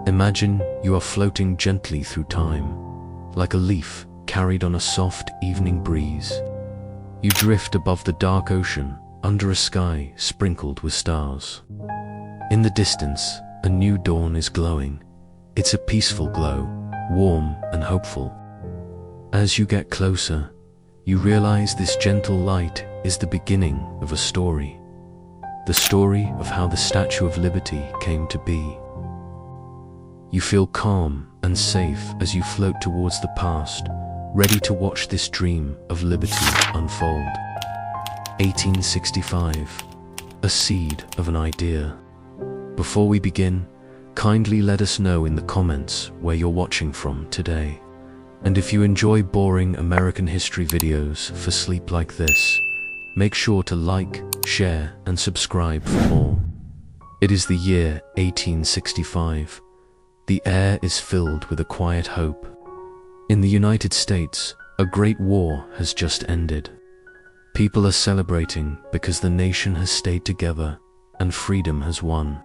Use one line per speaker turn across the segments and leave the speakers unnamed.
Imagine you are floating gently through time, like a leaf carried on a soft evening breeze. You drift above the dark ocean, under a sky sprinkled with stars. In the distance, a new dawn is glowing. It's a peaceful glow, warm and hopeful. As you get closer, you realize this gentle light is the beginning of a story. The story of how the Statue of Liberty came to be. You feel calm and safe as you float towards the past, ready to watch this dream of liberty unfold. 1865, a seed of an idea. Before we begin, kindly let us know in the comments where you're watching from today. And if you enjoy boring American history videos for sleep like this, make sure to like, share, and subscribe for more. It is the year 1865. The air is filled with a quiet hope. In the United States, a great war has just ended. People are celebrating because the nation has stayed together and freedom has won.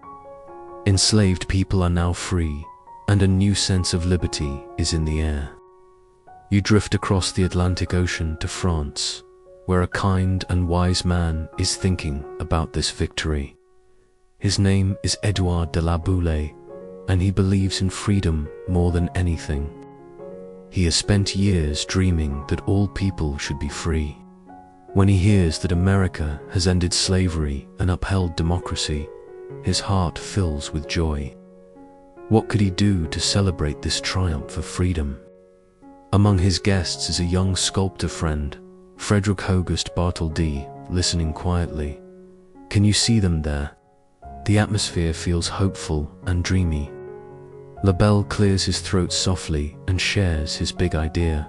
Enslaved people are now free, and a new sense of liberty is in the air. You drift across the Atlantic Ocean to France, where a kind and wise man is thinking about this victory. His name is Edouard de la Boulaye, and he believes in freedom more than anything. He has spent years dreaming that all people should be free. When he hears that America has ended slavery and upheld democracy, his heart fills with joy. What could he do to celebrate this triumph of freedom? Among his guests is a young sculptor friend, Frederick August Bartholdi, listening quietly. Can you see them there? The atmosphere feels hopeful and dreamy. Labelle clears his throat softly and shares his big idea.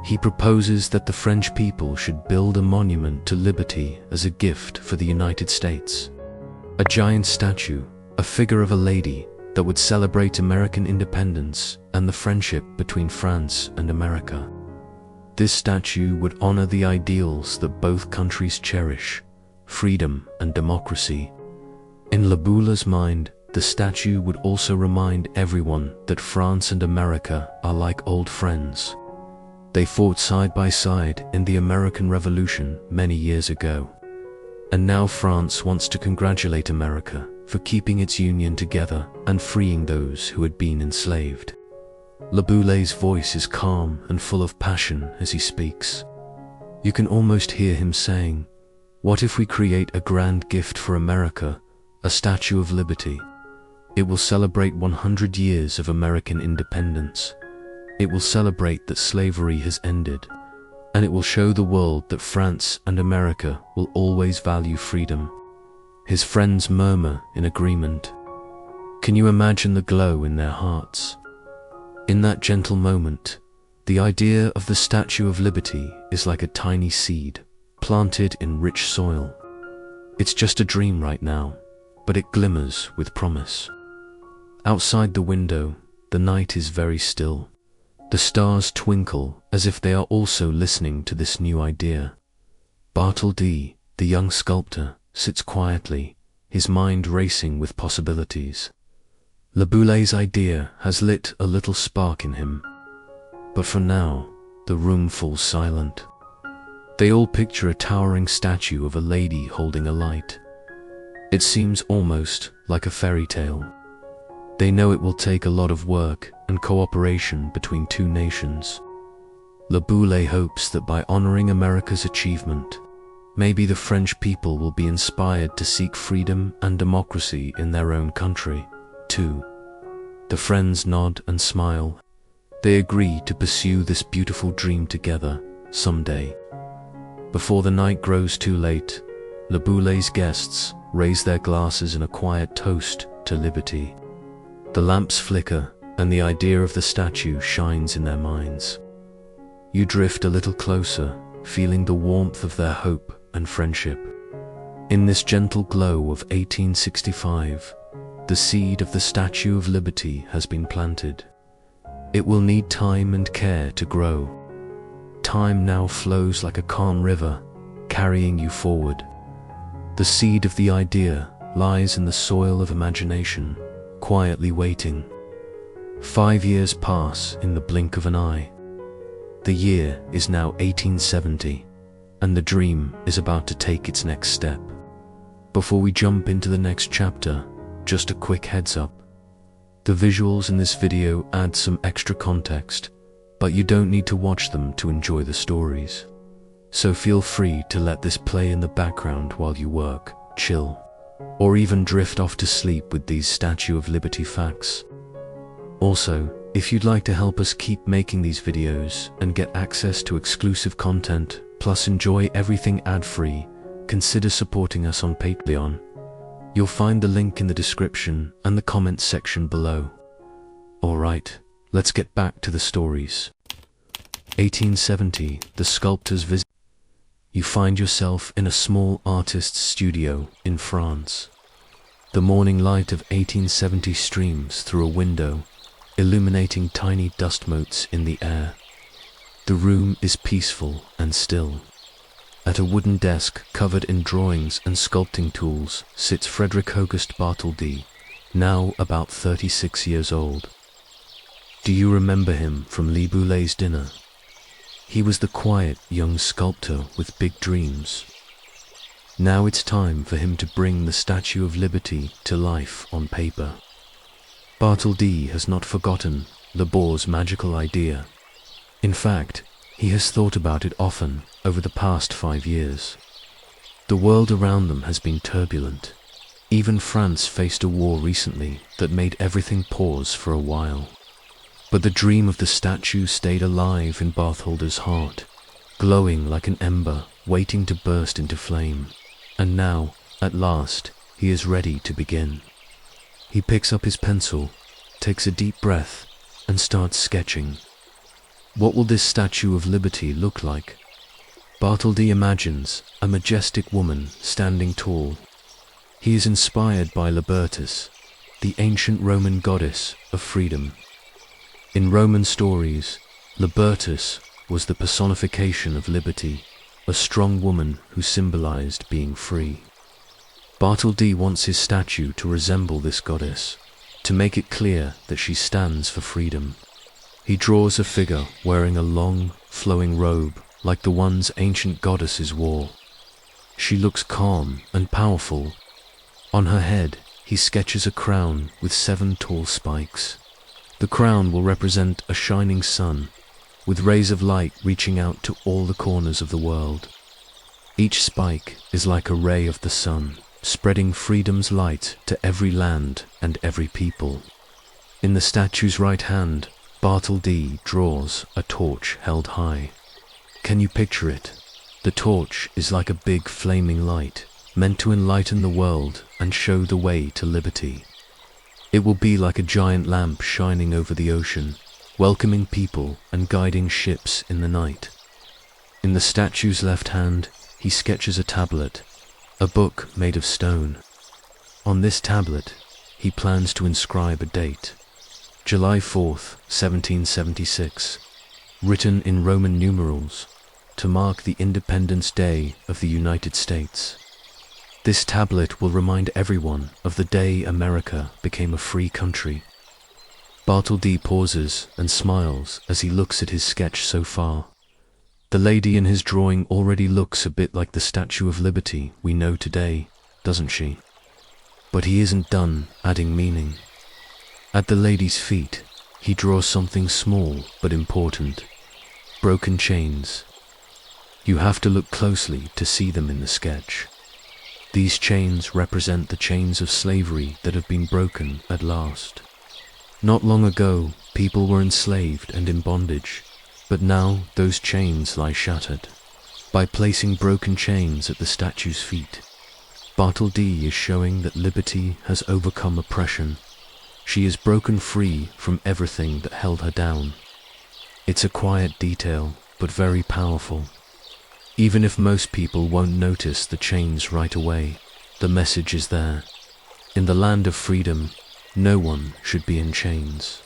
He proposes that the French people should build a monument to liberty as a gift for the United States. A giant statue, a figure of a lady, that would celebrate American independence and the friendship between France and America. This statue would honor the ideals that both countries cherish, freedom and democracy. In La Boule's mind, the statue would also remind everyone that France and America are like old friends. They fought side by side in the American Revolution many years ago. And now France wants to congratulate America for keeping its union together and freeing those who had been enslaved. La Boule's voice is calm and full of passion as he speaks. You can almost hear him saying, "What if we create a grand gift for America, a Statue of Liberty? It will celebrate 100 years of American independence. It will celebrate that slavery has ended, and it will show the world that France and America will always value freedom." His friends murmur in agreement. Can you imagine the glow in their hearts? In that gentle moment, the idea of the Statue of Liberty is like a tiny seed, planted in rich soil. It's just a dream right now, but it glimmers with promise. Outside the window, the night is very still. The stars twinkle as if they are also listening to this new idea. Bartholdi, the young sculptor, sits quietly, his mind racing with possibilities. La Boule's idea has lit a little spark in him. But for now, the room falls silent. They all picture a towering statue of a lady holding a light. It seems almost like a fairy tale. They know it will take a lot of work and cooperation between two nations. La Boule hopes that by honoring America's achievement, maybe the French people will be inspired to seek freedom and democracy in their own country, too. The friends nod and smile. They agree to pursue this beautiful dream together someday. Before the night grows too late, La Boule's guests raise their glasses in a quiet toast to liberty. The lamps flicker, and the idea of the statue shines in their minds. You drift a little closer, feeling the warmth of their hope and friendship. In this gentle glow of 1865, the seed of the Statue of Liberty has been planted. It will need time and care to grow. Time now flows like a calm river, carrying you forward. The seed of the idea lies in the soil of imagination, quietly waiting. 5 years pass in the blink of an eye. The year is now 1870, and the dream is about to take its next step. Before we jump into the next chapter, just a quick heads up. The visuals in this video add some extra context, but you don't need to watch them to enjoy the stories. So feel free to let this play in the background while you work, chill, or even drift off to sleep with these Statue of Liberty facts. Also, if you'd like to help us keep making these videos and get access to exclusive content, plus enjoy everything ad-free, consider supporting us on Patreon. You'll find the link in the description and the comments section below. Alright, let's get back to the stories. 1870, the sculptor's visit. You find yourself in a small artist's studio in France. The morning light of 1870 streams through a window, illuminating tiny dust motes in the air. The room is peaceful and still. At a wooden desk covered in drawings and sculpting tools sits Frederick August Bartholdi, now about 36 years old. Do you remember him from Lee Boulet's dinner? He was the quiet young sculptor with big dreams. Now it's time for him to bring the Statue of Liberty to life on paper. Bartholdi has not forgotten Le Bour's magical idea. In fact, he has thought about it often over the past 5 years. The world around them has been turbulent. Even France faced a war recently that made everything pause for a while. But the dream of the statue stayed alive in Bartholdi's heart, glowing like an ember waiting to burst into flame. And now, at last, he is ready to begin. He picks up his pencil, takes a deep breath, and starts sketching. What will this Statue of Liberty look like? Bartholdi imagines a majestic woman standing tall. He is inspired by Libertas, the ancient Roman goddess of freedom. In Roman stories, Libertas was the personification of liberty, a strong woman who symbolized being free. Bartholdi wants his statue to resemble this goddess, to make it clear that she stands for freedom. He draws a figure wearing a long, flowing robe like the ones ancient goddesses wore. She looks calm and powerful. On her head, he sketches a crown with 7 tall spikes. The crown will represent a shining sun, with rays of light reaching out to all the corners of the world. Each spike is like a ray of the sun, spreading freedom's light to every land and every people. In the statue's right hand, Bartholdi draws a torch held high. Can you picture it? The torch is like a big flaming light, meant to enlighten the world and show the way to liberty. It will be like a giant lamp shining over the ocean, welcoming people and guiding ships in the night. In the statue's left hand, he sketches a tablet, a book made of stone. On this tablet, he plans to inscribe a date. July 4th, 1776, written in Roman numerals, to mark the Independence Day of the United States. This tablet will remind everyone of the day America became a free country. Bartholdi pauses and smiles as he looks at his sketch so far. The lady in his drawing already looks a bit like the Statue of Liberty we know today, doesn't she? But he isn't done adding meaning. At the lady's feet, he draws something small but important. Broken chains. You have to look closely to see them in the sketch. These chains represent the chains of slavery that have been broken at last. Not long ago, people were enslaved and in bondage, but now those chains lie shattered. By placing broken chains at the statue's feet, Bartholdi is showing that liberty has overcome oppression. She is broken free from everything that held her down. It's a quiet detail, but very powerful. Even if most people won't notice the chains right away, the message is there. In the land of freedom, no one should be in chains.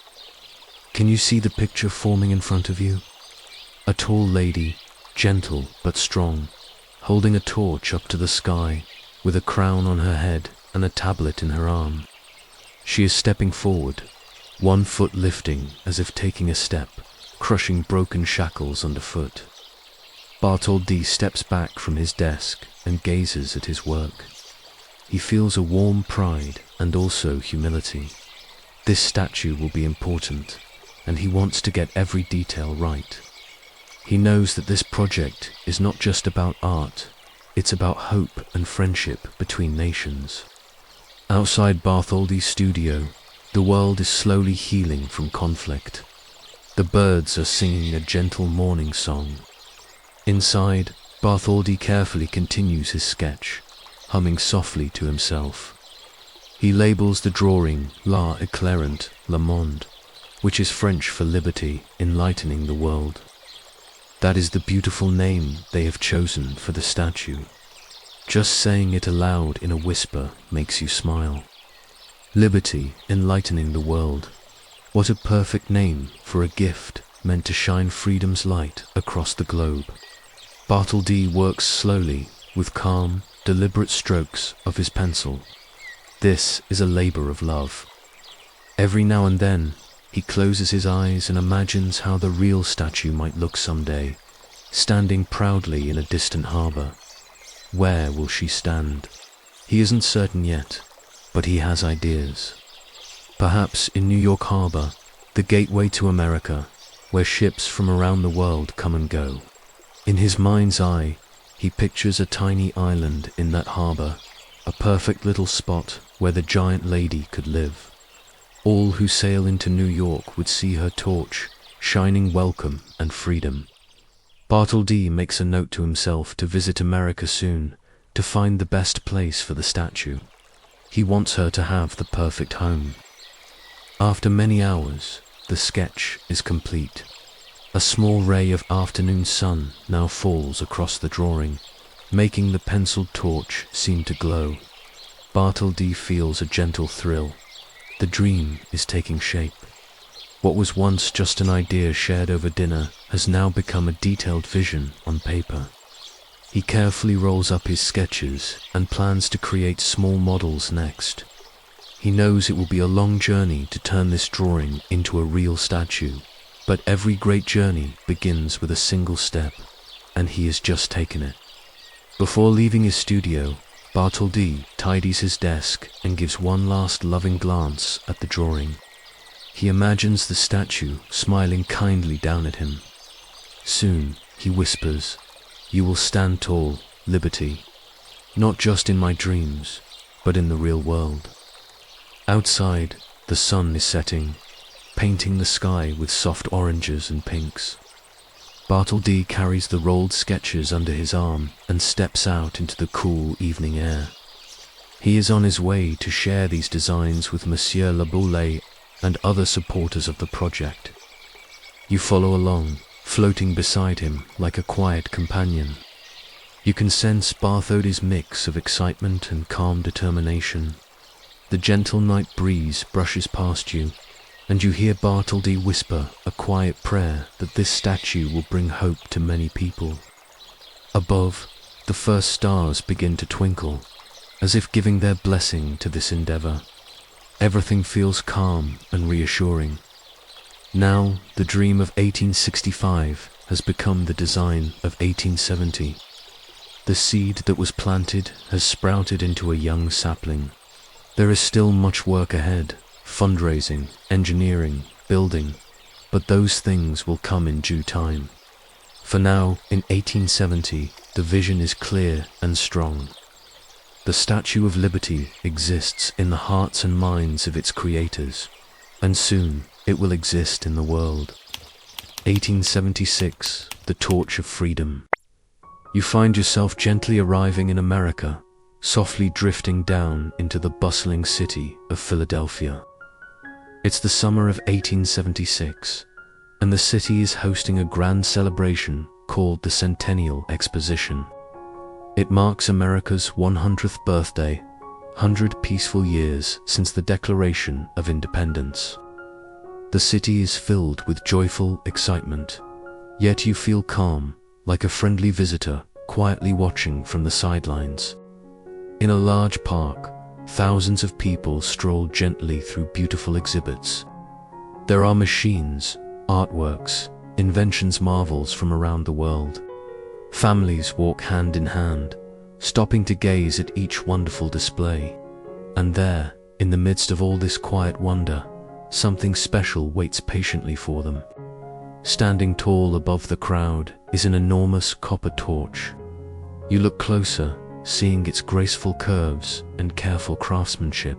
Can you see the picture forming in front of you? A tall lady, gentle but strong, holding a torch up to the sky, with a crown on her head and a tablet in her arm. She is stepping forward, one foot lifting as if taking a step, crushing broken shackles underfoot. Bartholdi steps back from his desk and gazes at his work. He feels a warm pride and also humility. This statue will be important, and he wants to get every detail right. He knows that this project is not just about art, it's about hope and friendship between nations. Outside Bartholdi's studio, the world is slowly healing from conflict. The birds are singing a gentle morning song. Inside, Bartholdi carefully continues his sketch, humming softly to himself. He labels the drawing La Éclairante, Le Monde, which is French for liberty, enlightening the world. That is the beautiful name they have chosen for the statue. Just saying it aloud in a whisper makes you smile. Liberty, enlightening the world. What a perfect name for a gift meant to shine freedom's light across the globe. Bartholdi works slowly, with calm, deliberate strokes of his pencil. This is a labor of love. Every now and then, he closes his eyes and imagines how the real statue might look someday, standing proudly in a distant harbor. Where will she stand? He isn't certain yet, but he has ideas. Perhaps in New York Harbor, the gateway to America, where ships from around the world come and go. In his mind's eye, he pictures a tiny island in that harbor, a perfect little spot where the giant lady could live. All who sail into New York would see her torch, shining welcome and freedom. Bartholdi makes a note to himself to visit America soon, to find the best place for the statue. He wants her to have the perfect home. After many hours, the sketch is complete. A small ray of afternoon sun now falls across the drawing, making the penciled torch seem to glow. Bartholdi feels a gentle thrill. The dream is taking shape. What was once just an idea shared over dinner has now become a detailed vision on paper. He carefully rolls up his sketches and plans to create small models next. He knows it will be a long journey to turn this drawing into a real statue, but every great journey begins with a single step, and he has just taken it. Before leaving his studio, Bartholdi tidies his desk and gives one last loving glance at the drawing. He imagines the statue smiling kindly down at him. Soon, he whispers, "You will stand tall, Liberty, not just in my dreams, but in the real world." Outside, the sun is setting, painting the sky with soft oranges and pinks. Bartholdi carries the rolled sketches under his arm and steps out into the cool evening air. He is on his way to share these designs with Monsieur Laboulaye and other supporters of the project. You follow along, floating beside him like a quiet companion. You can sense Bartholdi's mix of excitement and calm determination. The gentle night breeze brushes past you, and you hear Bartholdi whisper a quiet prayer that this statue will bring hope to many people. Above, the first stars begin to twinkle, as if giving their blessing to this endeavor. Everything feels calm and reassuring. Now, the dream of 1865 has become the design of 1870. The seed that was planted has sprouted into a young sapling. There is still much work ahead. Fundraising, engineering, building, but those things will come in due time. For now, in 1870, the vision is clear and strong. The Statue of Liberty exists in the hearts and minds of its creators, and soon it will exist in the world. 1876, the torch of freedom. You find yourself gently arriving in America, softly drifting down into the bustling city of Philadelphia. It's the summer of 1876, and the city is hosting a grand celebration called the Centennial Exposition. It marks America's 100th birthday, 100 peaceful years since the Declaration of Independence. The city is filled with joyful excitement, yet you feel calm, like a friendly visitor quietly watching from the sidelines. In a large park, thousands of people stroll gently through beautiful exhibits. There are machines, artworks, inventions, marvels from around the world. Families walk hand in hand, stopping to gaze at each wonderful display. And there, in the midst of all this quiet wonder, something special waits patiently for them. Standing tall above the crowd is an enormous copper torch. You look closer, seeing its graceful curves and careful craftsmanship.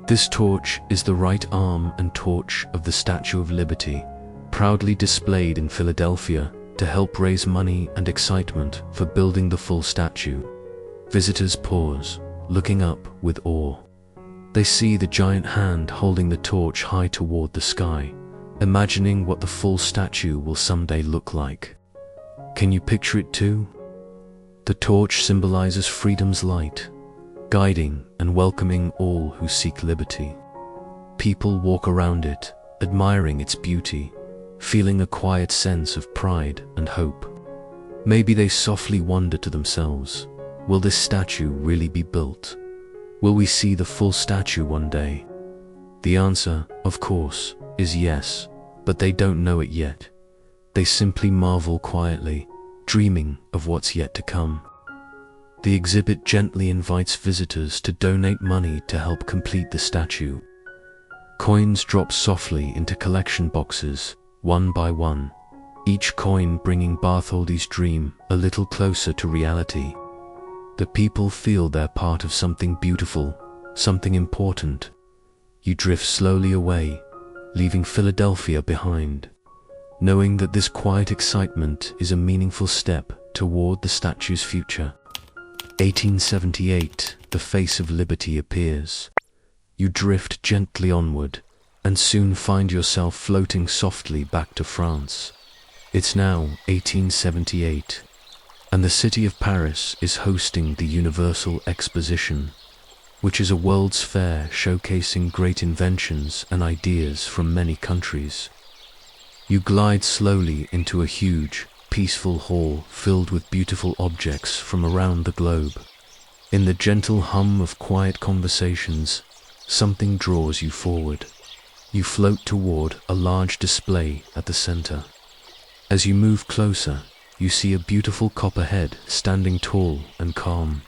This torch is the right arm and torch of the Statue of Liberty, proudly displayed in Philadelphia to help raise money and excitement for building the full statue. Visitors pause, looking up with awe. They see the giant hand holding the torch high toward the sky, imagining what the full statue will someday look like. Can you picture it too? The torch symbolizes freedom's light, guiding and welcoming all who seek liberty. People walk around it, admiring its beauty, feeling a quiet sense of pride and hope. Maybe they softly wonder to themselves, will this statue really be built? Will we see the full statue one day? The answer, of course, is yes, but they don't know it yet. They simply marvel quietly, dreaming of what's yet to come. The exhibit gently invites visitors to donate money to help complete the statue. Coins drop softly into collection boxes, one by one, each coin bringing Bartholdi's dream a little closer to reality. The people feel they're part of something beautiful, something important. You drift slowly away, leaving Philadelphia behind, knowing that this quiet excitement is a meaningful step toward the statue's future. 1878, the face of liberty appears. You drift gently onward, and soon find yourself floating softly back to France. It's now 1878, and the city of Paris is hosting the Universal Exposition, which is a world's fair showcasing great inventions and ideas from many countries. You glide slowly into a huge, peaceful hall filled with beautiful objects from around the globe. In the gentle hum of quiet conversations, something draws you forward. You float toward a large display at the center. As you move closer, you see a beautiful copperhead standing tall and calm,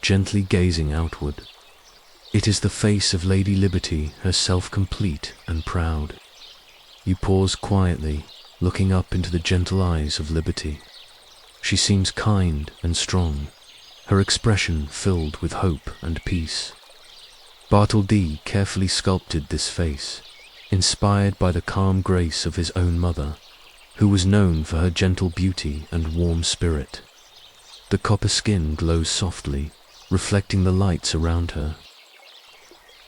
gently gazing outward. It is the face of Lady Liberty, herself complete and proud. You pause quietly, looking up into the gentle eyes of Liberty. She seems kind and strong, her expression filled with hope and peace. Bartholdi carefully sculpted this face, inspired by the calm grace of his own mother, who was known for her gentle beauty and warm spirit. The copper skin glows softly, reflecting the lights around her.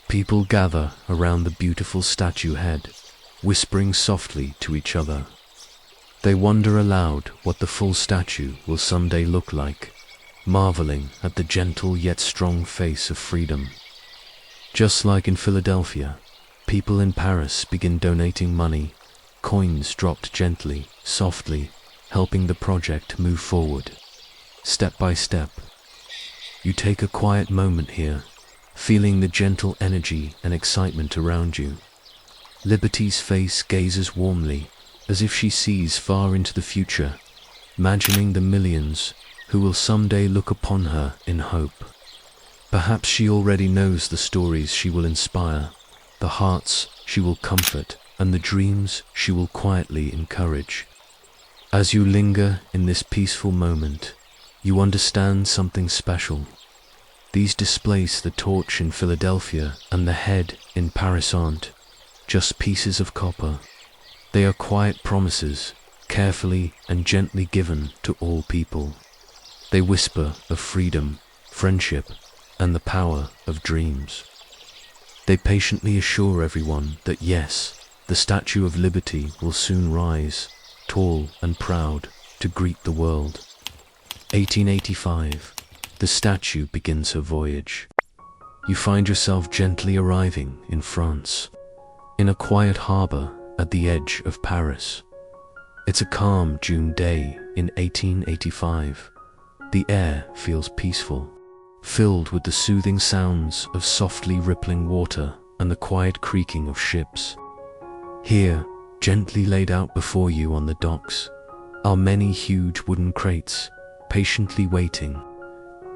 People gather around the beautiful statue head, whispering softly to each other. They wonder aloud what the full statue will someday look like, marveling at the gentle yet strong face of freedom. Just like in Philadelphia, people in Paris begin donating money, coins dropped gently, softly, helping the project move forward. Step by step, you take a quiet moment here, feeling the gentle energy and excitement around you. Liberty's face gazes warmly, as if she sees far into the future, imagining the millions who will someday look upon her in hope. Perhaps she already knows the stories she will inspire, the hearts she will comfort, and the dreams she will quietly encourage. As you linger in this peaceful moment, you understand something special. These displace the torch in Philadelphia and the head in Paris aren't just pieces of copper. They are quiet promises, carefully and gently given to all people. They whisper of freedom, friendship, and the power of dreams. They patiently assure everyone that yes, the Statue of Liberty will soon rise, tall and proud, to greet the world. 1885, the statue begins her voyage. You find yourself gently arriving in France, in a quiet harbor at the edge of Paris. It's a calm June day in 1885. The air feels peaceful. filled with the soothing sounds of softly rippling water and the quiet creaking of ships. Here, gently laid out before you on the docks, are many huge wooden crates, patiently waiting.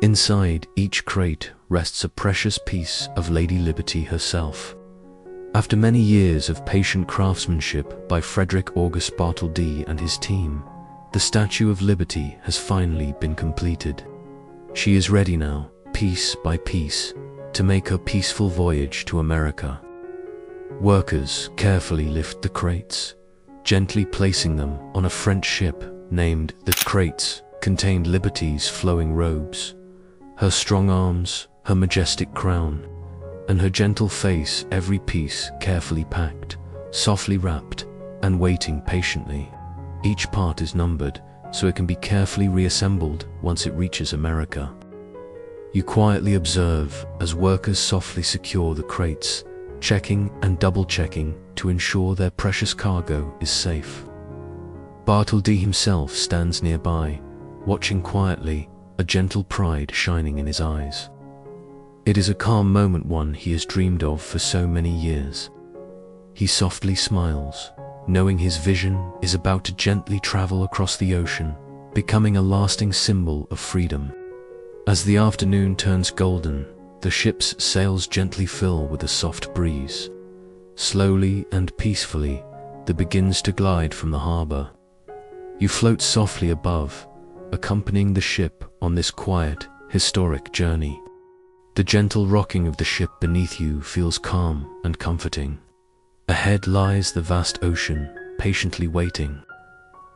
Inside each crate rests a precious piece of Lady Liberty herself. After many years of patient craftsmanship by Frederick August Bartholdi and his team, the Statue of Liberty has finally been completed. She is ready now, piece by piece, to make her peaceful voyage to America. Workers carefully lift the crates, gently placing them on a French ship named the Crates contained Liberty's flowing robes, her strong arms, her majestic crown, and her gentle face, every piece carefully packed, softly wrapped, and waiting patiently. Each part is numbered, so it can be carefully reassembled once it reaches America. You quietly observe as workers softly secure the crates, checking and double-checking to ensure their precious cargo is safe. Bartholdi himself stands nearby, watching quietly, a gentle pride shining in his eyes. It is a calm moment, one he has dreamed of for so many years. He softly smiles, knowing his vision is about to gently travel across the ocean, becoming a lasting symbol of freedom. As the afternoon turns golden, the ship's sails gently fill with a soft breeze. Slowly and peacefully, it begins to glide from the harbor. You float softly above, accompanying the ship on this quiet, historic journey. The gentle rocking of the ship beneath you feels calm and comforting. Ahead lies the vast ocean, patiently waiting.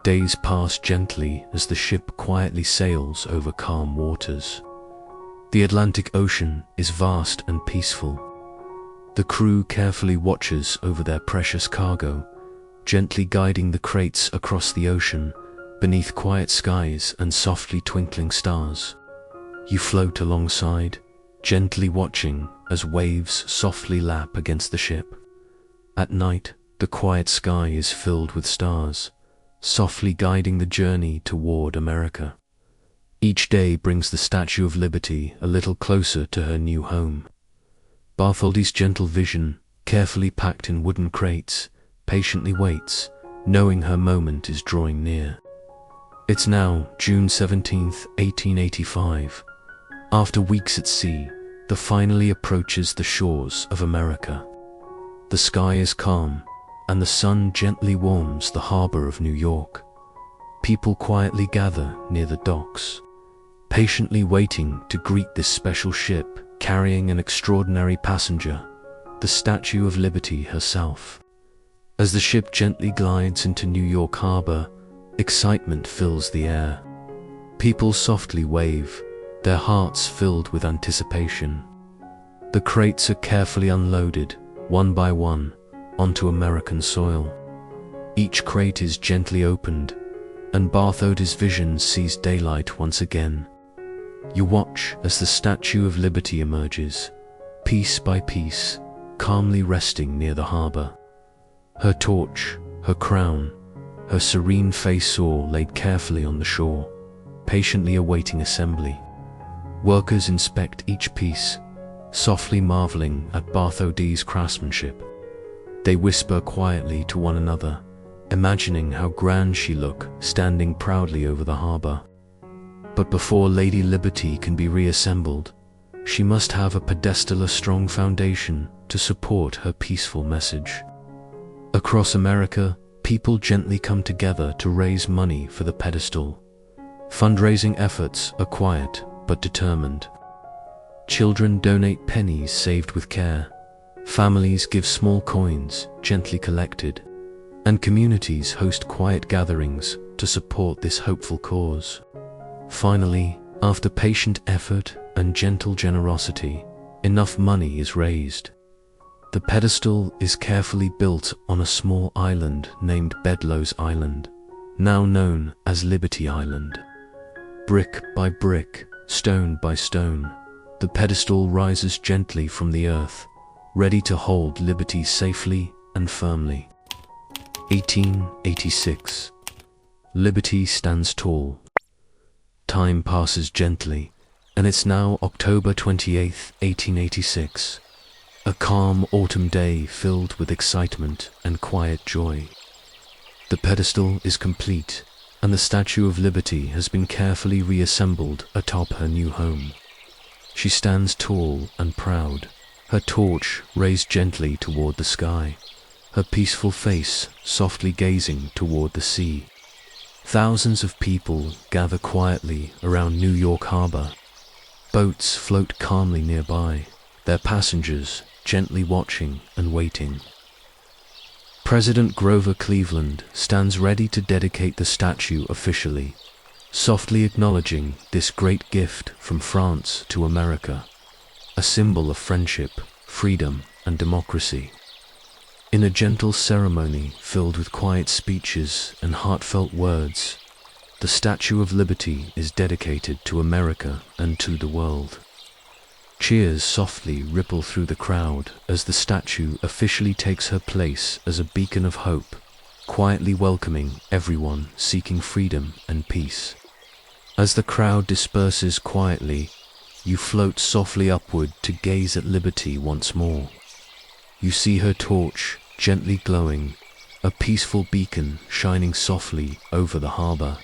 Days pass gently as the ship quietly sails over calm waters. The Atlantic Ocean is vast and peaceful. The crew carefully watches over their precious cargo, gently guiding the crates across the ocean, beneath quiet skies and softly twinkling stars. You float alongside, gently watching as waves softly lap against the ship. At night, the quiet sky is filled with stars, softly guiding the journey toward America. Each day brings the Statue of Liberty a little closer to her new home. Bartholdi's gentle vision, carefully packed in wooden crates, patiently waits, knowing her moment is drawing near. It's now June 17th, 1885. After weeks at sea, the finally approaches the shores of America. The sky is calm, and the sun gently warms the harbor of New York. People quietly gather near the docks, patiently waiting to greet this special ship carrying an extraordinary passenger, the Statue of Liberty herself. As the ship gently glides into New York harbor, excitement fills the air. People softly wave, their hearts filled with anticipation. The crates are carefully unloaded, one by one, onto American soil. Each crate is gently opened, and Bartholdi's vision sees daylight once again. You watch as the Statue of Liberty emerges, piece by piece, calmly resting near the harbor. Her torch, her crown, her serene face all laid carefully on the shore, patiently awaiting assembly. Workers inspect each piece, softly marveling at Bartholdi's craftsmanship. They whisper quietly to one another, imagining how grand she look standing proudly over the harbor. But before Lady Liberty can be reassembled, she must have a pedestal, a strong foundation to support her peaceful message. Across America, people gently come together to raise money for the pedestal. Fundraising efforts are quiet but determined. Children donate pennies saved with care. Families give small coins gently collected, and communities host quiet gatherings to support this hopeful cause. Finally, after patient effort and gentle generosity, enough money is raised. The pedestal is carefully built on a small island named Bedloe's Island, now known as Liberty Island. Brick by brick, stone by stone, the pedestal rises gently from the earth, ready to hold liberty safely and firmly. 1886. Liberty stands tall. Time passes gently, and it's now October 28th, 1886. A calm autumn day filled with excitement and quiet joy. The pedestal is complete, and the Statue of Liberty has been carefully reassembled atop her new home. She stands tall and proud, her torch raised gently toward the sky, her peaceful face softly gazing toward the sea. Thousands of people gather quietly around New York Harbor. Boats float calmly nearby, their passengers gently watching and waiting. President Grover Cleveland stands ready to dedicate the statue officially, softly acknowledging this great gift from France to America, a symbol of friendship, freedom, and democracy. In a gentle ceremony filled with quiet speeches and heartfelt words, the Statue of Liberty is dedicated to America and to the world. Cheers softly ripple through the crowd as the statue officially takes her place as a beacon of hope, quietly welcoming everyone seeking freedom and peace. As the crowd disperses quietly, you float softly upward to gaze at Liberty once more. You see her torch gently glowing, a peaceful beacon shining softly over the harbor.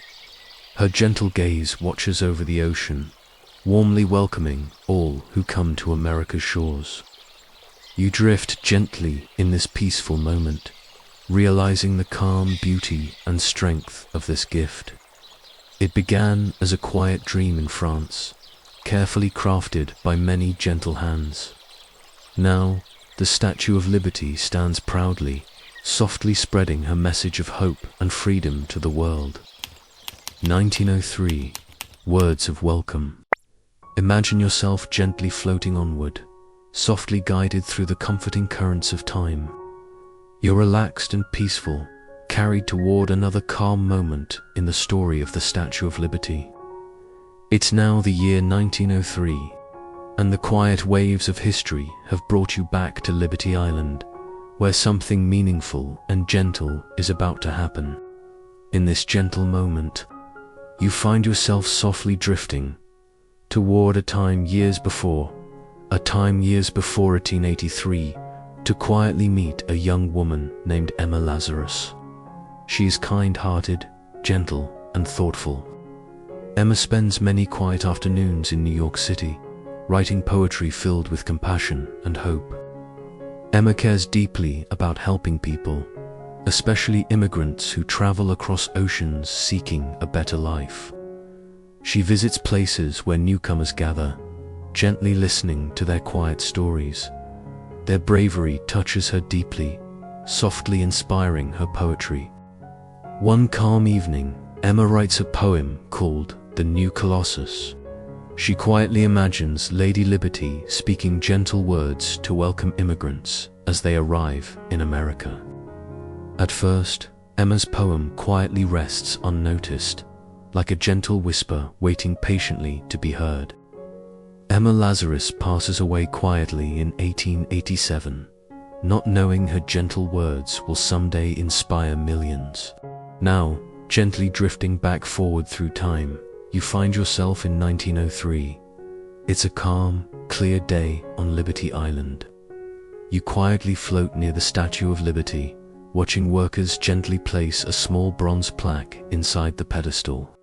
Her gentle gaze watches over the ocean, warmly welcoming all who come to America's shores. You drift gently in this peaceful moment, realizing the calm beauty and strength of this gift. It began as a quiet dream in France, carefully crafted by many gentle hands. Now, the Statue of Liberty stands proudly, softly spreading her message of hope and freedom to the world. 1903. Words of welcome. Imagine yourself gently floating onward, softly guided through the comforting currents of time. You're relaxed and peaceful, carried toward another calm moment in the story of the Statue of Liberty. It's now the year 1903, and the quiet waves of history have brought you back to Liberty Island, where something meaningful and gentle is about to happen. In this gentle moment, you find yourself softly drifting toward a time years before 1883, to quietly meet a young woman named Emma Lazarus. She is kind-hearted, gentle, and thoughtful. Emma spends many quiet afternoons in New York City, writing poetry filled with compassion and hope. Emma cares deeply about helping people, especially immigrants who travel across oceans seeking a better life. She visits places where newcomers gather, gently listening to their quiet stories. Their bravery touches her deeply, softly inspiring her poetry. One calm evening, Emma writes a poem called The New Colossus. She quietly imagines Lady Liberty speaking gentle words to welcome immigrants as they arrive in America. At first, Emma's poem quietly rests unnoticed, like a gentle whisper waiting patiently to be heard. Emma Lazarus passes away quietly in 1887, not knowing her gentle words will someday inspire millions. Now, gently drifting back forward through time, you find yourself in 1903. It's a calm, clear day on Liberty Island. You quietly float near the Statue of Liberty, watching workers gently place a small bronze plaque inside the pedestal.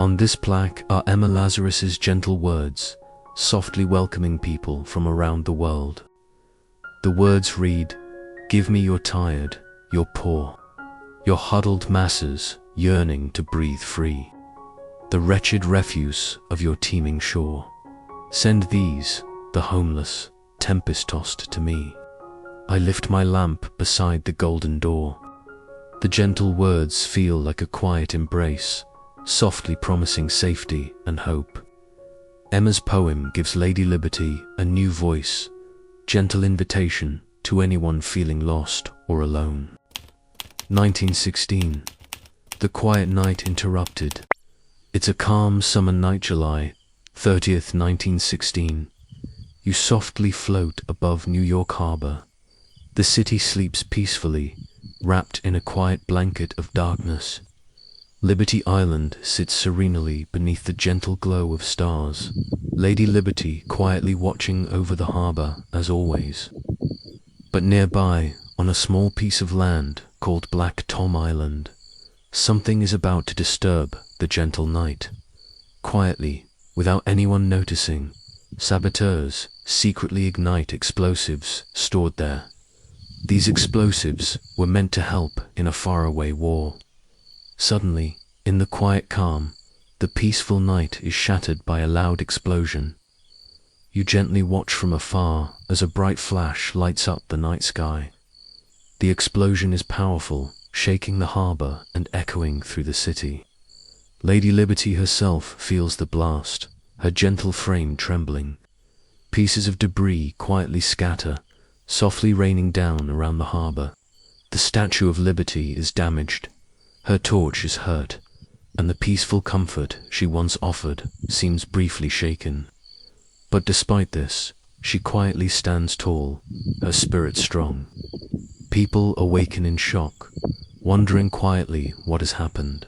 On this plaque are Emma Lazarus's gentle words, softly welcoming people from around the world. The words read, "Give me your tired, your poor, your huddled masses yearning to breathe free, the wretched refuse of your teeming shore. Send these, the homeless, tempest-tossed to me. I lift my lamp beside the golden door." The gentle words feel like a quiet embrace, softly promising safety and hope. Emma's poem gives Lady Liberty a new voice, gentle invitation to anyone feeling lost or alone. 1916. The quiet night interrupted. It's a calm summer night, July 30th, 1916. You softly float above New York Harbor. The city sleeps peacefully, wrapped in a quiet blanket of darkness. Liberty Island sits serenely beneath the gentle glow of stars, Lady Liberty quietly watching over the harbor as always. But nearby, on a small piece of land called Black Tom Island, something is about to disturb the gentle night. Quietly, without anyone noticing, saboteurs secretly ignite explosives stored there. These explosives were meant to help in a faraway war. Suddenly, in the quiet calm, the peaceful night is shattered by a loud explosion. You gently watch from afar as a bright flash lights up the night sky. The explosion is powerful, shaking the harbor and echoing through the city. Lady Liberty herself feels the blast, her gentle frame trembling. Pieces of debris quietly scatter, softly raining down around the harbor. The Statue of Liberty is damaged. Her torch is hurt, and the peaceful comfort she once offered seems briefly shaken. But despite this, she quietly stands tall, her spirit strong. People awaken in shock, wondering quietly what has happened.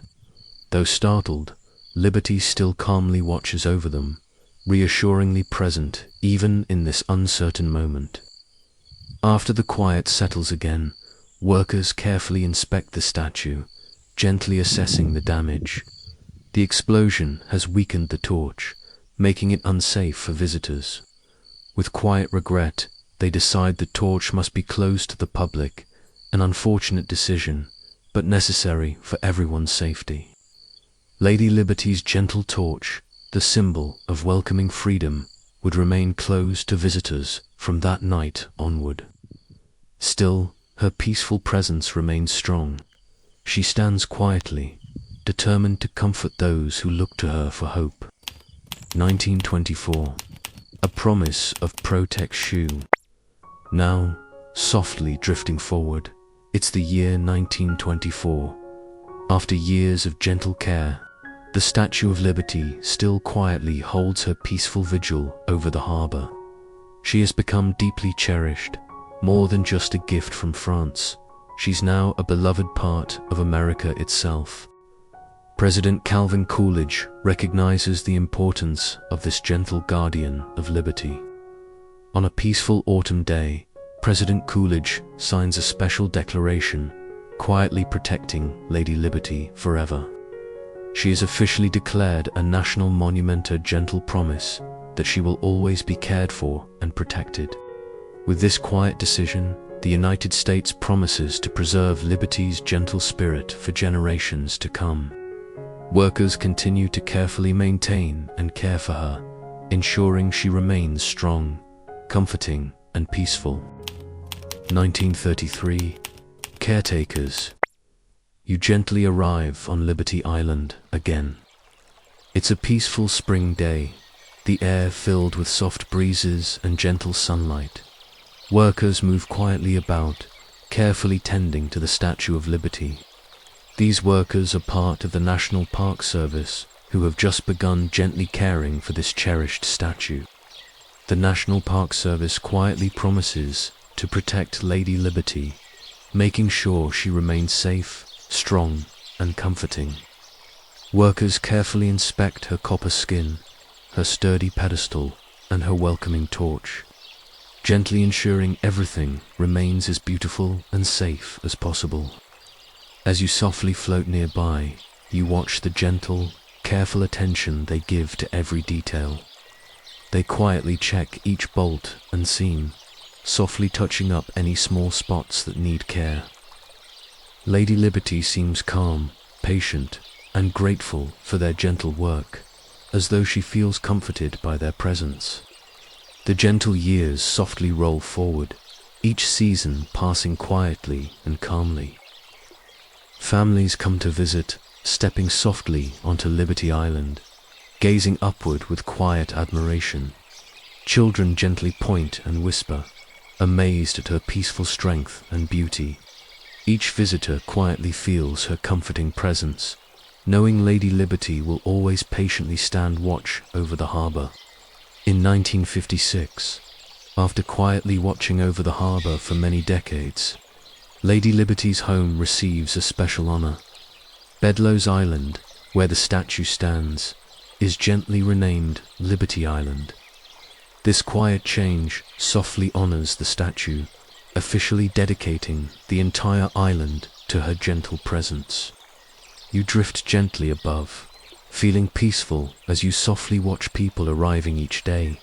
Though startled, Liberty still calmly watches over them, reassuringly present even in this uncertain moment. After the quiet settles again, workers carefully inspect the statue, gently assessing the damage. The explosion has weakened the torch, making it unsafe for visitors. With quiet regret, they decide the torch must be closed to the public, an unfortunate decision, but necessary for everyone's safety. Lady Liberty's gentle torch, the symbol of welcoming freedom, would remain closed to visitors from that night onward. Still, her peaceful presence remains strong. She stands quietly, determined to comfort those who look to her for hope. 1924. A promise of Protect's shoe. Now, softly drifting forward, it's the year 1924. After years of gentle care, the Statue of Liberty still quietly holds her peaceful vigil over the harbor. She has become deeply cherished, more than just a gift from France. She's now a beloved part of America itself. President Calvin Coolidge recognizes the importance of this gentle guardian of liberty. On a peaceful autumn day, President Coolidge signs a special declaration, quietly protecting Lady Liberty forever. She is officially declared a national monument, a gentle promise that she will always be cared for and protected. With this quiet decision, the United States promises to preserve liberty's gentle spirit for generations to come. Workers continue to carefully maintain and care for her, ensuring she remains strong, comforting, and peaceful. 1933. Caretakers. You gently arrive on Liberty Island again. It's a peaceful spring day, the air filled with soft breezes and gentle sunlight. Workers move quietly about, carefully tending to the Statue of Liberty. These workers are part of the National Park Service, who have just begun gently caring for this cherished statue. The National Park Service quietly promises to protect Lady Liberty, making sure she remains safe, strong, and comforting. Workers carefully inspect her copper skin, her sturdy pedestal, and her welcoming torch, gently ensuring everything remains as beautiful and safe as possible. As you softly float nearby, you watch the gentle, careful attention they give to every detail. They quietly check each bolt and seam, softly touching up any small spots that need care. Lady Liberty seems calm, patient, and grateful for their gentle work, as though she feels comforted by their presence. The gentle years softly roll forward, each season passing quietly and calmly. Families come to visit, stepping softly onto Liberty Island, gazing upward with quiet admiration. Children gently point and whisper, amazed at her peaceful strength and beauty. Each visitor quietly feels her comforting presence, knowing Lady Liberty will always patiently stand watch over the harbor. In 1956, after quietly watching over the harbor for many decades, Lady Liberty's home receives a special honor. Bedloe's Island, where the statue stands, is gently renamed Liberty Island. This quiet change softly honors the statue, officially dedicating the entire island to her gentle presence. You drift gently above, feeling peaceful as you softly watch people arriving each day,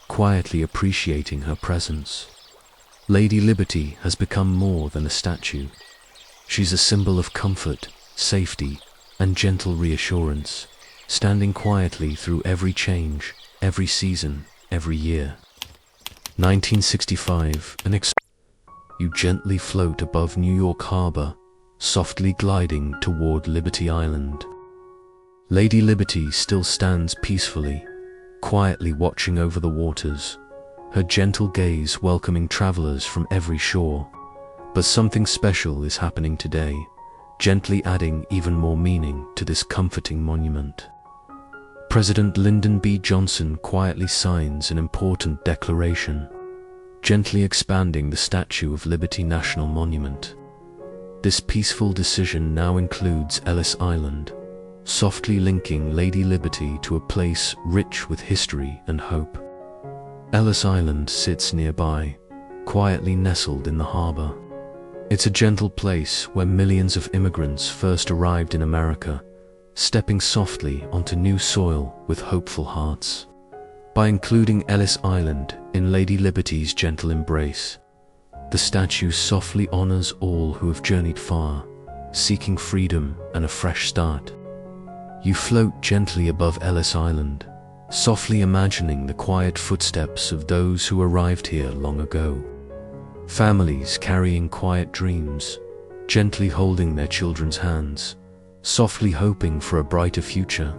quietly appreciating her presence. Lady Liberty has become more than a statue. She's a symbol of comfort, safety, and gentle reassurance, standing quietly through every change, every season, every year. 1965, you gently float above New York Harbor, softly gliding toward Liberty Island. Lady Liberty still stands peacefully, quietly watching over the waters, her gentle gaze welcoming travelers from every shore. But something special is happening today, gently adding even more meaning to this comforting monument. President Lyndon B. Johnson quietly signs an important declaration, gently expanding the Statue of Liberty National Monument. This peaceful decision now includes Ellis Island, softly linking Lady Liberty to a place rich with history and hope. Ellis Island sits nearby, quietly nestled in the harbor. It's a gentle place where millions of immigrants first arrived in America, stepping softly onto new soil with hopeful hearts. By including Ellis Island in Lady Liberty's gentle embrace, the statue softly honors all who have journeyed far, seeking freedom and a fresh start. You float gently above Ellis Island, softly imagining the quiet footsteps of those who arrived here long ago. Families carrying quiet dreams, gently holding their children's hands, softly hoping for a brighter future.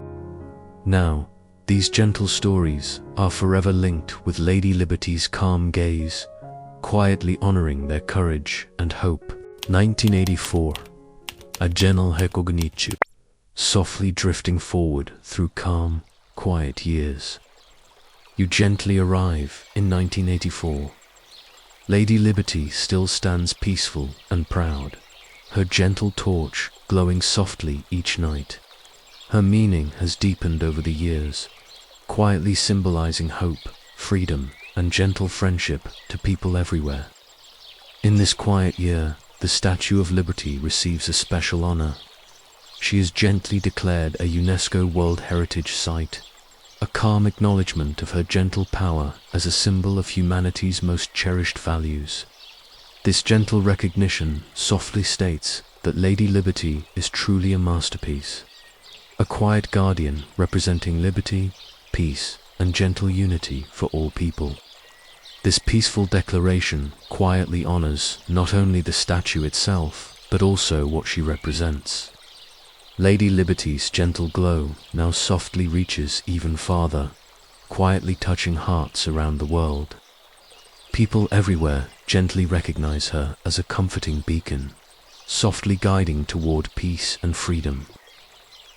Now, these gentle stories are forever linked with Lady Liberty's calm gaze, quietly honoring their courage and hope. 1984. A gentle recognition, softly drifting forward through calm, quiet years. You gently arrive in 1984. Lady Liberty still stands peaceful and proud, her gentle torch glowing softly each night. Her meaning has deepened over the years, quietly symbolizing hope, freedom, and gentle friendship to people everywhere. In this quiet year, the Statue of Liberty receives a special honor. She is gently declared a UNESCO World Heritage Site, a calm acknowledgement of her gentle power as a symbol of humanity's most cherished values. This gentle recognition softly states that Lady Liberty is truly a masterpiece, a quiet guardian representing liberty, peace, and gentle unity for all people. This peaceful declaration quietly honors not only the statue itself, but also what she represents. Lady Liberty's gentle glow now softly reaches even farther, quietly touching hearts around the world. People everywhere gently recognize her as a comforting beacon, softly guiding toward peace and freedom.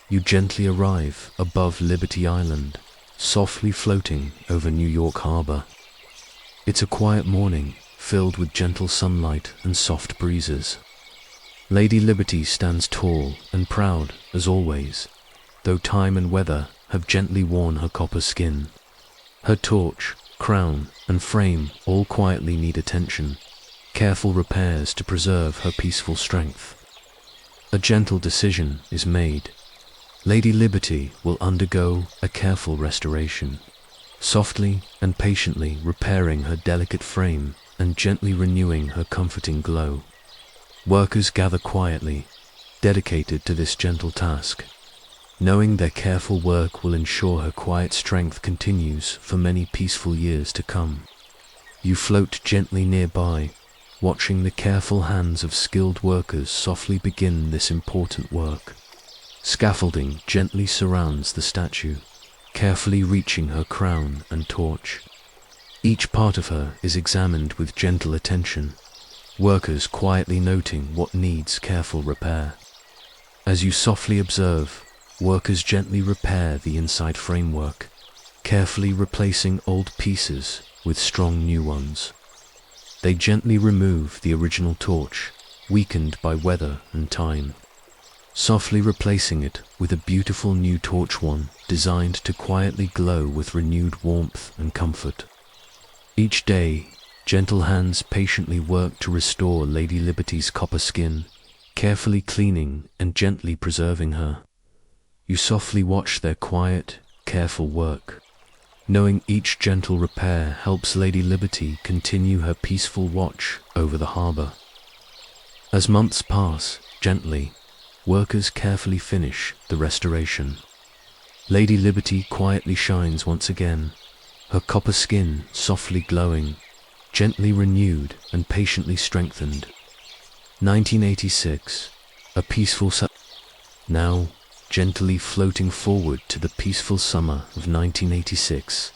You gently arrive above Liberty Island, softly floating over New York Harbor. It's a quiet morning, filled with gentle sunlight and soft breezes. Lady Liberty stands tall and proud as always, though time and weather have gently worn her copper skin. Her torch, crown, and frame all quietly need attention, careful repairs to preserve her peaceful strength. A gentle decision is made. Lady Liberty will undergo a careful restoration, softly and patiently repairing her delicate frame and gently renewing her comforting glow. Workers gather quietly, dedicated to this gentle task, knowing their careful work will ensure her quiet strength continues for many peaceful years to come. You float gently nearby, watching the careful hands of skilled workers softly begin this important work. Scaffolding gently surrounds the statue, carefully reaching her crown and torch. Each part of her is examined with gentle attention, workers quietly noting what needs careful repair. As you softly observe, workers gently repair the inside framework, carefully replacing old pieces with strong new ones. They gently remove the original torch, weakened by weather and time. softly replacing it with a beautiful new torch one designed to quietly glow with renewed warmth and comfort. Each day, gentle hands patiently work to restore Lady Liberty's copper skin, carefully cleaning and gently preserving her. You softly watch their quiet, careful work, knowing each gentle repair helps Lady Liberty continue her peaceful watch over the harbor. As months pass, gently, workers carefully finish the restoration. Lady Liberty quietly shines once again, her copper skin softly glowing, gently renewed and patiently strengthened. 1986, a peaceful now, gently floating forward to the peaceful summer of 1986.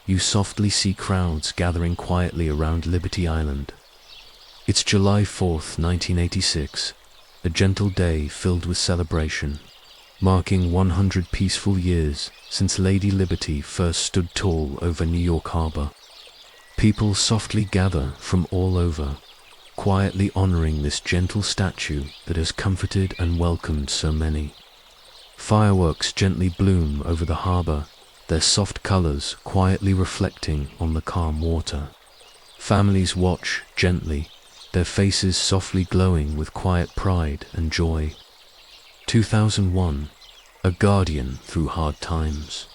You softly see crowds gathering quietly around Liberty Island. It's July 4th, 1986, a gentle day filled with celebration, marking 100 peaceful years since Lady Liberty first stood tall over New York Harbor. People softly gather from all over, quietly honoring this gentle statue that has comforted and welcomed so many. Fireworks gently bloom over the harbor, their soft colors quietly reflecting on the calm water. Families watch gently, their faces softly glowing with quiet pride and joy. 2001, a guardian through hard times.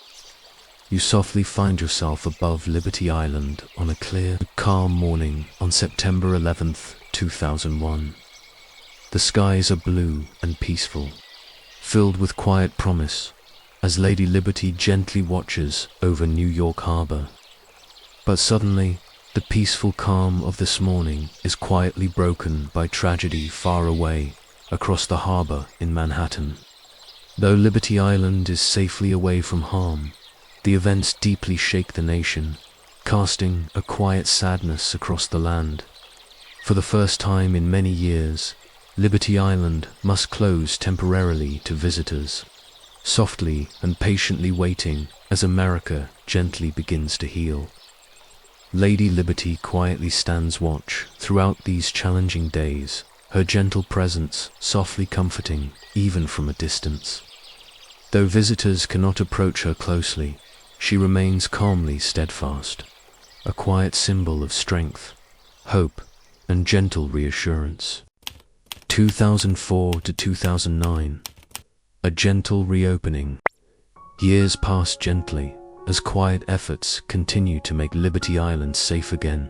You softly find yourself above Liberty Island on a clear, calm morning on September 11th, 2001. The skies are blue and peaceful, filled with quiet promise, as Lady Liberty gently watches over New York Harbor. But suddenly, the peaceful calm of this morning is quietly broken by tragedy far away, across the harbor in Manhattan. Though Liberty Island is safely away from harm, the events deeply shake the nation, casting a quiet sadness across the land. For the first time in many years, Liberty Island must close temporarily to visitors, softly and patiently waiting as America gently begins to heal. Lady Liberty quietly stands watch throughout these challenging days, her gentle presence softly comforting even from a distance. Though visitors cannot approach her closely, she remains calmly steadfast, a quiet symbol of strength, hope, and gentle reassurance. 2004 to 2009, a gentle reopening. Years pass gently as quiet efforts continue to make Liberty Island safe again.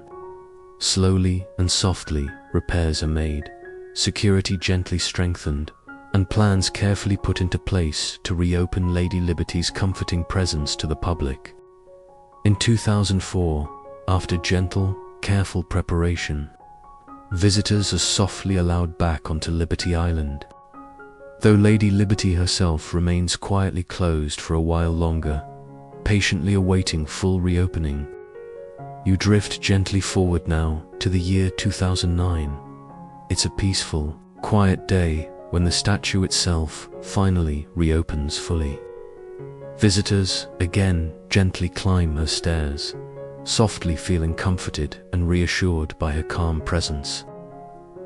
Slowly and softly, repairs are made, security gently strengthened, and plans carefully put into place to reopen Lady Liberty's comforting presence to the public. In 2004, after gentle, careful preparation, visitors are softly allowed back onto Liberty Island. Though Lady Liberty herself remains quietly closed for a while longer, patiently awaiting full reopening, you drift gently forward now to the year 2009. It's a peaceful, quiet day when the statue itself finally reopens fully. Visitors again gently climb her stairs, softly feeling comforted and reassured by her calm presence.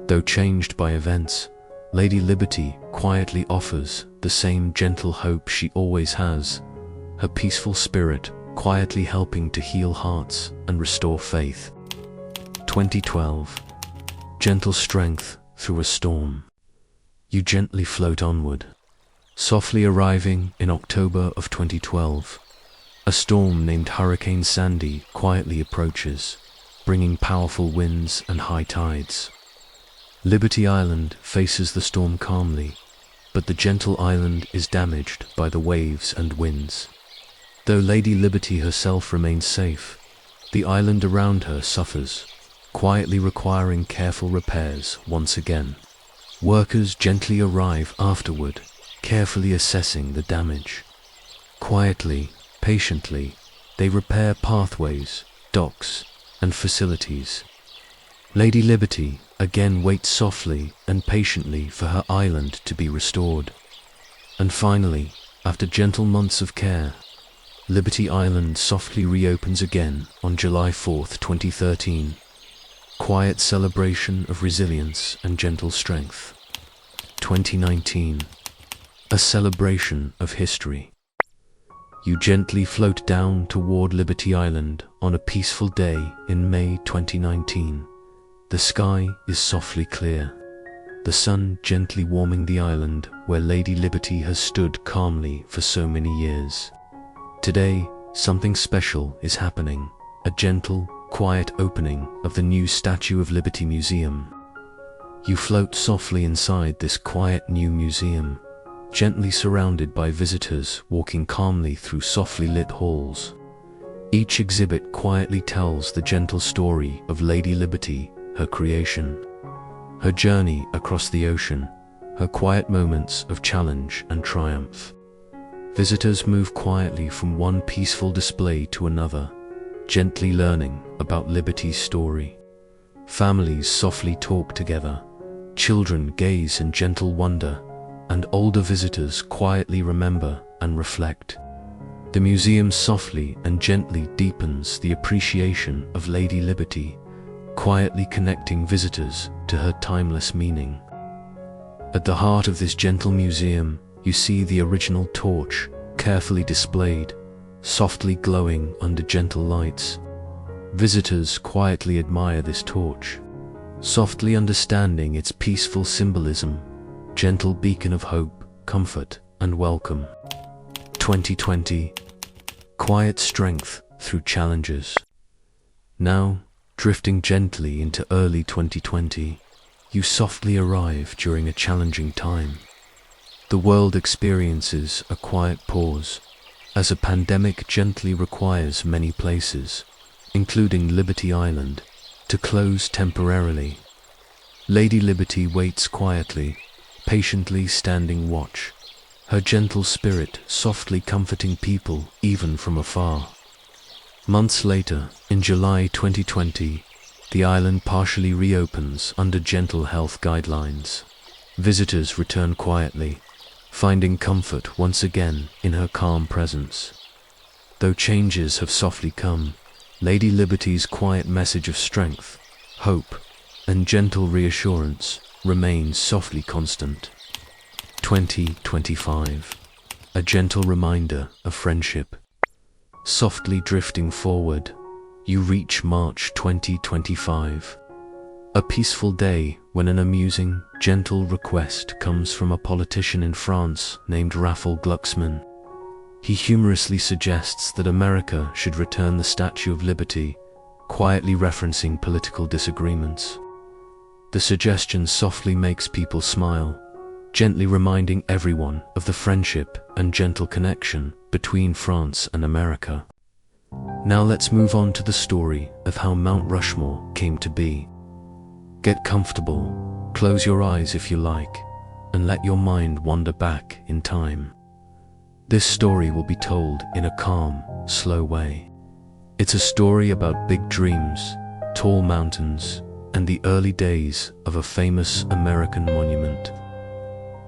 Though changed by events, Lady Liberty quietly offers the same gentle hope she always has, her peaceful spirit quietly helping to heal hearts and restore faith. 2012, gentle strength through a storm. You gently float onward, softly arriving in October of 2012. A storm named Hurricane Sandy quietly approaches, bringing powerful winds and high tides. Liberty Island faces the storm calmly, but the gentle island is damaged by the waves and winds. Though Lady Liberty herself remains safe, the island around her suffers, quietly requiring careful repairs once again. Workers gently arrive afterward, carefully assessing the damage. Quietly, patiently, they repair pathways, docks, and facilities. Lady Liberty again waits softly and patiently for her island to be restored. And finally, after gentle months of care, Liberty Island softly reopens again on July 4th, 2013. Quiet celebration of resilience and gentle strength. 2019, a celebration of history. You gently float down toward Liberty Island on a peaceful day in May 2019. The sky is softly clear, the sun gently warming the island where Lady Liberty has stood calmly for so many years. Today, something special is happening, a gentle, quiet opening of the new Statue of Liberty Museum. You float softly inside this quiet new museum, gently surrounded by visitors walking calmly through softly lit halls. Each exhibit quietly tells the gentle story of Lady Liberty, her creation, her journey across the ocean, her quiet moments of challenge and triumph. Visitors move quietly from one peaceful display to another, gently learning about Liberty's story. Families softly talk together, children gaze in gentle wonder, and older visitors quietly remember and reflect. The museum softly and gently deepens the appreciation of Lady Liberty, quietly connecting visitors to her timeless meaning. At the heart of this gentle museum, you see the original torch, carefully displayed, softly glowing under gentle lights. Visitors quietly admire this torch, softly understanding its peaceful symbolism, gentle beacon of hope, comfort, and welcome. 2020, quiet strength through challenges. Now, drifting gently into early 2020, you softly arrive during a challenging time. The world experiences a quiet pause, as a pandemic gently requires many places, including Liberty Island, to close temporarily. Lady Liberty waits quietly, patiently standing watch, her gentle spirit softly comforting people even from afar. Months later, in July 2020, the island partially reopens under gentle health guidelines. Visitors return quietly, finding comfort once again in her calm presence. Though changes have softly come, Lady Liberty's quiet message of strength, hope, and gentle reassurance remains softly constant. 2025, a gentle reminder of friendship. Softly drifting forward, you reach March 2025. A peaceful day when an amusing, gentle request comes from a politician in France named Gutzon. He humorously suggests that America should return the Statue of Liberty, quietly referencing political disagreements. The suggestion softly makes people smile, gently reminding everyone of the friendship and gentle connection between France and America. Now let's move on to the story of how Mount Rushmore came to be. Get comfortable, close your eyes if you like, and let your mind wander back in time. This story will be told in a calm, slow way. It's a story about big dreams, tall mountains, and the early days of a famous American monument.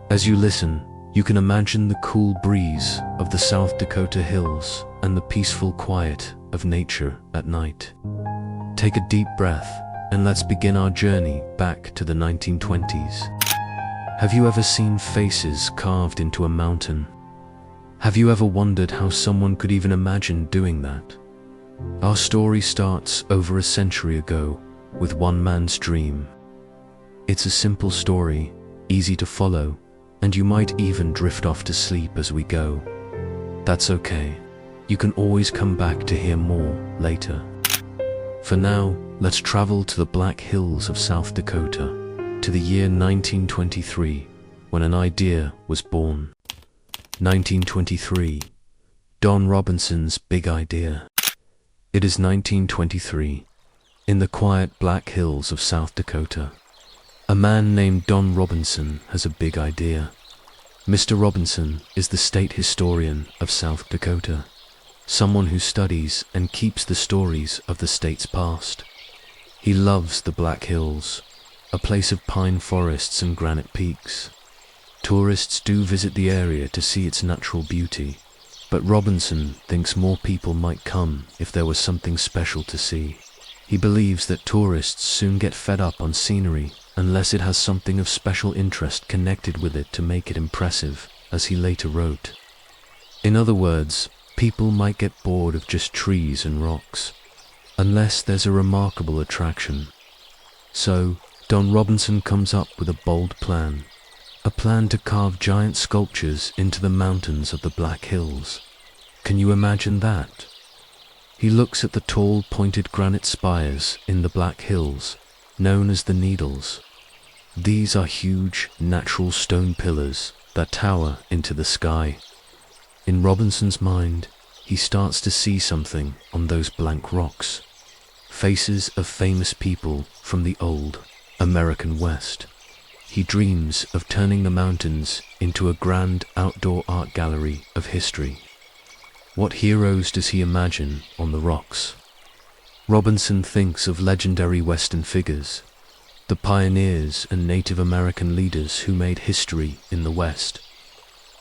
As you listen, you can imagine the cool breeze of the South Dakota hills and the peaceful quiet of nature at night. Take a deep breath and let's begin our journey back to the 1920s. Have you ever seen faces carved into a mountain? Have you ever wondered how someone could even imagine doing that? Our story starts over a century ago with one man's dream. It's a simple story, easy to follow, and you might even drift off to sleep as we go. That's okay. You can always come back to hear more later. For now, let's travel to the Black Hills of South Dakota, to the year 1923, when an idea was born. 1923, Don Robinson's big idea. It is 1923, in the quiet Black Hills of South Dakota. A man named Don Robinson has a big idea. Mr. Robinson is the state historian of South Dakota, someone who studies and keeps the stories of the state's past. He loves the Black Hills, a place of pine forests and granite peaks. Tourists do visit the area to see its natural beauty, but Robinson thinks more people might come if there was something special to see. He believes that tourists soon get fed up on scenery unless it has something of special interest connected with it to make it impressive, as he later wrote. In other words, people might get bored of just trees and rocks, unless there's a remarkable attraction. So, Don Robinson comes up with a bold plan. A plan to carve giant sculptures into the mountains of the Black Hills. Can you imagine that? He looks at the tall, pointed granite spires in the Black Hills, known as the Needles. These are huge, natural stone pillars that tower into the sky. In Robinson's mind, he starts to see something on those blank rocks. Faces of famous people from the old American West. He dreams of turning the mountains into a grand outdoor art gallery of history. What heroes does he imagine on the rocks? Robinson thinks of legendary Western figures, the pioneers and Native American leaders who made history in the West.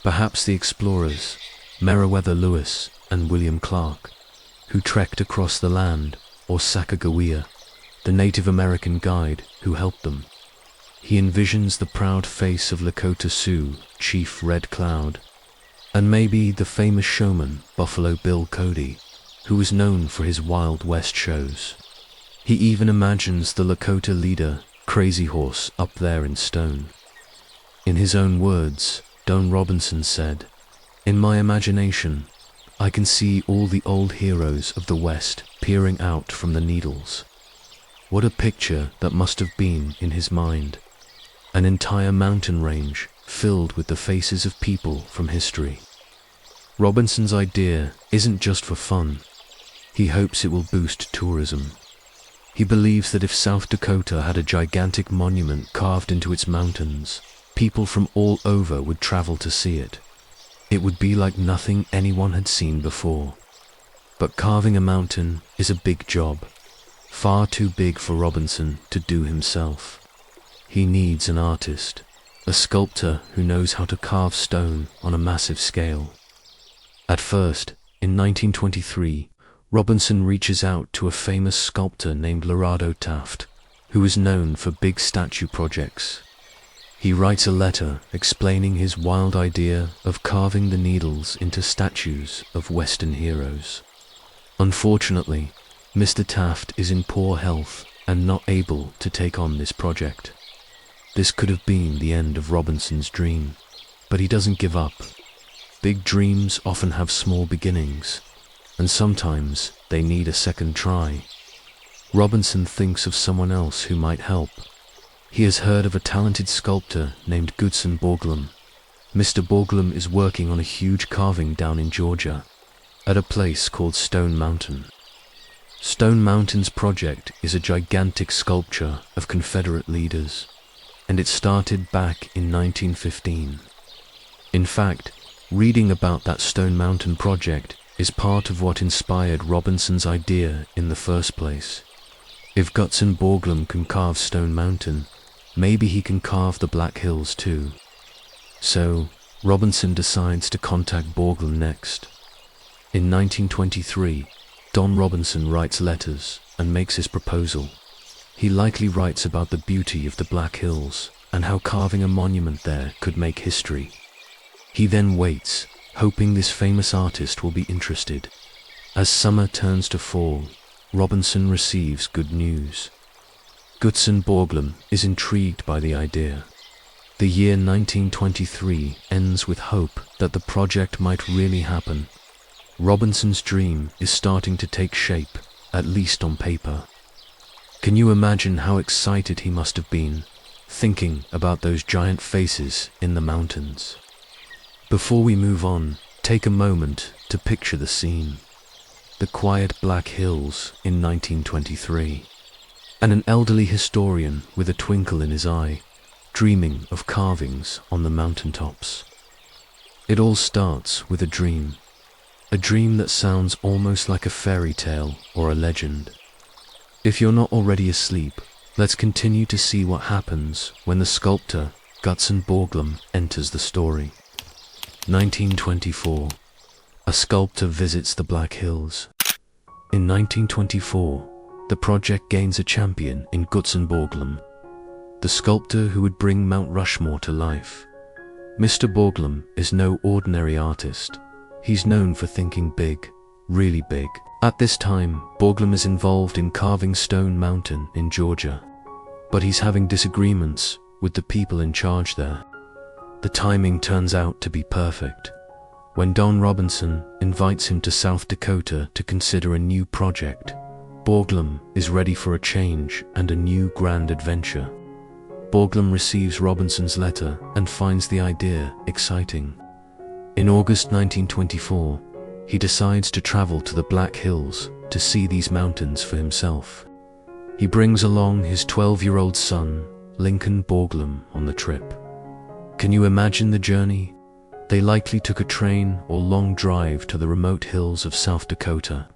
Perhaps the explorers, Meriwether Lewis and William Clark, who trekked across the land, or Sacagawea, the Native American guide who helped them. He envisions the proud face of Lakota Sioux, Chief Red Cloud, and maybe the famous showman Buffalo Bill Cody, who was known for his Wild West shows. He even imagines the Lakota leader, Crazy Horse, up there in stone. In his own words, Don Robinson said, "In my imagination, I can see all the old heroes of the West peering out from the Needles." What a picture that must have been in his mind. An entire mountain range filled with the faces of people from history. Robinson's idea isn't just for fun. He hopes it will boost tourism. He believes that if South Dakota had a gigantic monument carved into its mountains, people from all over would travel to see it. It would be like nothing anyone had seen before. But carving a mountain is a big job, far too big for Robinson to do himself. He needs an artist, a sculptor who knows how to carve stone on a massive scale. At first, in 1923, Robinson reaches out to a famous sculptor named Lorado Taft, who was known for big statue projects. He writes a letter explaining his wild idea of carving the Needles into statues of Western heroes. Unfortunately, Mr. Taft is in poor health and not able to take on this project. This could have been the end of Robinson's dream, but he doesn't give up. Big dreams often have small beginnings, and sometimes they need a second try. Robinson thinks of someone else who might help. He has heard of a talented sculptor named Gutzon Borglum. Mr. Borglum is working on a huge carving down in Georgia, at a place called Stone Mountain. Stone Mountain's project is a gigantic sculpture of Confederate leaders, and it started back in 1915. In fact, reading about that Stone Mountain project is part of what inspired Robinson's idea in the first place. If Gutzon Borglum can carve Stone Mountain, maybe he can carve the Black Hills too. So, Robinson decides to contact Borglum next. In 1923, Don Robinson writes letters and makes his proposal. He likely writes about the beauty of the Black Hills and how carving a monument there could make history. He then waits, hoping this famous artist will be interested. As summer turns to fall, Robinson receives good news. Gutzon Borglum is intrigued by the idea. The year 1923 ends with hope that the project might really happen. Robinson's dream is starting to take shape, at least on paper. Can you imagine how excited he must have been, thinking about those giant faces in the mountains? Before we move on, take a moment to picture the scene. The quiet Black Hills in 1923, and an elderly historian with a twinkle in his eye, dreaming of carvings on the mountaintops. It all starts with a dream that sounds almost like a fairy tale or a legend. If you're not already asleep, let's continue to see what happens when the sculptor Gutzon Borglum enters the story. 1924. A sculptor visits the Black Hills. In 1924, the project gains a champion in Gutzon Borglum. the sculptor who would bring Mount Rushmore to life. Mr. Borglum is no ordinary artist. He's known for thinking big, really big. At this time, Borglum is involved in carving Stone Mountain in Georgia, but he's having disagreements with the people in charge there. The timing turns out to be perfect. When Don Robinson invites him to South Dakota to consider a new project, Borglum is ready for a change and a new grand adventure. Borglum receives Robinson's letter and finds the idea exciting. In August 1924, he decides to travel to the Black Hills to see these mountains for himself. He brings along his 12-year-old son, Lincoln Borglum, on the trip. Can you imagine the journey? They likely took a train or long drive to the remote hills of South Dakota.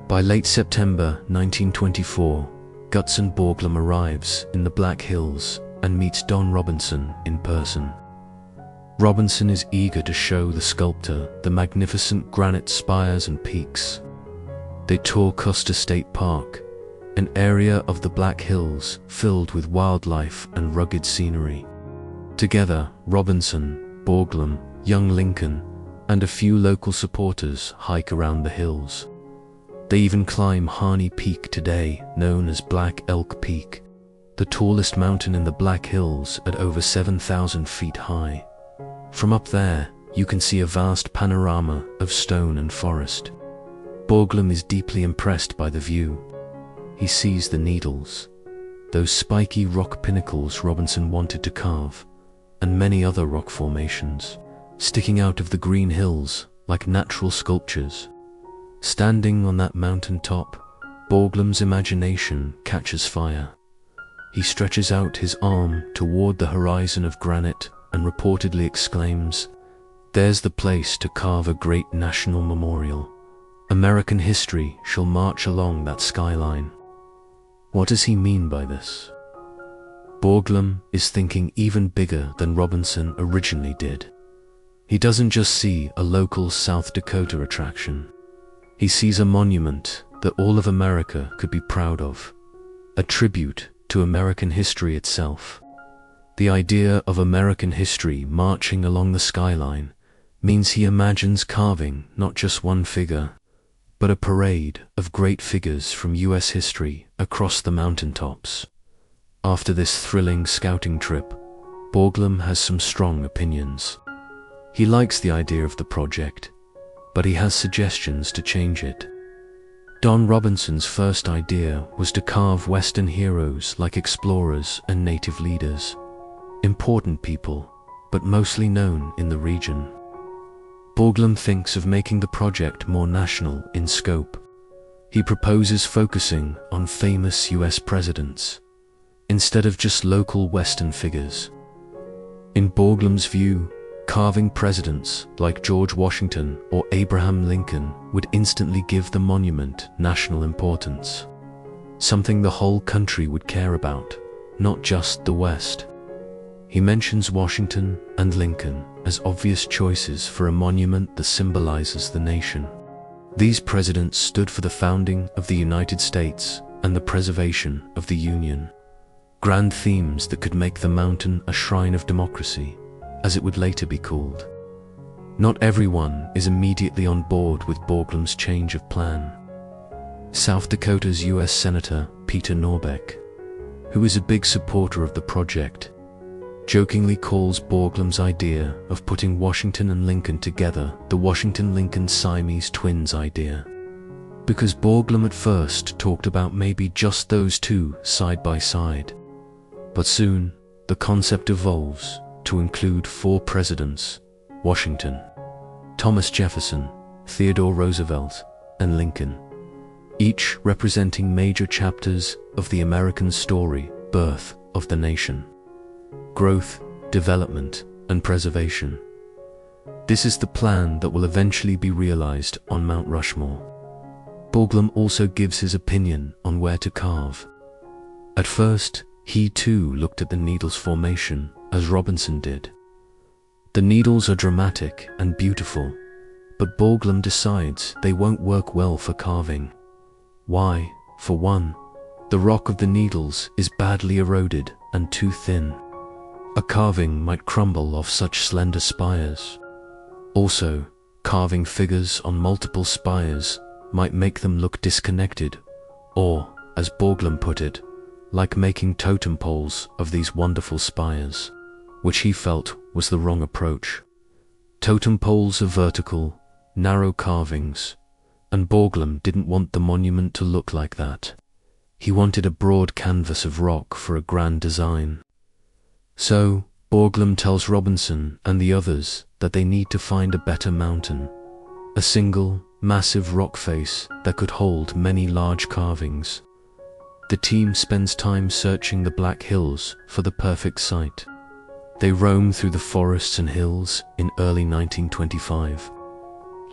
By late September 1924, Gutzon Borglum arrives in the Black Hills and meets Don Robinson in person. Robinson is eager to show the sculptor the magnificent granite spires and peaks. They tour Custer State Park, an area of the Black Hills filled with wildlife and rugged scenery. Together, Robinson, Borglum, young Lincoln, and a few local supporters hike around the hills. They even climb Harney Peak today, known as Black Elk Peak, the tallest mountain in the Black Hills at over 7,000 feet high. From up there, you can see a vast panorama of stone and forest. Borglum is deeply impressed by the view. He sees the needles, those spiky rock pinnacles Robinson wanted to carve, and many other rock formations, sticking out of the green hills like natural sculptures. Standing on that mountain top, Borglum's imagination catches fire. He stretches out his arm toward the horizon of granite and reportedly exclaims, "There's the place to carve a great national memorial. American history shall march along that skyline." What does he mean by this? Borglum is thinking even bigger than Robinson originally did. He doesn't just see a local South Dakota attraction. He sees a monument that all of America could be proud of, a tribute to American history itself. The idea of American history marching along the skyline means he imagines carving not just one figure, but a parade of great figures from US history across the mountaintops. After this thrilling scouting trip, Borglum has some strong opinions. He likes the idea of the project, but he has suggestions to change it. Don Robinson's first idea was to carve Western heroes like explorers and native leaders, important people, but mostly known in the region. Borglum thinks of making the project more national in scope. He proposes focusing on famous US presidents, instead of just local Western figures. In Borglum's view, carving presidents like George Washington or Abraham Lincoln would instantly give the monument national importance, something the whole country would care about, not just the West. He mentions Washington and Lincoln as obvious choices for a monument that symbolizes the nation. These presidents stood for the founding of the United States and the preservation of the Union. Grand themes that could make the mountain a shrine of democracy, as it would later be called. Not everyone is immediately on board with Borglum's change of plan. South Dakota's US Senator Peter Norbeck, who is a big supporter of the project, jokingly calls Borglum's idea of putting Washington and Lincoln together the Washington-Lincoln Siamese twins idea. Because Borglum at first talked about maybe just those two side by side. But soon, the concept evolves to include 4 presidents: Washington, Thomas Jefferson, Theodore Roosevelt, and Lincoln, each representing major chapters of the American story, birth of the nation. Growth, development, and preservation. This is the plan that will eventually be realized on Mount Rushmore. Borglum also gives his opinion on where to carve. At first, he too looked at the needles formation, as Robinson did. The needles are dramatic and beautiful, but Borglum decides they won't work well for carving. Why? For one, the rock of the needles is badly eroded and too thin. A carving might crumble off such slender spires. Also, carving figures on multiple spires might make them look disconnected, or, as Borglum put it, like making totem poles of these wonderful spires, which he felt was the wrong approach. Totem poles are vertical, narrow carvings, and Borglum didn't want the monument to look like that. He wanted a broad canvas of rock for a grand design. So, Borglum tells Robinson and the others that they need to find a better mountain, a single, massive rock face that could hold many large carvings. The team spends time searching the Black Hills for the perfect site. They roam through the forests and hills in early 1925,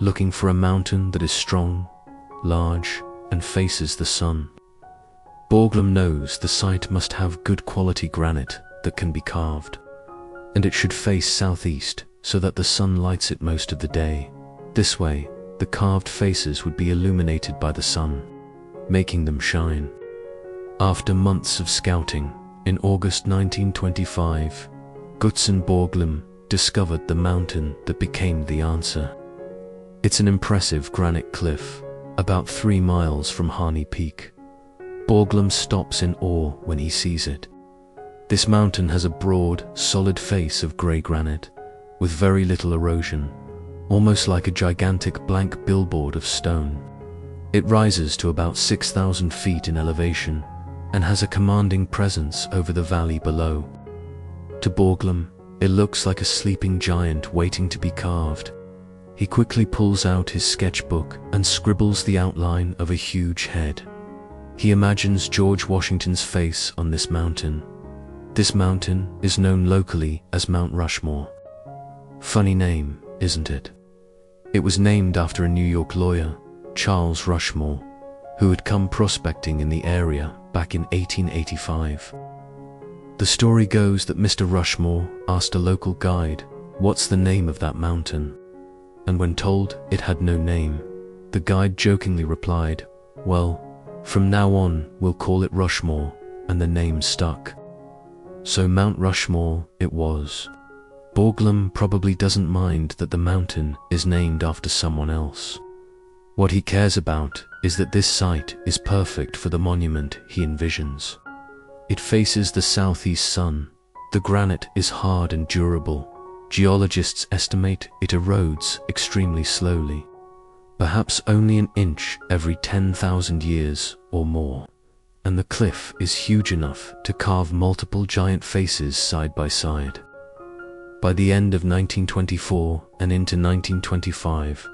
looking for a mountain that is strong, large, and faces the sun. Borglum knows the site must have good quality granite that can be carved, and it should face southeast so that the sun lights it most of the day. This way, the carved faces would be illuminated by the sun, making them shine. After months of scouting, in August 1925, Gutzon Borglum discovered the mountain that became the answer. It's an impressive granite cliff, about 3 miles from Harney Peak. Borglum stops in awe when he sees it. This mountain has a broad, solid face of grey granite, with very little erosion, almost like a gigantic blank billboard of stone. It rises to about 6,000 feet in elevation, and has a commanding presence over the valley below. To Borglum, it looks like a sleeping giant waiting to be carved. He quickly pulls out his sketchbook and scribbles the outline of a huge head. He imagines George Washington's face on this mountain. This mountain is known locally as Mount Rushmore. Funny name, isn't it? It was named after a New York lawyer, Charles Rushmore, who had come prospecting in the area back in 1885. The story goes that Mr. Rushmore asked a local guide, "What's the name of that mountain?" And when told it had no name, the guide jokingly replied, "Well, from now on we'll call it Rushmore," and the name stuck. So Mount Rushmore it was. Borglum probably doesn't mind that the mountain is named after someone else. What he cares about is that this site is perfect for the monument he envisions. It faces the southeast sun. The granite is hard and durable. Geologists estimate it erodes extremely slowly, perhaps only an inch every 10,000 years or more. And the cliff is huge enough to carve multiple giant faces side by side. By the end of 1924 and into 1925,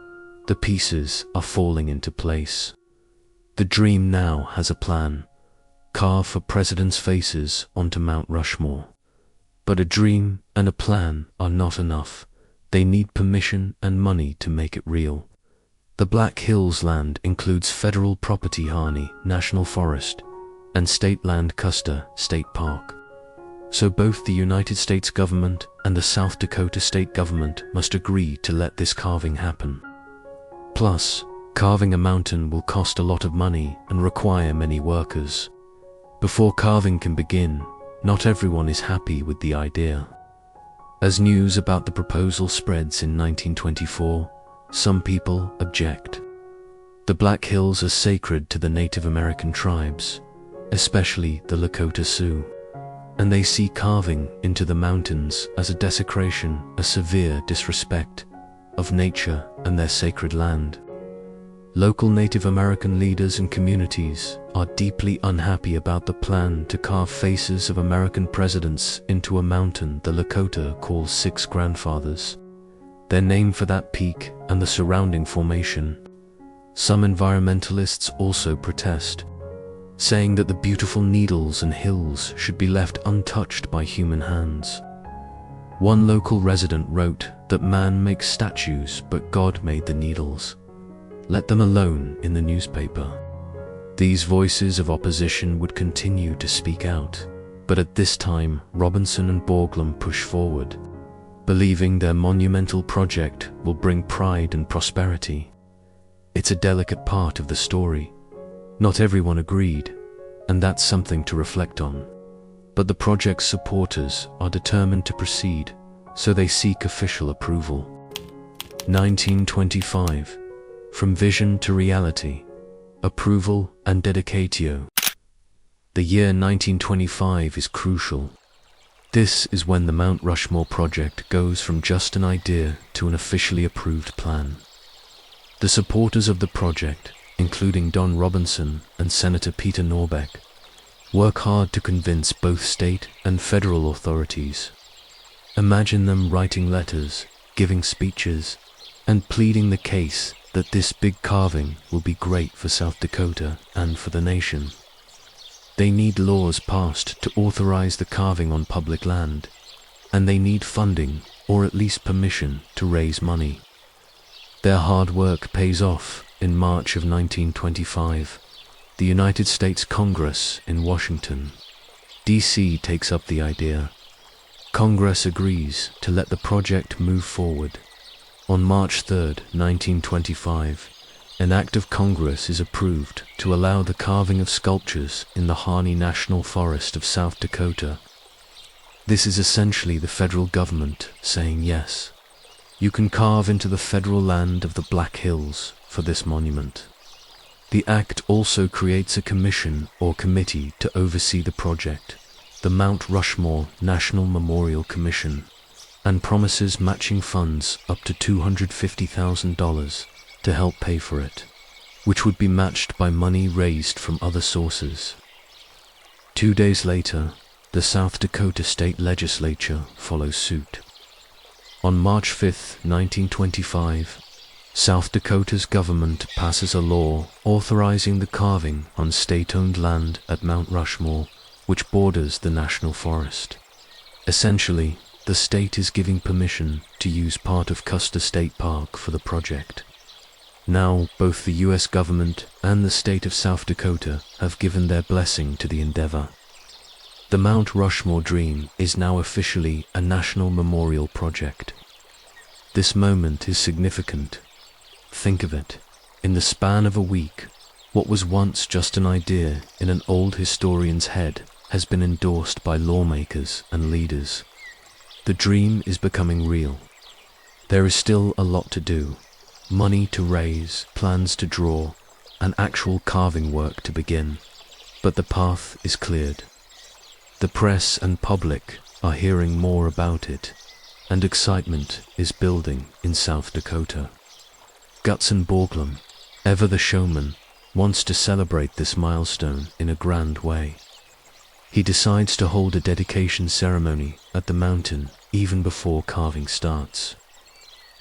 the pieces are falling into place. The dream now has a plan: carve for presidents' faces onto Mount Rushmore. But a dream and a plan are not enough. They need permission and money to make it real. The Black Hills land includes federal property Harney National Forest and state land Custer State Park. So both the United States government and the South Dakota state government must agree to let this carving happen. Plus, carving a mountain will cost a lot of money and require many workers. Before carving can begin, not everyone is happy with the idea. As news about the proposal spreads in 1924, some people object. The Black Hills are sacred to the Native American tribes, especially the Lakota Sioux, and they see carving into the mountains as a desecration, a severe disrespect of nature and their sacred land. Local Native American leaders and communities are deeply unhappy about the plan to carve faces of American presidents into a mountain the Lakota calls Six Grandfathers, their name for that peak and the surrounding formation. Some environmentalists also protest, saying that the beautiful needles and hills should be left untouched by human hands. One local resident wrote that man makes statues, but God made the needles. Let them alone in the newspaper. These voices of opposition would continue to speak out, but at this time Robinson and Borglum push forward, believing their monumental project will bring pride and prosperity. It's a delicate part of the story. Not everyone agreed, and that's something to reflect on. But the project's supporters are determined to proceed, so they seek official approval. 1925. From vision to reality. Approval and dedicatio. The year 1925 is crucial. This is when the Mount Rushmore project goes from just an idea to an officially approved plan. The supporters of the project, including Don Robinson and Senator Peter Norbeck, work hard to convince both state and federal authorities. Imagine them writing letters, giving speeches, and pleading the case that this big carving will be great for South Dakota and for the nation. They need laws passed to authorize the carving on public land, and they need funding, or at least permission, to raise money. Their hard work pays off. In March of 1925, the United States Congress in Washington, D.C. takes up the idea. Congress agrees to let the project move forward. On March 3, 1925, an act of Congress is approved to allow the carving of sculptures in the Harney National Forest of South Dakota. This is essentially the federal government saying yes, you can carve into the federal land of the Black Hills for this monument. The act also creates a commission or committee to oversee the project, the Mount Rushmore National Memorial Commission, and promises matching funds up to $250,000 to help pay for it, which would be matched by money raised from other sources. 2 days later, the South Dakota State Legislature follows suit. On March 5, 1925, South Dakota's government passes a law authorizing the carving on state-owned land at Mount Rushmore, which borders the national forest. Essentially, the state is giving permission to use part of Custer State Park for the project. Now, both the U.S. government and the state of South Dakota have given their blessing to the endeavor. The Mount Rushmore dream is now officially a national memorial project. This moment is significant. Think of it. In the span of a week, what was once just an idea in an old historian's head has been endorsed by lawmakers and leaders. The dream is becoming real. There is still a lot to do. Money to raise, plans to draw, and actual carving work to begin. But the path is cleared. The press and public are hearing more about it, and excitement is building in South Dakota. Gutzon Borglum, ever the showman, wants to celebrate this milestone in a grand way. He decides to hold a dedication ceremony at the mountain even before carving starts,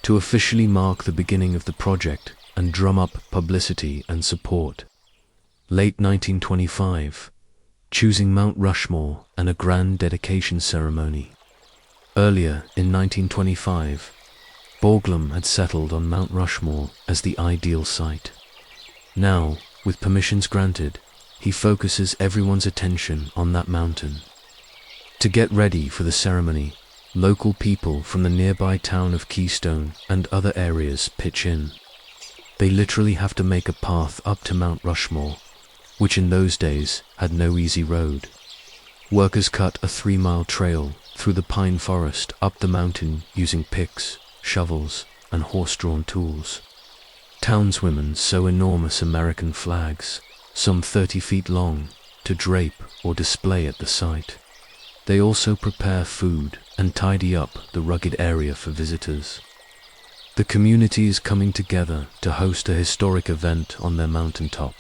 to officially mark the beginning of the project and drum up publicity and support. Late 1925, choosing Mount Rushmore and a grand dedication ceremony. Earlier in 1925, Borglum had settled on Mount Rushmore as the ideal site. Now, with permissions granted, he focuses everyone's attention on that mountain. To get ready for the ceremony, local people from the nearby town of Keystone and other areas pitch in. They literally have to make a path up to Mount Rushmore, which in those days had no easy road. Workers cut a 3-mile trail through the pine forest up the mountain using picks, shovels, and horse-drawn tools. Townswomen sew enormous American flags, some 30 feet long, to drape or display at the site. They also prepare food and tidy up the rugged area for visitors. The community is coming together to host a historic event on their mountaintop.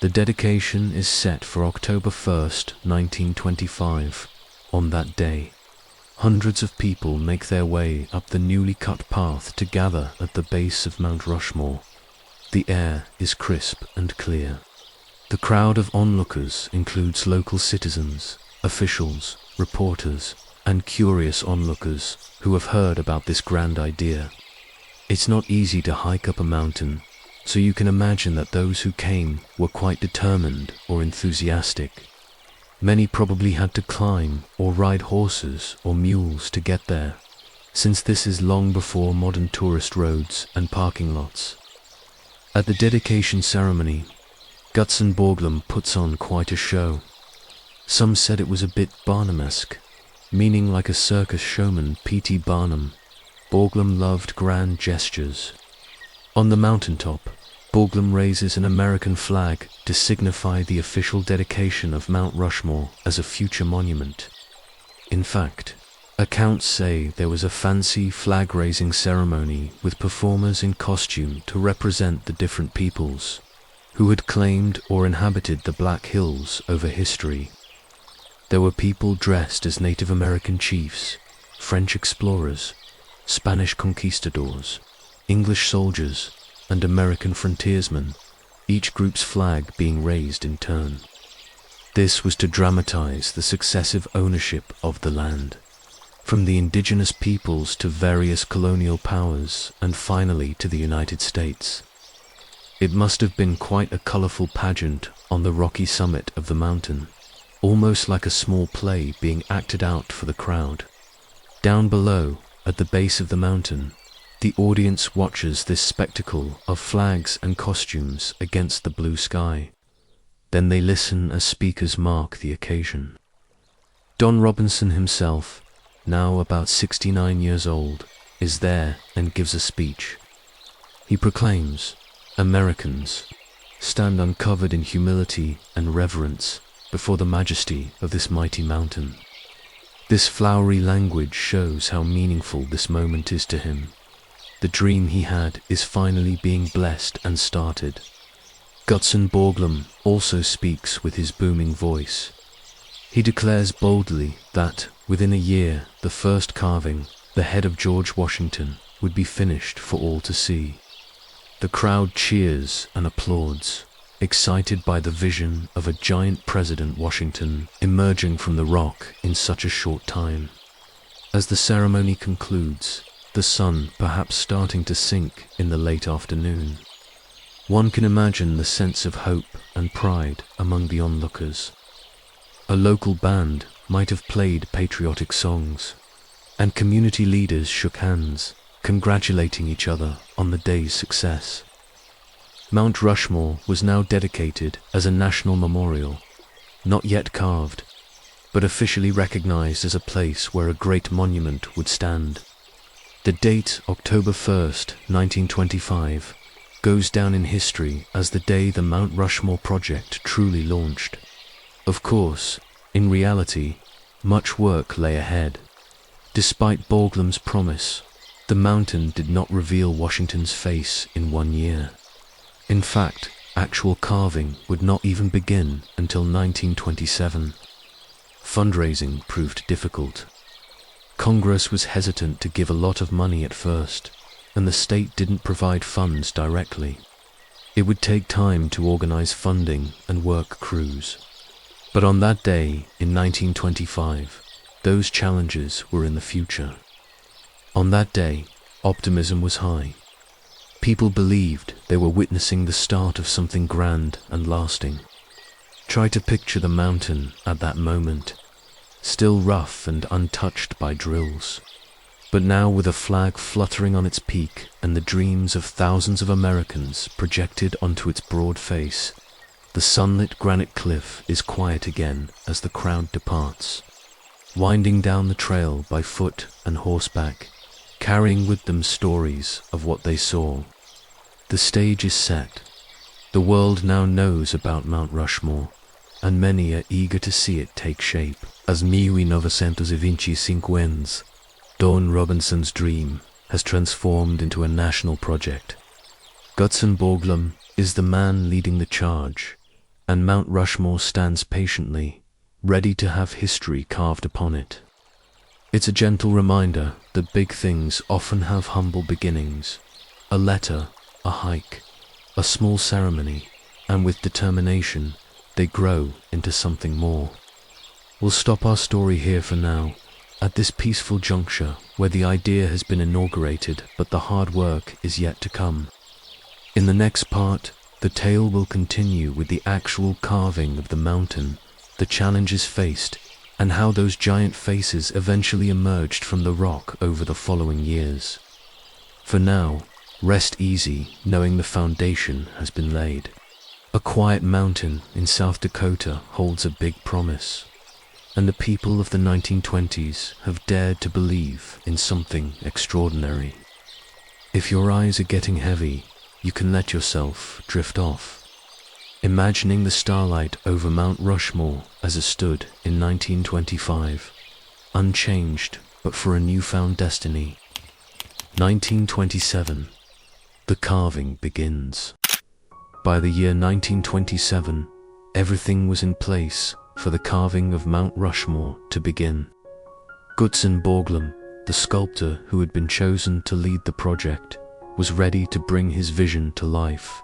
The dedication is set for October 1st, 1925. On that day, hundreds of people make their way up the newly cut path to gather at the base of Mount Rushmore. The air is crisp and clear. The crowd of onlookers includes local citizens, officials, reporters, and curious onlookers who have heard about this grand idea. It's not easy to hike up a mountain, so you can imagine that those who came were quite determined or enthusiastic. Many probably had to climb or ride horses or mules to get there, since this is long before modern tourist roads and parking lots. At the dedication ceremony, Gutzon Borglum puts on quite a show. Some said it was a bit Barnum-esque, meaning like a circus showman P.T. Barnum. Borglum loved grand gestures. On the mountaintop, Borglum raises an American flag to signify the official dedication of Mount Rushmore as a future monument. In fact, accounts say there was a fancy flag-raising ceremony with performers in costume to represent the different peoples who had claimed or inhabited the Black Hills over history. There were people dressed as Native American chiefs, French explorers, Spanish conquistadors, English soldiers, and American frontiersmen, each group's flag being raised in turn. This was to dramatize the successive ownership of the land, from the indigenous peoples to various colonial powers, and finally to the United States. It must have been quite a colorful pageant on the rocky summit of the mountain, almost like a small play being acted out for the crowd. Down below, at the base of the mountain, the audience watches this spectacle of flags and costumes against the blue sky. Then they listen as speakers mark the occasion. Don Robinson himself, now about 69 years old, is there and gives a speech. He proclaims, "Americans, stand uncovered in humility and reverence before the majesty of this mighty mountain." This flowery language shows how meaningful this moment is to him. The dream he had is finally being blessed and started. Gutzon Borglum also speaks with his booming voice. He declares boldly that, within a year, the first carving, the head of George Washington, would be finished for all to see. The crowd cheers and applauds, excited by the vision of a giant President Washington emerging from the rock in such a short time. As the ceremony concludes, the sun perhaps starting to sink in the late afternoon, one can imagine the sense of hope and pride among the onlookers. A local band might have played patriotic songs, and community leaders shook hands, congratulating each other on the day's success. Mount Rushmore was now dedicated as a national memorial, not yet carved, but officially recognized as a place where a great monument would stand. The date, October 1st, 1925, goes down in history as the day the Mount Rushmore project truly launched. Of course, in reality, much work lay ahead. Despite Borglum's promise, the mountain did not reveal Washington's face in 1 year. In fact, actual carving would not even begin until 1927. Fundraising proved difficult. Congress was hesitant to give a lot of money at first, and the state didn't provide funds directly. It would take time to organize funding and work crews. But on that day, in 1925, those challenges were in the future. On that day, optimism was high. People believed they were witnessing the start of something grand and lasting. Try to picture the mountain at that moment, still rough and untouched by drills, but now with a flag fluttering on its peak and the dreams of thousands of Americans projected onto its broad face. The sunlit granite cliff is quiet again as the crowd departs, winding down the trail by foot and horseback, carrying with them stories of what they saw. The stage is set. The world now knows about Mount Rushmore, and many are eager to see it take shape. As 1925 ends, Don Robinson's dream has transformed into a national project. Gutzon Borglum is the man leading the charge, and Mount Rushmore stands patiently, ready to have history carved upon it. It's a gentle reminder that big things often have humble beginnings. A letter, a hike, a small ceremony, and with determination, they grow into something more. We'll stop our story here for now, at this peaceful juncture where the idea has been inaugurated but the hard work is yet to come. In the next part, the tale will continue with the actual carving of the mountain, the challenges faced, and how those giant faces eventually emerged from the rock over the following years. For now, rest easy knowing the foundation has been laid. A quiet mountain in South Dakota holds a big promise. and the people of the 1920s have dared to believe in something extraordinary. If your eyes are getting heavy, you can let yourself drift off, imagining the starlight over Mount Rushmore as it stood in 1925, unchanged but for a newfound destiny. 1927. The carving begins. By the year 1927, everything was in place for the carving of Mount Rushmore to begin. Gutzon Borglum, the sculptor who had been chosen to lead the project, was ready to bring his vision to life.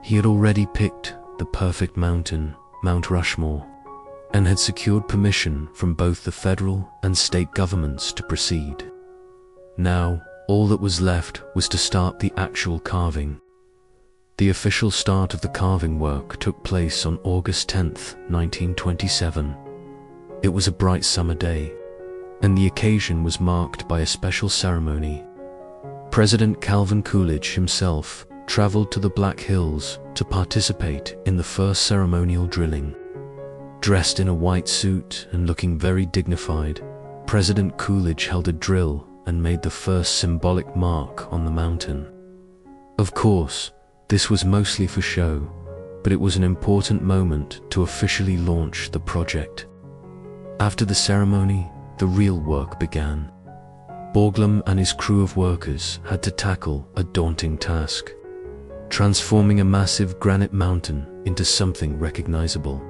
He had already picked the perfect mountain, Mount Rushmore, and had secured permission from both the federal and state governments to proceed. Now, all that was left was to start the actual carving. The official start of the carving work took place on August 10th, 1927. It was a bright summer day, and the occasion was marked by a special ceremony. President Calvin Coolidge himself traveled to the Black Hills to participate in the first ceremonial drilling. Dressed in a white suit and looking very dignified, President Coolidge held a drill and made the first symbolic mark on the mountain. Of course, this was mostly for show, but it was an important moment to officially launch the project. After the ceremony, the real work began. Borglum and his crew of workers had to tackle a daunting task: transforming a massive granite mountain into something recognizable.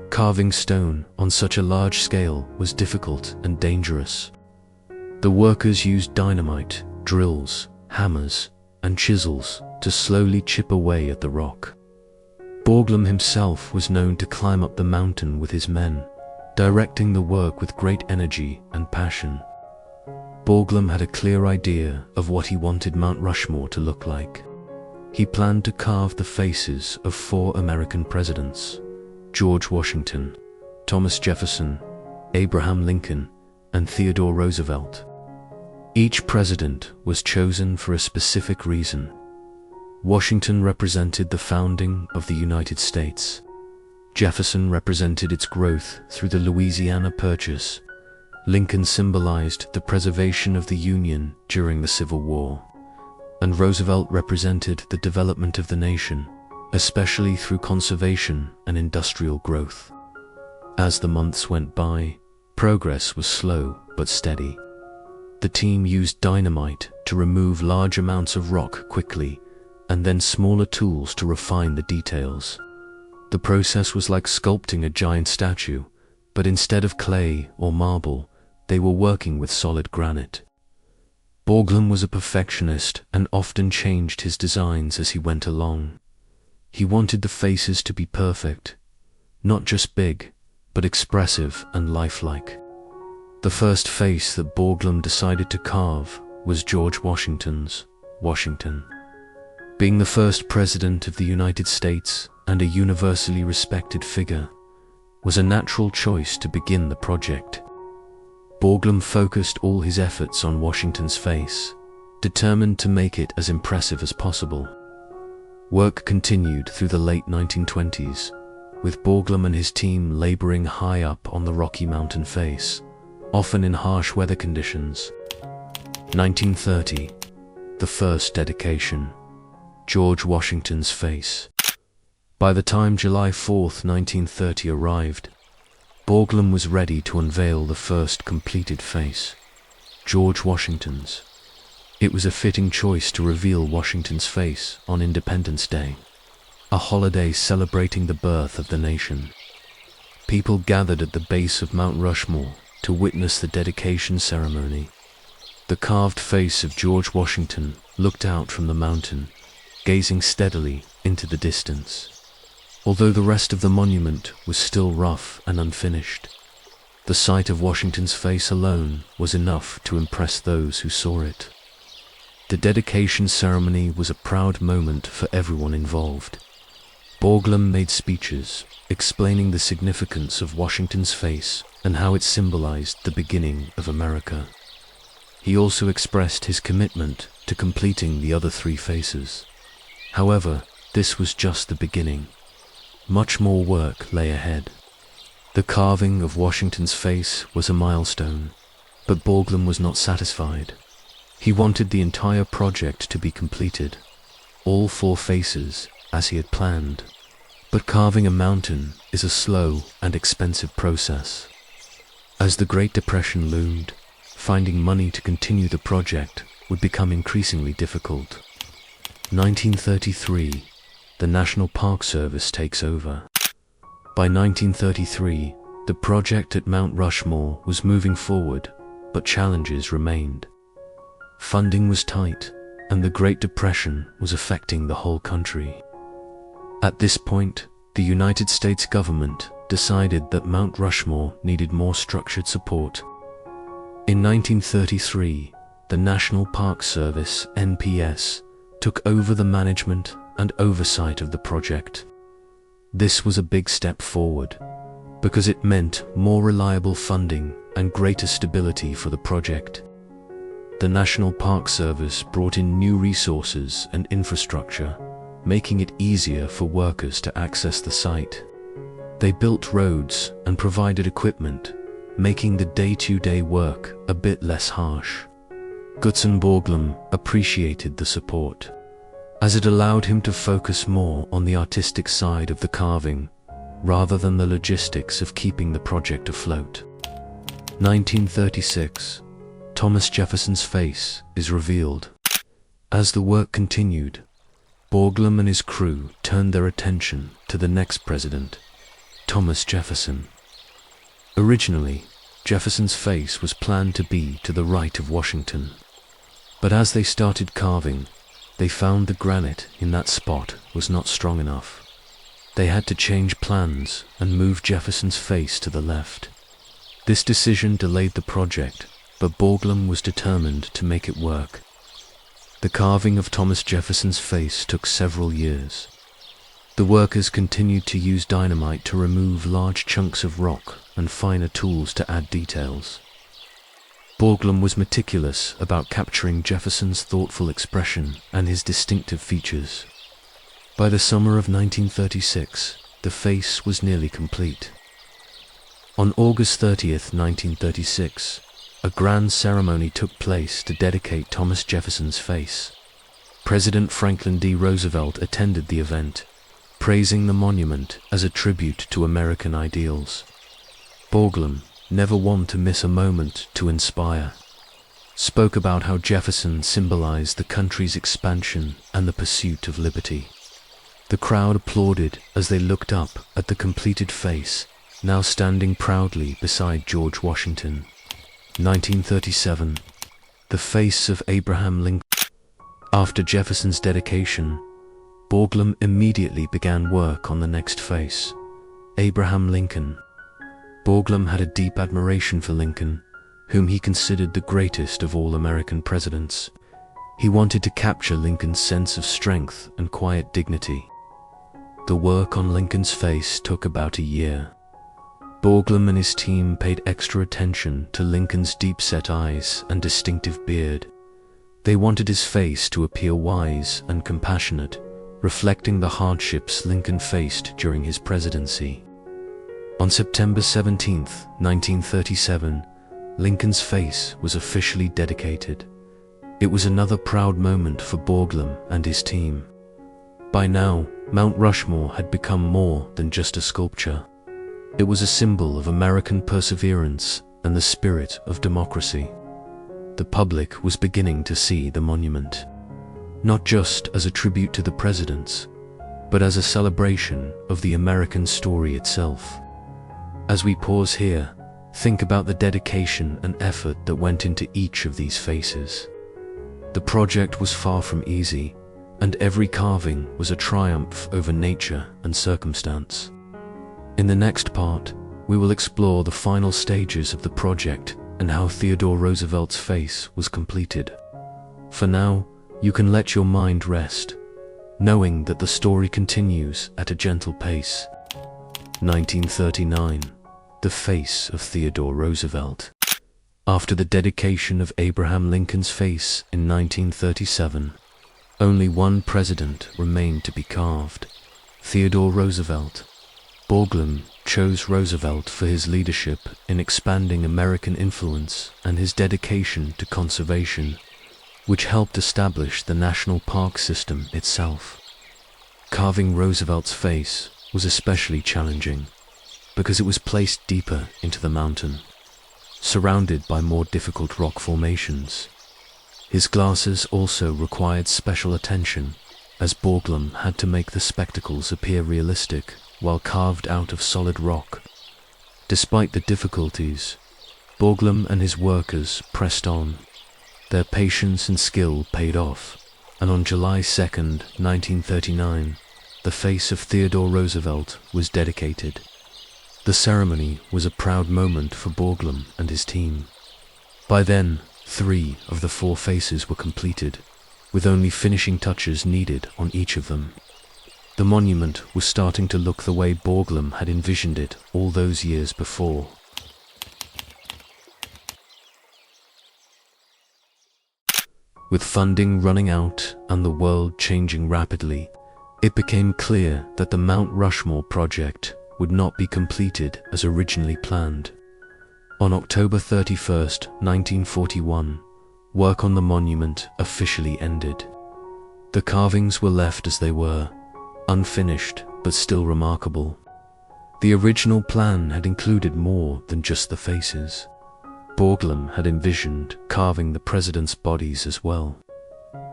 Carving stone on such a large scale was difficult and dangerous. The workers used dynamite, drills, hammers, and chisels to slowly chip away at the rock. Borglum himself was known to climb up the mountain with his men, directing the work with great energy and passion. Borglum had a clear idea of what he wanted Mount Rushmore to look like. He planned to carve the faces of 4 American presidents: George Washington, Thomas Jefferson, Abraham Lincoln, and Theodore Roosevelt. Each president was chosen for a specific reason. Washington represented the founding of the United States. Jefferson represented its growth through the Louisiana Purchase. Lincoln symbolized the preservation of the Union during the Civil War. And Roosevelt represented the development of the nation, especially through conservation and industrial growth. As the months went by, progress was slow but steady. The team used dynamite to remove large amounts of rock quickly, and then smaller tools to refine the details. The process was like sculpting a giant statue, but instead of clay or marble, they were working with solid granite. Borglum was a perfectionist and often changed his designs as he went along. He wanted the faces to be perfect, not just big, but expressive and lifelike. The first face that Borglum decided to carve was George Washington's. Washington, being the first president of the United States and a universally respected figure, was a natural choice to begin the project. Borglum focused all his efforts on Washington's face, determined to make it as impressive as possible. Work continued through the late 1920s, with Borglum and his team laboring high up on the Rocky Mountain face, often in harsh weather conditions. 1930, the first dedication, George Washington's face. By the time July 4th, 1930 arrived, Borglum was ready to unveil the first completed face, George Washington's. It was a fitting choice to reveal Washington's face on Independence Day, a holiday celebrating the birth of the nation. People gathered at the base of Mount Rushmore to witness the dedication ceremony. The carved face of George Washington looked out from the mountain, gazing steadily into the distance. Although the rest of the monument was still rough and unfinished, the sight of Washington's face alone was enough to impress those who saw it. The dedication ceremony was a proud moment for everyone involved. Borglum made speeches explaining the significance of Washington's face and how it symbolized the beginning of America. He also expressed his commitment to completing the other 3 faces. However, this was just the beginning. Much more work lay ahead. The carving of Washington's face was a milestone, but Borglum was not satisfied. He wanted the entire project to be completed, all 4 faces, as he had planned. But carving a mountain is a slow and expensive process. As the Great Depression loomed, finding money to continue the project would become increasingly difficult. 1933, the National Park Service takes over. By 1933, the project at Mount Rushmore was moving forward, but challenges remained. Funding was tight, and the Great Depression was affecting the whole country. At this point, the United States government decided that Mount Rushmore needed more structured support. In 1933, the National Park Service (NPS) took over the management and oversight of the project. This was a big step forward, because it meant more reliable funding and greater stability for the project. The National Park Service brought in new resources and infrastructure, making it easier for workers to access the site. They built roads and provided equipment, making the day-to-day work a bit less harsh. Gutzon Borglum appreciated the support, as it allowed him to focus more on the artistic side of the carving, rather than the logistics of keeping the project afloat. 1936, Thomas Jefferson's face is revealed. As the work continued, Borglum and his crew turned their attention to the next president, Thomas Jefferson. Originally, Jefferson's face was planned to be to the right of Washington, but as they started carving, they found the granite in that spot was not strong enough. They had to change plans and move Jefferson's face to the left. This decision delayed the project, but Borglum was determined to make it work. The carving of Thomas Jefferson's face took several years. The workers continued to use dynamite to remove large chunks of rock and finer tools to add details. Borglum was meticulous about capturing Jefferson's thoughtful expression and his distinctive features. By the summer of 1936, the face was nearly complete. On August 30th, 1936, a grand ceremony took place to dedicate Thomas Jefferson's face. President Franklin D. Roosevelt attended the event, praising the monument as a tribute to American ideals. Borglum, never one to miss a moment to inspire, spoke about how Jefferson symbolized the country's expansion and the pursuit of liberty. The crowd applauded as they looked up at the completed face, now standing proudly beside George Washington. 1937, the face of Abraham Lincoln. After Jefferson's dedication, Borglum immediately began work on the next face, Abraham Lincoln. Borglum had a deep admiration for Lincoln, whom he considered the greatest of all American presidents. He wanted to capture Lincoln's sense of strength and quiet dignity. The work on Lincoln's face took about a year. Borglum and his team paid extra attention to Lincoln's deep-set eyes and distinctive beard. They wanted his face to appear wise and compassionate, reflecting the hardships Lincoln faced during his presidency. On September 17, 1937, Lincoln's face was officially dedicated. It was another proud moment for Borglum and his team. By now, Mount Rushmore had become more than just a sculpture. It was a symbol of American perseverance and the spirit of democracy. The public was beginning to see the monument, not just as a tribute to the presidents, but as a celebration of the American story itself. As we pause here, think about the dedication and effort that went into each of these faces. The project was far from easy, and every carving was a triumph over nature and circumstance. In the next part, we will explore the final stages of the project and how Theodore Roosevelt's face was completed. For now, you can let your mind rest, knowing that the story continues at a gentle pace. 1939, the face of Theodore Roosevelt. After the dedication of Abraham Lincoln's face in 1937, only one president remained to be carved, Theodore Roosevelt. Borglum chose Roosevelt for his leadership in expanding American influence and his dedication to conservation, which helped establish the national park system itself. Carving Roosevelt's face was especially challenging because it was placed deeper into the mountain, surrounded by more difficult rock formations. His glasses also required special attention, as Borglum had to make the spectacles appear realistic while carved out of solid rock. Despite the difficulties, Borglum and his workers pressed on. Their patience and skill paid off, and on July 2nd, 1939, the face of Theodore Roosevelt was dedicated. The ceremony was a proud moment for Borglum and his team. By then, 3 of the 4 faces were completed, with only finishing touches needed on each of them. The monument was starting to look the way Borglum had envisioned it all those years before. With funding running out and the world changing rapidly, it became clear that the Mount Rushmore project would not be completed as originally planned. On October 31st, 1941, work on the monument officially ended. The carvings were left as they were, unfinished but still remarkable. The original plan had included more than just the faces. Borglum had envisioned carving the president's bodies as well,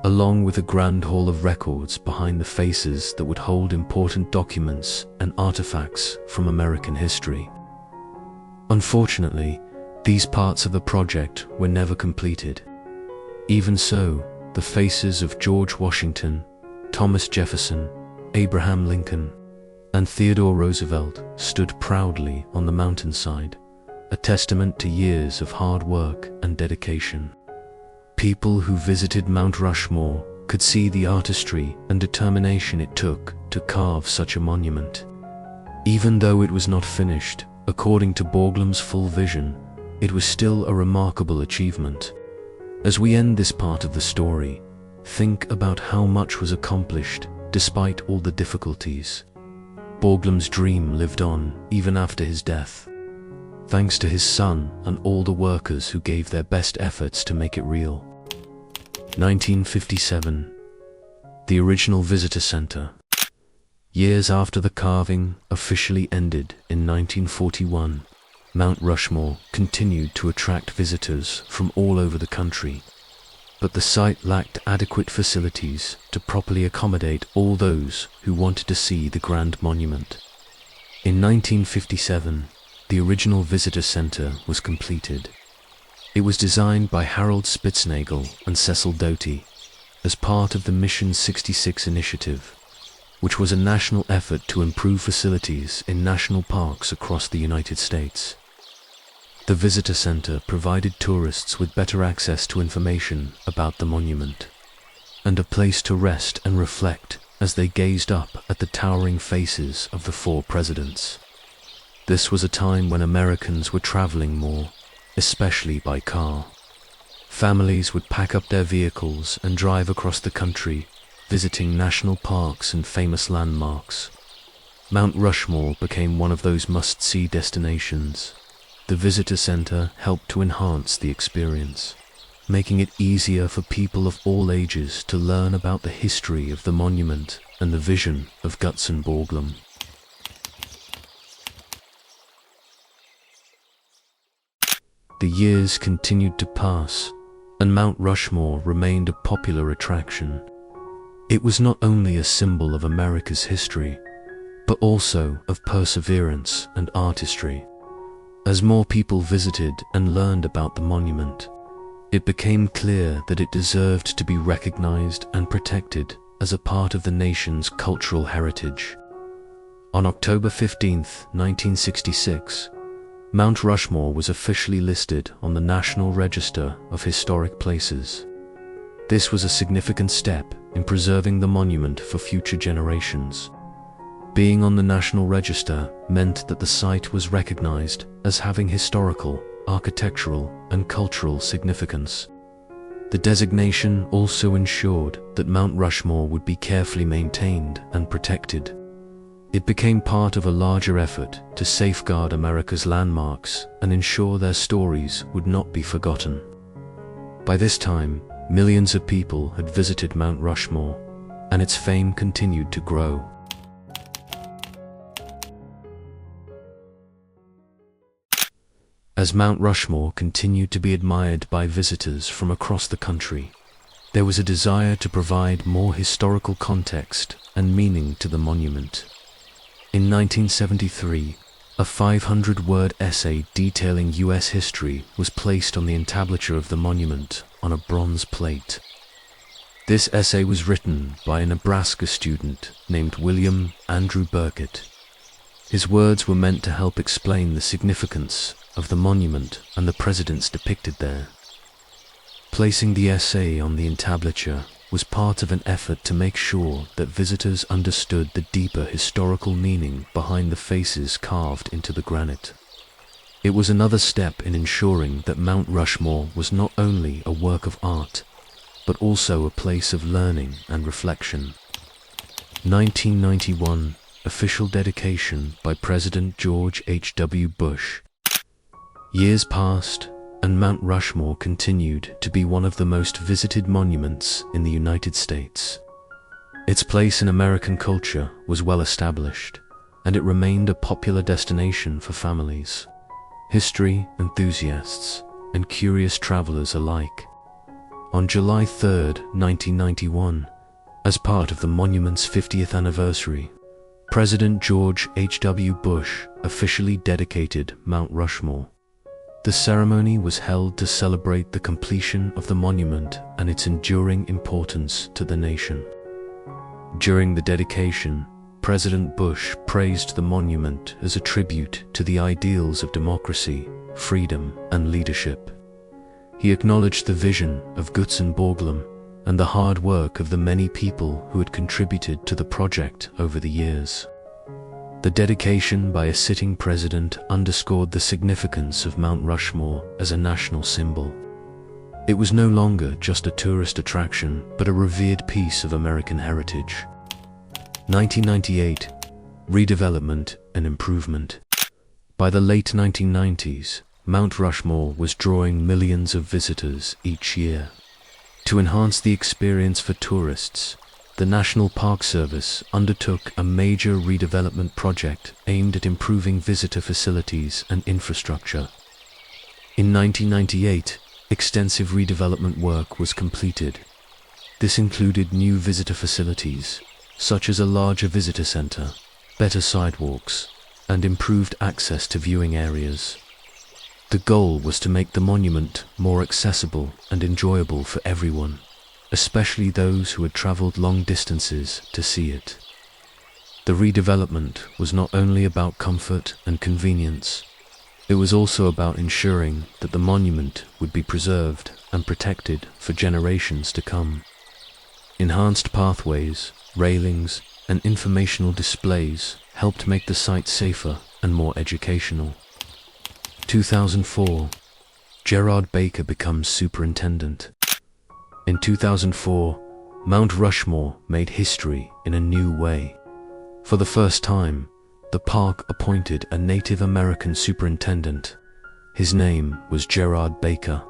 along with a grand hall of records behind the faces that would hold important documents and artifacts from American history. Unfortunately, these parts of the project were never completed. Even so, the faces of George Washington, Thomas Jefferson, Abraham Lincoln, and Theodore Roosevelt stood proudly on the mountainside, a testament to years of hard work and dedication. People who visited Mount Rushmore could see the artistry and determination it took to carve such a monument. Even though it was not finished, according to Borglum's full vision, it was still a remarkable achievement. As we end this part of the story, think about how much was accomplished despite all the difficulties. Borglum's dream lived on even after his death, thanks to his son and all the workers who gave their best efforts to make it real. 1957. The original visitor center. Years after the carving officially ended in 1941, Mount Rushmore continued to attract visitors from all over the country, but the site lacked adequate facilities to properly accommodate all those who wanted to see the grand monument. In 1957, the original visitor center was completed. It was designed by Harold Spitznagel and Cecil Doty as part of the Mission 66 initiative, which was a national effort to improve facilities in national parks across the United States. The visitor center provided tourists with better access to information about the monument, and a place to rest and reflect as they gazed up at the towering faces of the 4 presidents. This was a time when Americans were traveling more, especially by car. Families would pack up their vehicles and drive across the country, visiting national parks and famous landmarks. Mount Rushmore became one of those must-see destinations. The visitor center helped to enhance the experience, making it easier for people of all ages to learn about the history of the monument and the vision of Gutzon Borglum. The years continued to pass, and Mount Rushmore remained a popular attraction. It was not only a symbol of America's history, but also of perseverance and artistry. As more people visited and learned about the monument, it became clear that it deserved to be recognized and protected as a part of the nation's cultural heritage. On October 15, 1966, Mount Rushmore was officially listed on the National Register of Historic Places. This was a significant step in preserving the monument for future generations. Being on the National Register meant that the site was recognized as having historical, architectural, and cultural significance. The designation also ensured that Mount Rushmore would be carefully maintained and protected. It became part of a larger effort to safeguard America's landmarks and ensure their stories would not be forgotten. By this time, millions of people had visited Mount Rushmore, and its fame continued to grow. As Mount Rushmore continued to be admired by visitors from across the country, there was a desire to provide more historical context and meaning to the monument. In 1973, a 500-word essay detailing U.S. history was placed on the entablature of the monument on a bronze plate. This essay was written by a Nebraska student named William Andrew Burkett. His words were meant to help explain the significance of the monument and the presidents depicted there. Placing the essay on the entablature was part of an effort to make sure that visitors understood the deeper historical meaning behind the faces carved into the granite. It was another step in ensuring that Mount Rushmore was not only a work of art, but also a place of learning and reflection. 1991, official dedication by President George H.W. Bush. Years passed, and Mount Rushmore continued to be one of the most visited monuments in the United States. Its place in American culture was well established, and it remained a popular destination for families, history enthusiasts, and curious travelers alike. On July 3, 1991, as part of the monument's 50th anniversary, President George H.W. Bush officially dedicated Mount Rushmore. The ceremony was held to celebrate the completion of the monument and its enduring importance to the nation. During the dedication, President Bush praised the monument as a tribute to the ideals of democracy, freedom, and leadership. He acknowledged the vision of Gutzon Borglum and the hard work of the many people who had contributed to the project over the years. The dedication by a sitting president underscored the significance of Mount Rushmore as a national symbol. It was no longer just a tourist attraction, but a revered piece of American heritage. 1998, Redevelopment and Improvement. By the late 1990s, Mount Rushmore was drawing millions of visitors each year. To enhance the experience for tourists, the National Park Service undertook a major redevelopment project aimed at improving visitor facilities and infrastructure. In 1998, extensive redevelopment work was completed. This included new visitor facilities, such as a larger visitor center, better sidewalks, and improved access to viewing areas. The goal was to make the monument more accessible and enjoyable for everyone, especially those who had traveled long distances to see it. The redevelopment was not only about comfort and convenience, it was also about ensuring that the monument would be preserved and protected for generations to come. Enhanced pathways, railings, and informational displays helped make the site safer and more educational. 2004, Gerard Baker becomes superintendent. In 2004, Mount Rushmore made history in a new way. For the first time, the park appointed a Native American superintendent. His name was Gerard Baker,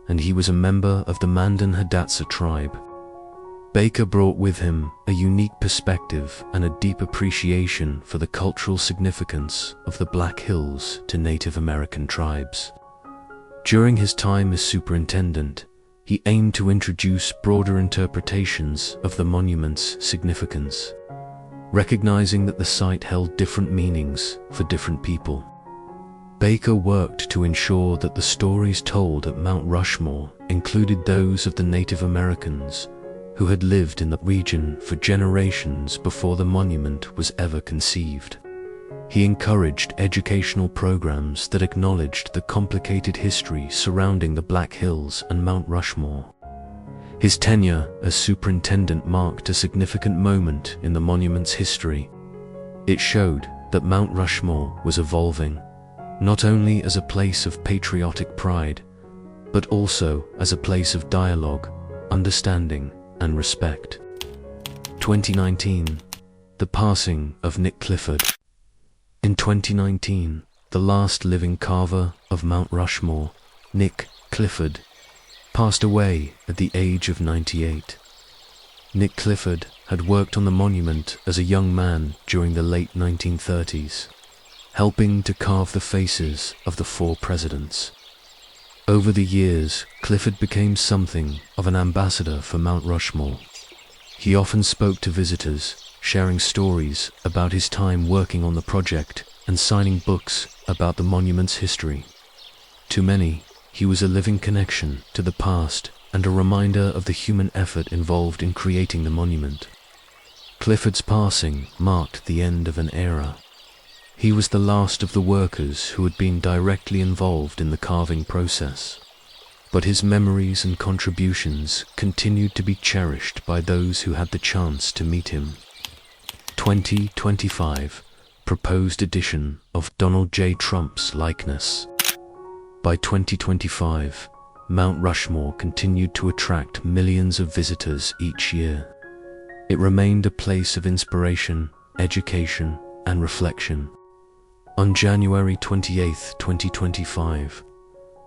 and he was a member of the Mandan-Hidatsa tribe. Baker brought with him a unique perspective and a deep appreciation for the cultural significance of the Black Hills to Native American tribes. During his time as superintendent, he aimed to introduce broader interpretations of the monument's significance, recognizing that the site held different meanings for different people. Baker worked to ensure that the stories told at Mount Rushmore included those of the Native Americans who had lived in the region for generations before the monument was ever conceived. He encouraged educational programs that acknowledged the complicated history surrounding the Black Hills and Mount Rushmore. His tenure as superintendent marked a significant moment in the monument's history. It showed that Mount Rushmore was evolving, not only as a place of patriotic pride, but also as a place of dialogue, understanding, and respect. 2019, the passing of Nick Clifford. In 2019, the last living carver of Mount Rushmore, Nick Clifford, passed away at the age of 98. Nick Clifford had worked on the monument as a young man during the late 1930s, helping to carve the faces of the 4 presidents. Over the years, Clifford became something of an ambassador for Mount Rushmore. He often spoke to visitors, sharing stories about his time working on the project and signing books about the monument's history. To many, he was a living connection to the past and a reminder of the human effort involved in creating the monument. Clifford's passing marked the end of an era. He was the last of the workers who had been directly involved in the carving process, but his memories and contributions continued to be cherished by those who had the chance to meet him. 2025 proposed edition of Donald J. Trump's likeness. By 2025, Mount Rushmore continued to attract millions of visitors each year. It remained a place of inspiration, education, and reflection. On January 28, 2025,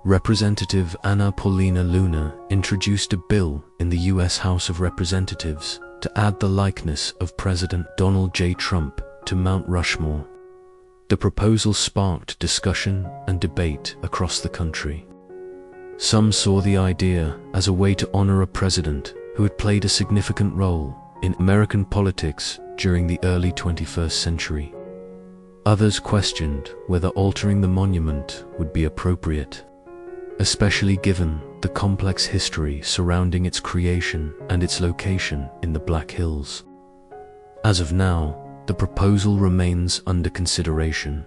Representative Anna Paulina Luna introduced a bill in the U.S. House of Representatives to add the likeness of President Donald J. Trump to Mount Rushmore. The proposal sparked discussion and debate across the country. Some saw the idea as a way to honor a president who had played a significant role in American politics during the early 21st century. Others questioned whether altering the monument would be appropriate, especially given the complex history surrounding its creation and its location in the Black Hills. As of now, the proposal remains under consideration.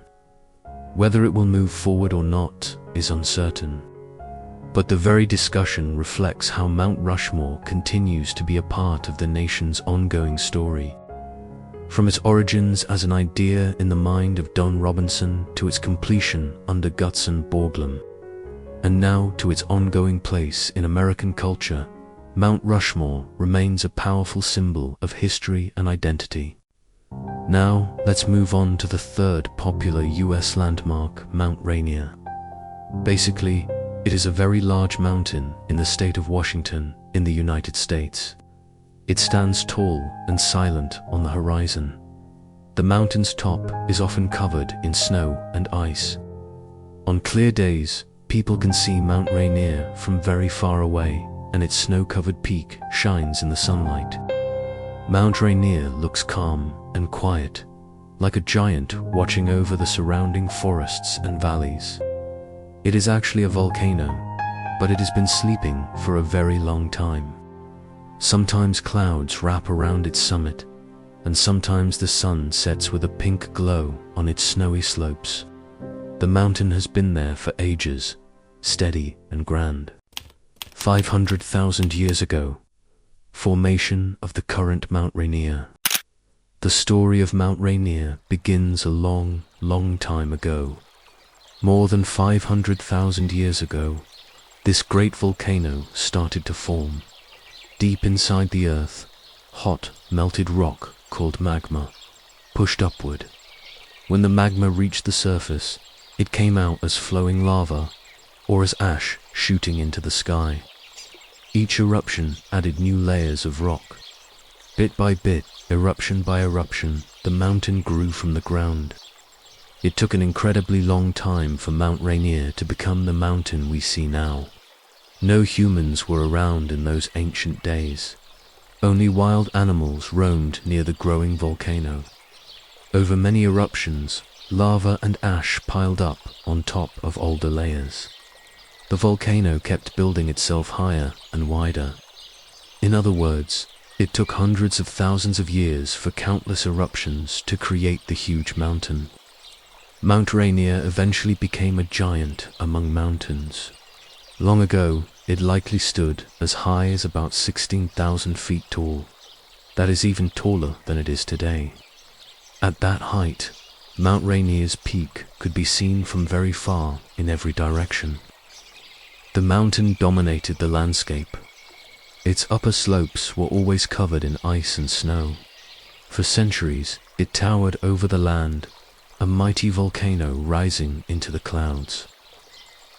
Whether it will move forward or not is uncertain. But the very discussion reflects how Mount Rushmore continues to be a part of the nation's ongoing story. From its origins as an idea in the mind of Don Robinson to its completion under Gutzon Borglum, and now to its ongoing place in American culture, Mount Rushmore remains a powerful symbol of history and identity. Now, let's move on to the third popular US landmark, Mount Rainier. Basically, it is a very large mountain in the state of Washington in the United States. It stands tall and silent on the horizon. The mountain's top is often covered in snow and ice. On clear days, people can see Mount Rainier from very far away, and its snow-covered peak shines in the sunlight. Mount Rainier looks calm and quiet, like a giant watching over the surrounding forests and valleys. It is actually a volcano, but it has been sleeping for a very long time. Sometimes clouds wrap around its summit, and sometimes the sun sets with a pink glow on its snowy slopes. The mountain has been there for ages, steady and grand. 500,000 years ago, formation of the current Mount Rainier. The story of Mount Rainier begins a long, long time ago. More than 500,000 years ago, this great volcano started to form. Deep inside the earth, hot, melted rock called magma pushed upward. When the magma reached the surface, it came out as flowing lava or as ash shooting into the sky. Each eruption added new layers of rock. Bit by bit, eruption by eruption, the mountain grew from the ground. It took an incredibly long time for Mount Rainier to become the mountain we see now. No humans were around in those ancient days. Only wild animals roamed near the growing volcano. Over many eruptions, lava and ash piled up on top of older layers. The volcano kept building itself higher and wider. In other words, it took hundreds of thousands of years for countless eruptions to create the huge mountain. Mount Rainier eventually became a giant among mountains. Long ago, it likely stood as high as about 16,000 feet tall. That is even taller than it is today. At that height, Mount Rainier's peak could be seen from very far in every direction. The mountain dominated the landscape. Its upper slopes were always covered in ice and snow. For centuries, it towered over the land, a mighty volcano rising into the clouds.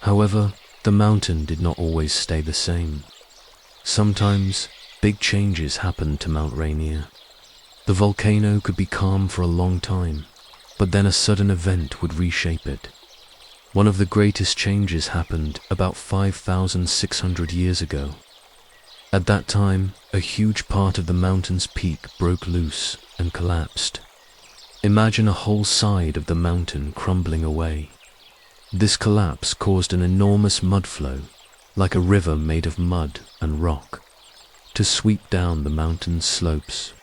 However, the mountain did not always stay the same. Sometimes, big changes happened to Mount Rainier. The volcano could be calm for a long time, but then a sudden event would reshape it. One of the greatest changes happened about 5,600 years ago. At that time, a huge part of the mountain's peak broke loose and collapsed. Imagine a whole side of the mountain crumbling away. This collapse caused an enormous mud flow, like a river made of mud and rock, to sweep down the mountain's slopes.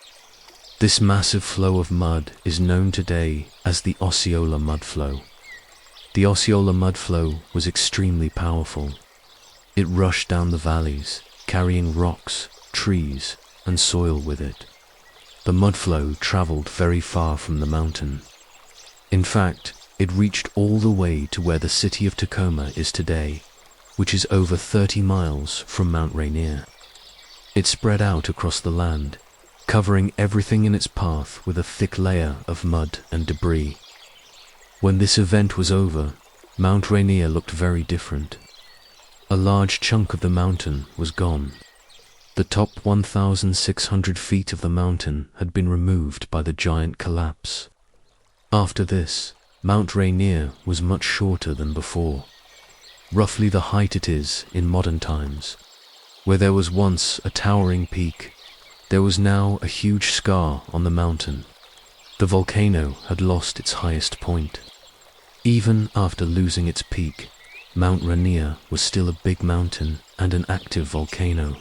This massive flow of mud is known today as the Osceola mud flow. The Osceola mud flow was extremely powerful. It rushed down the valleys, carrying rocks, trees, and soil with it. The mud flow traveled very far from the mountain. In fact, it reached all the way to where the city of Tacoma is today, which is over 30 miles from Mount Rainier. It spread out across the land, covering everything in its path with a thick layer of mud and debris. When this event was over, Mount Rainier looked very different. A large chunk of the mountain was gone. The top 1,600 feet of the mountain had been removed by the giant collapse. After this, Mount Rainier was much shorter than before, roughly the height it is in modern times. Where there was once a towering peak, there was now a huge scar on the mountain. The volcano had lost its highest point. Even after losing its peak, Mount Rainier was still a big mountain and an active volcano.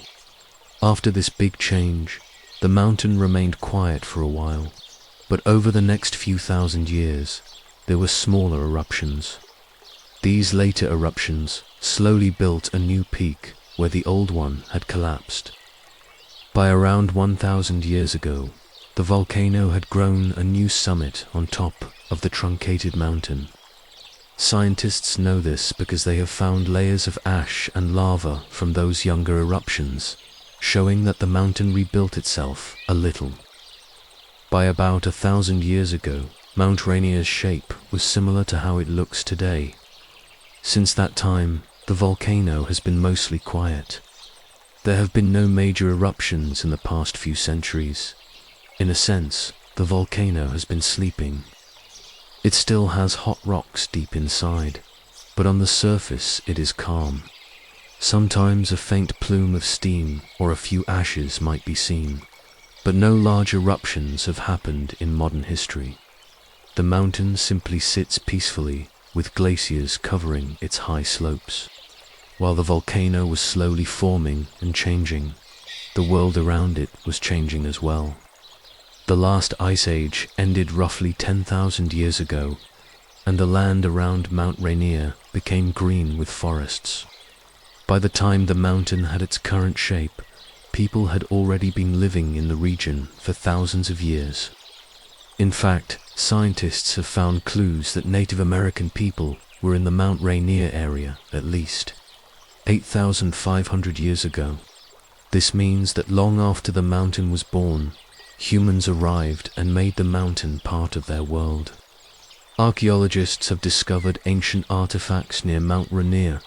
After this big change, the mountain remained quiet for a while, but over the next few thousand years, there were smaller eruptions. These later eruptions slowly built a new peak where the old one had collapsed. By around 1,000 years ago, the volcano had grown a new summit on top of the truncated mountain. Scientists know this because they have found layers of ash and lava from those younger eruptions, showing that the mountain rebuilt itself a little. By about 1,000 years ago, Mount Rainier's shape was similar to how it looks today. Since that time, the volcano has been mostly quiet. There have been no major eruptions in the past few centuries. In a sense, the volcano has been sleeping. It still has hot rocks deep inside, but on the surface it is calm. Sometimes a faint plume of steam or a few ashes might be seen, but no large eruptions have happened in modern history. The mountain simply sits peacefully, with glaciers covering its high slopes. While the volcano was slowly forming and changing, the world around it was changing as well. The last ice age ended roughly 10,000 years ago, and the land around Mount Rainier became green with forests. By the time the mountain had its current shape, people had already been living in the region for thousands of years. In fact, scientists have found clues that Native American people were in the Mount Rainier area at least 8,500 years ago. This means that long after the mountain was born, humans arrived and made the mountain part of their world. Archaeologists have discovered ancient artifacts near Mount Rainier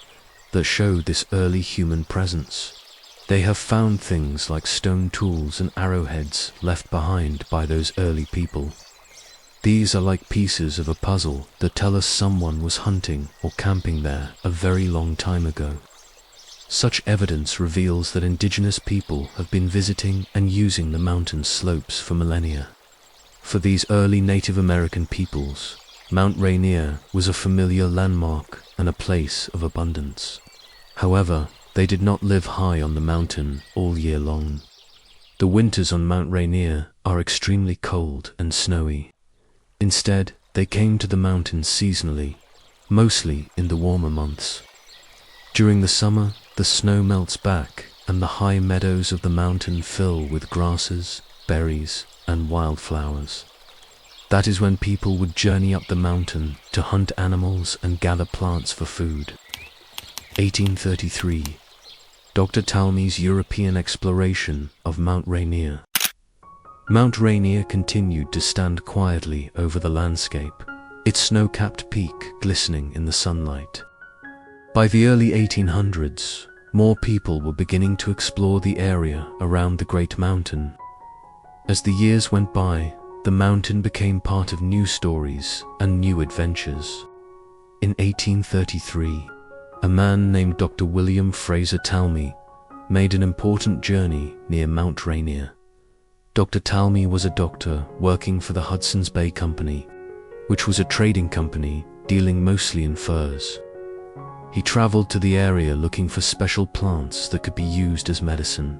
that show this early human presence. They have found things like stone tools and arrowheads left behind by those early people. These are like pieces of a puzzle that tell us someone was hunting or camping there a very long time ago. Such evidence reveals that indigenous people have been visiting and using the mountain slopes for millennia. For these early Native American peoples, Mount Rainier was a familiar landmark and a place of abundance. However, they did not live high on the mountain all year long. The winters on Mount Rainier are extremely cold and snowy. Instead, they came to the mountain seasonally, mostly in the warmer months. During the summer, the snow melts back and the high meadows of the mountain fill with grasses, berries, and wildflowers. That is when people would journey up the mountain to hunt animals and gather plants for food. 1833. Dr. Tolmie's European exploration of Mount Rainier. Mount Rainier continued to stand quietly over the landscape, its snow-capped peak glistening in the sunlight. By the early 1800s, more people were beginning to explore the area around the Great Mountain. As the years went by, the mountain became part of new stories and new adventures. In 1833, a man named Dr. William Fraser Tolmie made an important journey near Mount Rainier. Dr. Tolmie was a doctor working for the Hudson's Bay Company, which was a trading company dealing mostly in furs. He traveled to the area looking for special plants that could be used as medicine.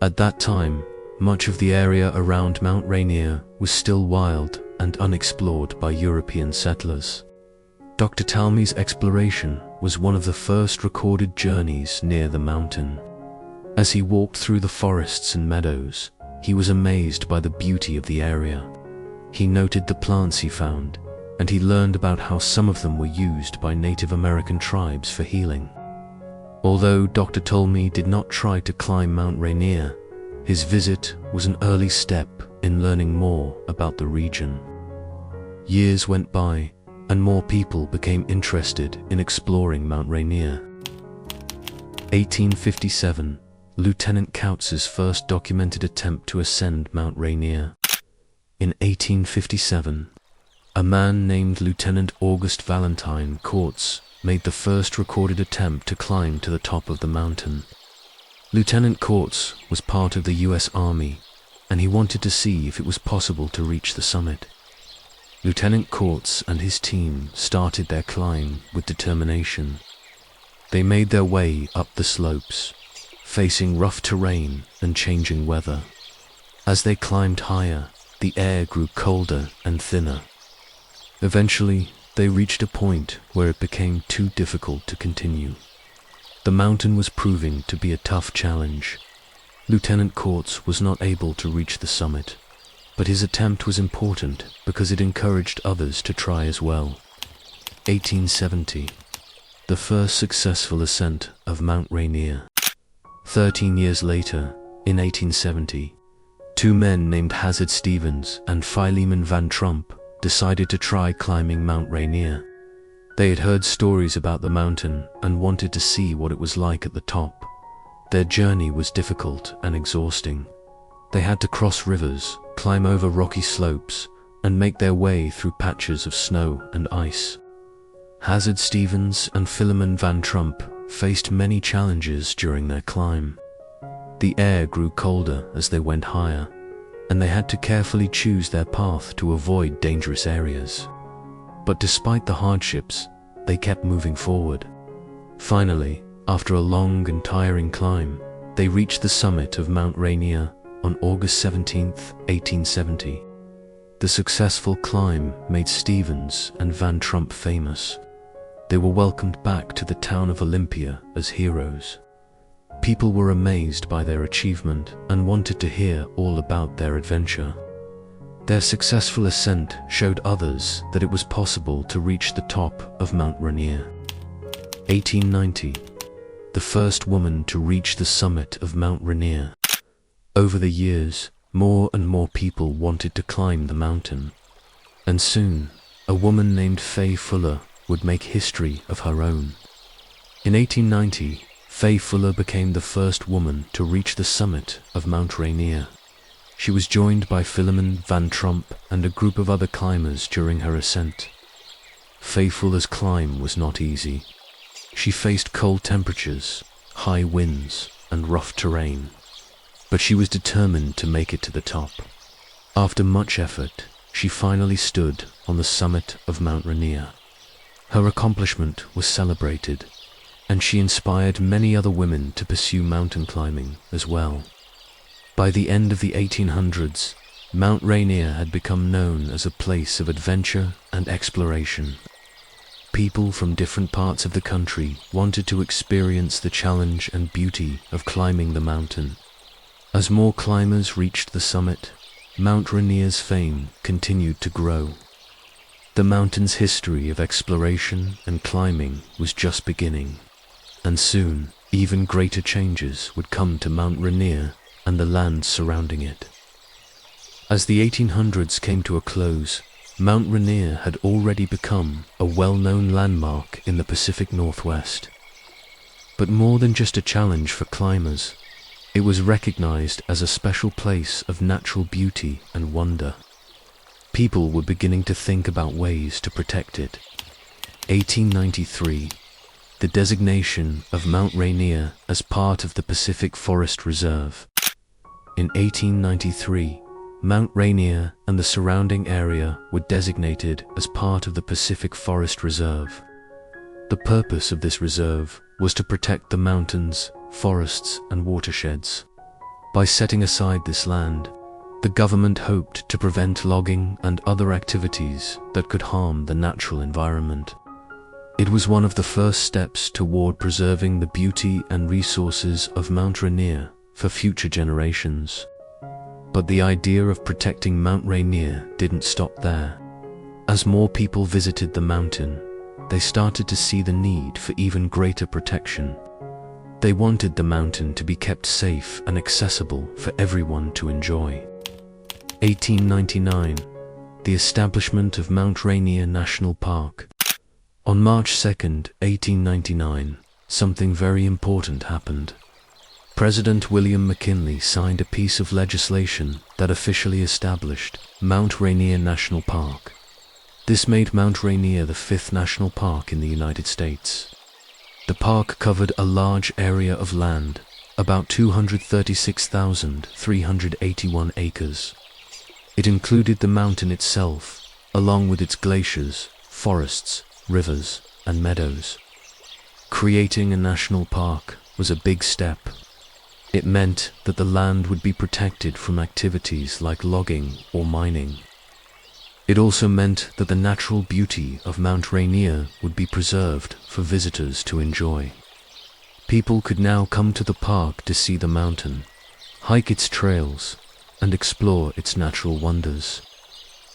At that time, much of the area around Mount Rainier was still wild and unexplored by European settlers. Dr. Tolmie's exploration was one of the first recorded journeys near the mountain. As he walked through the forests and meadows, he was amazed by the beauty of the area. He noted the plants he found, and he learned about how some of them were used by Native American tribes for healing. Although Dr. Tolmie did not try to climb Mount Rainier, his visit was an early step in learning more about the region. Years went by, and more people became interested in exploring Mount Rainier. 1857, Lieutenant Kautz's first documented attempt to ascend Mount Rainier. In 1857, a man named Lieutenant August Valentine Kautz made the first recorded attempt to climb to the top of the mountain. Lieutenant Kautz was part of the U.S. Army, and he wanted to see if it was possible to reach the summit. Lieutenant Kautz and his team started their climb with determination. They made their way up the slopes, facing rough terrain and changing weather. As they climbed higher, the air grew colder and thinner. Eventually, they reached a point where it became too difficult to continue. The mountain was proving to be a tough challenge. Lieutenant Kautz was not able to reach the summit, but his attempt was important because it encouraged others to try as well. 1870, the first successful ascent of Mount Rainier. 13 years later, in 1870, two men named Hazard Stevens and Philemon Van Trump decided to try climbing Mount Rainier. They had heard stories about the mountain and wanted to see what it was like at the top. Their journey was difficult and exhausting. They had to cross rivers, climb over rocky slopes, and make their way through patches of snow and ice. Hazard Stevens and Philemon Van Trump faced many challenges during their climb. The air grew colder as they went higher, and they had to carefully choose their path to avoid dangerous areas. But despite the hardships, they kept moving forward. Finally, after a long and tiring climb, they reached the summit of Mount Rainier on August 17, 1870. The successful climb made Stevens and Van Trump famous. They were welcomed back to the town of Olympia as heroes. People were amazed by their achievement and wanted to hear all about their adventure. Their successful ascent showed others that it was possible to reach the top of Mount Rainier. 1890, the first woman to reach the summit of Mount Rainier. Over the years, more and more people wanted to climb the mountain, and soon, a woman named Faye Fuller would make history of her own. In 1890, Faye Fuller became the first woman to reach the summit of Mount Rainier. She was joined by Philemon Van Trump and a group of other climbers during her ascent. Faye Fuller's climb was not easy. She faced cold temperatures, high winds, and rough terrain, but she was determined to make it to the top. After much effort, she finally stood on the summit of Mount Rainier. Her accomplishment was celebrated, and she inspired many other women to pursue mountain climbing as well. By the end of the 1800s, Mount Rainier had become known as a place of adventure and exploration. People from different parts of the country wanted to experience the challenge and beauty of climbing the mountain. As more climbers reached the summit, Mount Rainier's fame continued to grow. The mountain's history of exploration and climbing was just beginning, and soon even greater changes would come to Mount Rainier and the land surrounding it. As the 1800s came to a close, Mount Rainier had already become a well-known landmark in the Pacific Northwest. But more than just a challenge for climbers, it was recognized as a special place of natural beauty and wonder. People were beginning to think about ways to protect it. 1893, the designation of Mount Rainier as part of the Pacific Forest Reserve. In 1893, Mount Rainier and the surrounding area were designated as part of the Pacific Forest Reserve. The purpose of this reserve was to protect the mountains, forests, and watersheds. By setting aside this land, the government hoped to prevent logging and other activities that could harm the natural environment. It was one of the first steps toward preserving the beauty and resources of Mount Rainier for future generations. But the idea of protecting Mount Rainier didn't stop there. As more people visited the mountain, they started to see the need for even greater protection. They wanted the mountain to be kept safe and accessible for everyone to enjoy. 1899, the establishment of Mount Rainier National Park. On March 2, 1899, something very important happened. President William McKinley signed a piece of legislation that officially established Mount Rainier National Park. This made Mount Rainier the 5th national park in the United States. The park covered a large area of land, about 236,381 acres. It included the mountain itself, along with its glaciers, forests, rivers, and meadows. Creating a national park was a big step. It meant that the land would be protected from activities like logging or mining. It also meant that the natural beauty of Mount Rainier would be preserved for visitors to enjoy. People could now come to the park to see the mountain, hike its trails, and explore its natural wonders.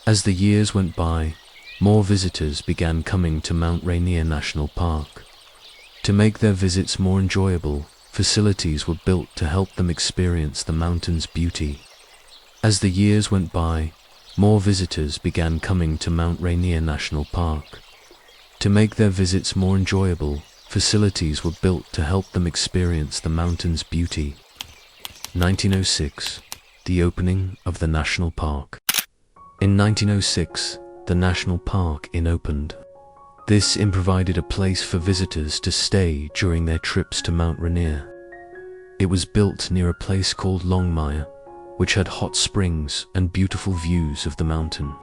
As the years went by, more visitors began coming to Mount Rainier National Park. To make their visits more enjoyable, facilities were built to help them experience the mountain's beauty. As the years went by, more visitors began coming to Mount Rainier National Park. To make their visits more enjoyable, facilities were built to help them experience the mountain's beauty. 1906, the opening of the national park. In 1906, the national park opened. This provided a place for visitors to stay during their trips to Mount Rainier. It was built near a place called Longmire, which had hot springs and beautiful views of the mountain.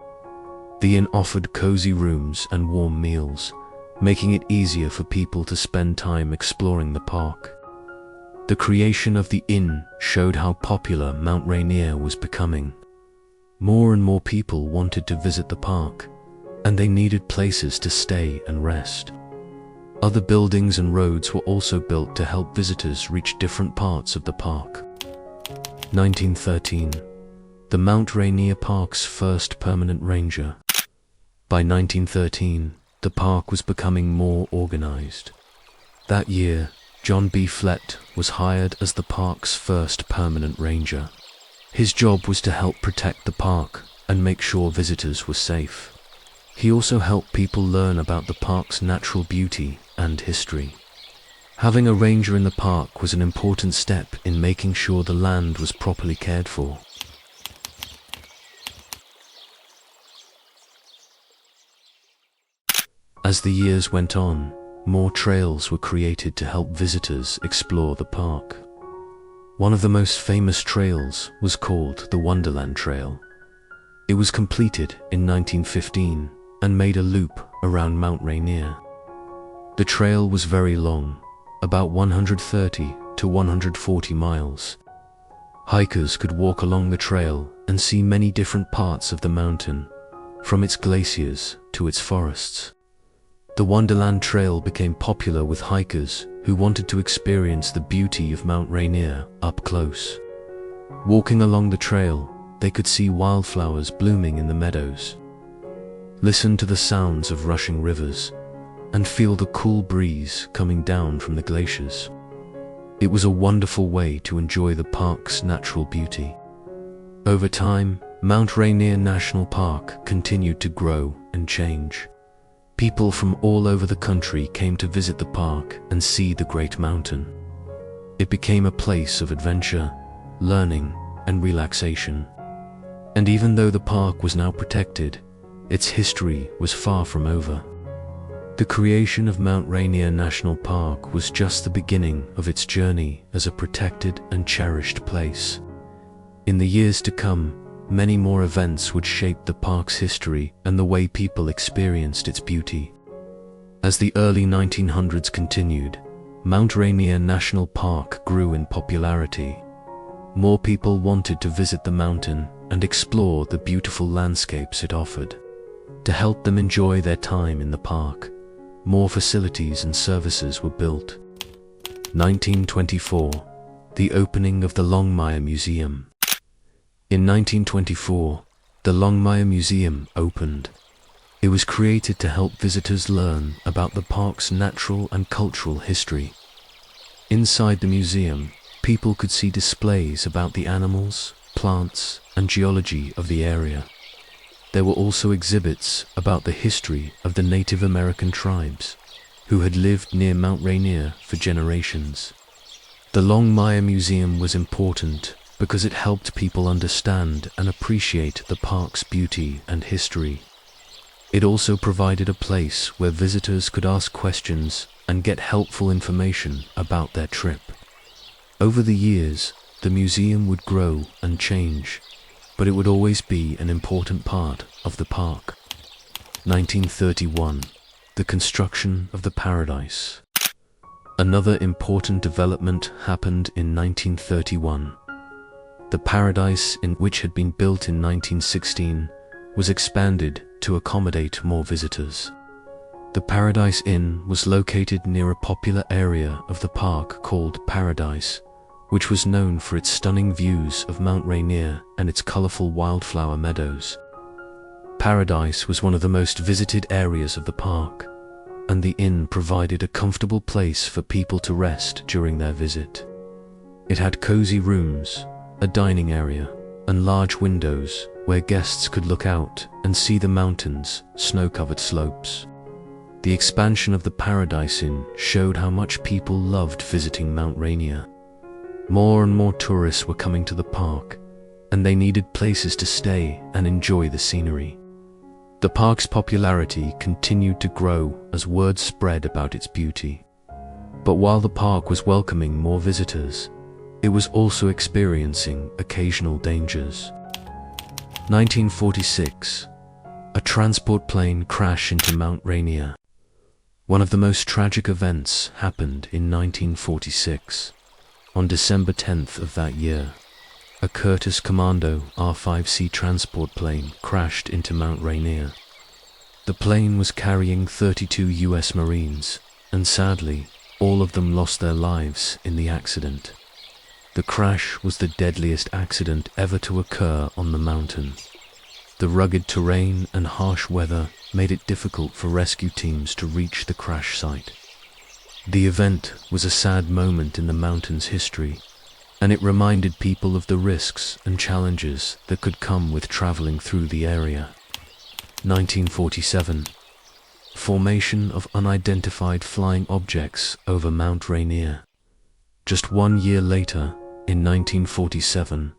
The inn offered cozy rooms and warm meals, making it easier for people to spend time exploring the park. The creation of the inn showed how popular Mount Rainier was becoming. More and more people wanted to visit the park, and they needed places to stay and rest. Other buildings and roads were also built to help visitors reach different parts of the park. 1913, the Mount Rainier Park's first permanent ranger. By 1913, the park was becoming more organized. That year, John B. Flett was hired as the park's first permanent ranger. His job was to help protect the park and make sure visitors were safe. He also helped people learn about the park's natural beauty and history. Having a ranger in the park was an important step in making sure the land was properly cared for. As the years went on, more trails were created to help visitors explore the park. One of the most famous trails was called the Wonderland Trail. It was completed in 1915 and made a loop around Mount Rainier. The trail was very long, about 130 to 140 miles. Hikers could walk along the trail and see many different parts of the mountain, from its glaciers to its forests. The Wonderland Trail became popular with hikers who wanted to experience the beauty of Mount Rainier up close. Walking along the trail, they could see wildflowers blooming in the meadows, listen to the sounds of rushing rivers, and feel the cool breeze coming down from the glaciers. It was a wonderful way to enjoy the park's natural beauty. Over time, Mount Rainier National Park continued to grow and change. People from all over the country came to visit the park and see the great mountain. It became a place of adventure, learning, and relaxation. And even though the park was now protected, its history was far from over. The creation of Mount Rainier National Park was just the beginning of its journey as a protected and cherished place. In the years to come, many more events would shape the park's history and the way people experienced its beauty. As the early 1900s continued, Mount Rainier National Park grew in popularity. More people wanted to visit the mountain and explore the beautiful landscapes it offered. To help them enjoy their time in the park, more facilities and services were built. 1924, the opening of the Longmire Museum. In 1924, the Longmire Museum opened. It was created to help visitors learn about the park's natural and cultural history. Inside the museum, people could see displays about the animals, plants, and geology of the area. There were also exhibits about the history of the Native American tribes, who had lived near Mount Rainier for generations. The Longmire Museum was important because it helped people understand and appreciate the park's beauty and history. It also provided a place where visitors could ask questions and get helpful information about their trip. Over the years, the museum would grow and change, but it would always be an important part of the park. 1931, the construction of the Paradise. Another important development happened in 1931. The Paradise, which had been built in 1916, was expanded to accommodate more visitors. The Paradise Inn was located near a popular area of the park called Paradise, which was known for its stunning views of Mount Rainier and its colorful wildflower meadows. Paradise was one of the most visited areas of the park, and the inn provided a comfortable place for people to rest during their visit. It had cozy rooms, a dining area, and large windows where guests could look out and see the mountains' snow-covered slopes. The expansion of the Paradise Inn showed how much people loved visiting Mount Rainier. More and more tourists were coming to the park, and they needed places to stay and enjoy the scenery. The park's popularity continued to grow as word spread about its beauty. But while the park was welcoming more visitors, it was also experiencing occasional dangers. 1946, a transport plane crashed into Mount Rainier. One of the most tragic events happened in 1946. On December 10th of that year, a Curtiss Commando R-5C transport plane crashed into Mount Rainier. The plane was carrying 32 US Marines, and sadly, all of them lost their lives in the accident. The crash was the deadliest accident ever to occur on the mountain. The rugged terrain and harsh weather made it difficult for rescue teams to reach the crash site. The event was a sad moment in the mountain's history, and it reminded people of the risks and challenges that could come with traveling through the area. 1947. Formation of unidentified flying objects over Mount Rainier. Just 1 year later, in 1947,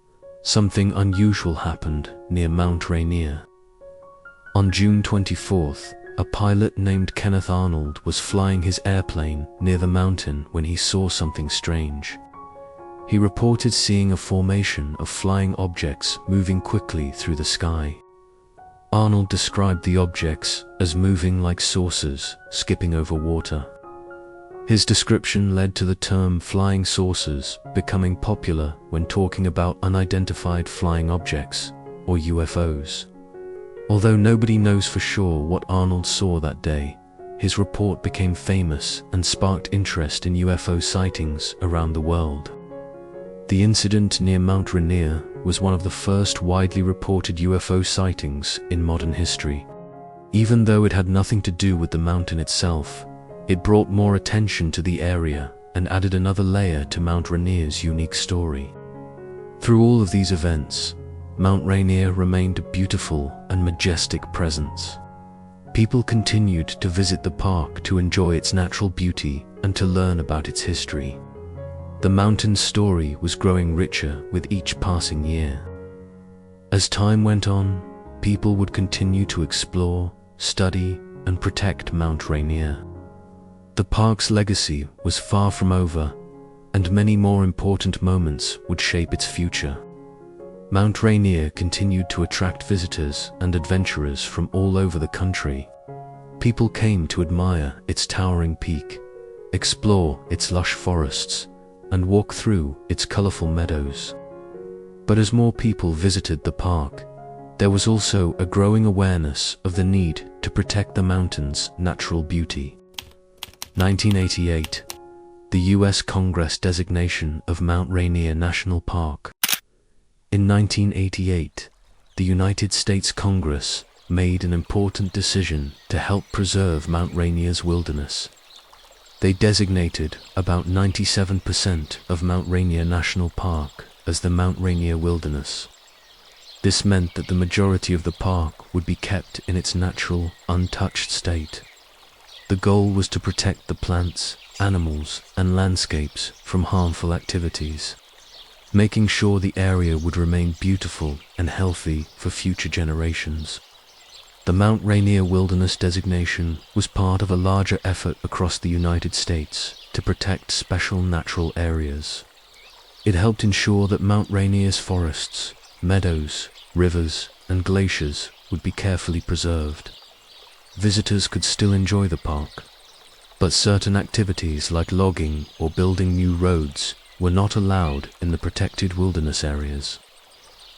something unusual happened near Mount Rainier. On June 24th, a pilot named Kenneth Arnold was flying his airplane near the mountain when he saw something strange. He reported seeing a formation of flying objects moving quickly through the sky. Arnold described the objects as moving like saucers skipping over water. His description led to the term flying saucers becoming popular when talking about unidentified flying objects, or UFOs. Although nobody knows for sure what Arnold saw that day, his report became famous and sparked interest in UFO sightings around the world. The incident near Mount Rainier was one of the first widely reported UFO sightings in modern history. Even though it had nothing to do with the mountain itself, it brought more attention to the area and added another layer to Mount Rainier's unique story. Through all of these events, Mount Rainier remained a beautiful and majestic presence. People continued to visit the park to enjoy its natural beauty and to learn about its history. The mountain's story was growing richer with each passing year. As time went on, people would continue to explore, study, and protect Mount Rainier. The park's legacy was far from over, and many more important moments would shape its future. Mount Rainier continued to attract visitors and adventurers from all over the country. People came to admire its towering peak, explore its lush forests, and walk through its colorful meadows. But as more people visited the park, there was also a growing awareness of the need to protect the mountain's natural beauty. 1988, the U.S. Congress designation of Mount Rainier National Park. In 1988, the United States Congress made an important decision to help preserve Mount Rainier's wilderness. They designated about 97% of Mount Rainier National Park as the Mount Rainier Wilderness. This meant that the majority of the park would be kept in its natural, untouched state. The goal was to protect the plants, animals, and landscapes from harmful activities, making sure the area would remain beautiful and healthy for future generations. The Mount Rainier Wilderness designation was part of a larger effort across the United States to protect special natural areas. It helped ensure that Mount Rainier's forests, meadows, rivers, and glaciers would be carefully preserved. Visitors could still enjoy the park, but certain activities like logging or building new roads were not allowed in the protected wilderness areas.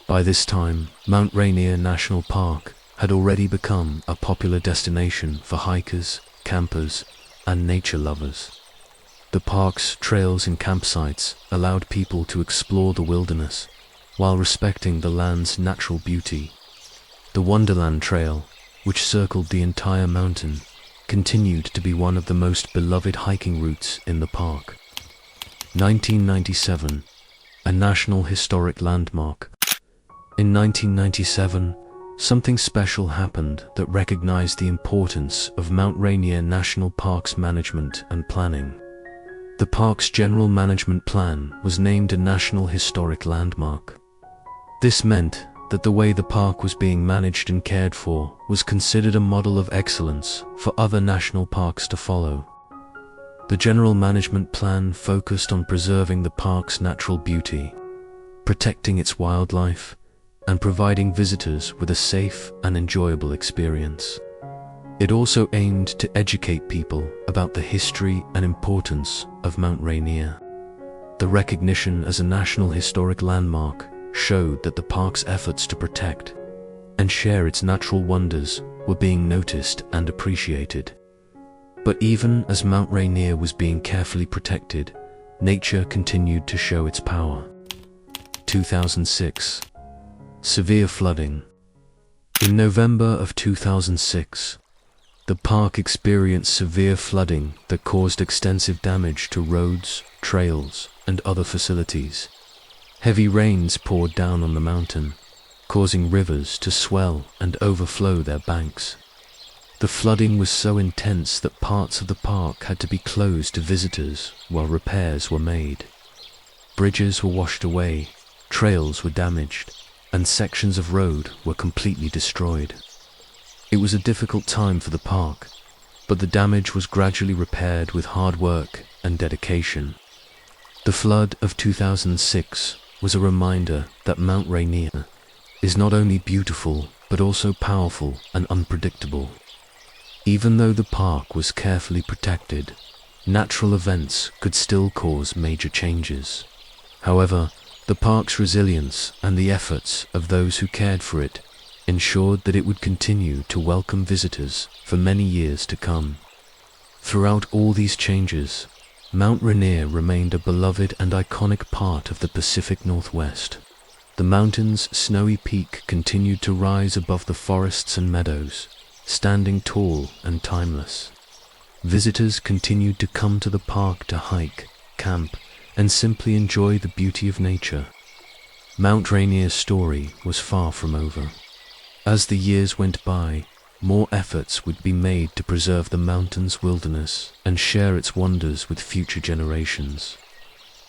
By this time, Mount Rainier National Park had already become a popular destination for hikers, campers, and nature lovers. The park's trails and campsites allowed people to explore the wilderness while respecting the land's natural beauty. The Wonderland Trail, which circled the entire mountain, continued to be one of the most beloved hiking routes in the park. 1997, a National Historic Landmark. In 1997, something special happened that recognized the importance of Mount Rainier National Park's management and planning. The park's general management plan was named a National Historic Landmark. This meant that the way the park was being managed and cared for was considered a model of excellence for other national parks to follow. The general management plan focused on preserving the park's natural beauty, protecting its wildlife, and providing visitors with a safe and enjoyable experience. It also aimed to educate people about the history and importance of Mount Rainier. The recognition as a National Historic Landmark showed that the park's efforts to protect and share its natural wonders were being noticed and appreciated. But even as Mount Rainier was being carefully protected, nature continued to show its power. 2006. Severe flooding. In November of 2006, the park experienced severe flooding that caused extensive damage to roads, trails, and other facilities. Heavy rains poured down on the mountain, causing rivers to swell and overflow their banks. The flooding was so intense that parts of the park had to be closed to visitors while repairs were made. Bridges were washed away, trails were damaged, and sections of road were completely destroyed. It was a difficult time for the park, but the damage was gradually repaired with hard work and dedication. The flood of 2006 was a reminder that Mount Rainier is not only beautiful but also powerful and unpredictable. Even though the park was carefully protected, natural events could still cause major changes. However, the park's resilience and the efforts of those who cared for it ensured that it would continue to welcome visitors for many years to come. Throughout all these changes, Mount Rainier remained a beloved and iconic part of the Pacific Northwest. The mountain's snowy peak continued to rise above the forests and meadows, standing tall and timeless. Visitors continued to come to the park to hike, camp, and simply enjoy the beauty of nature. Mount Rainier's story was far from over. As the years went by, more efforts would be made to preserve the mountain's wilderness and share its wonders with future generations.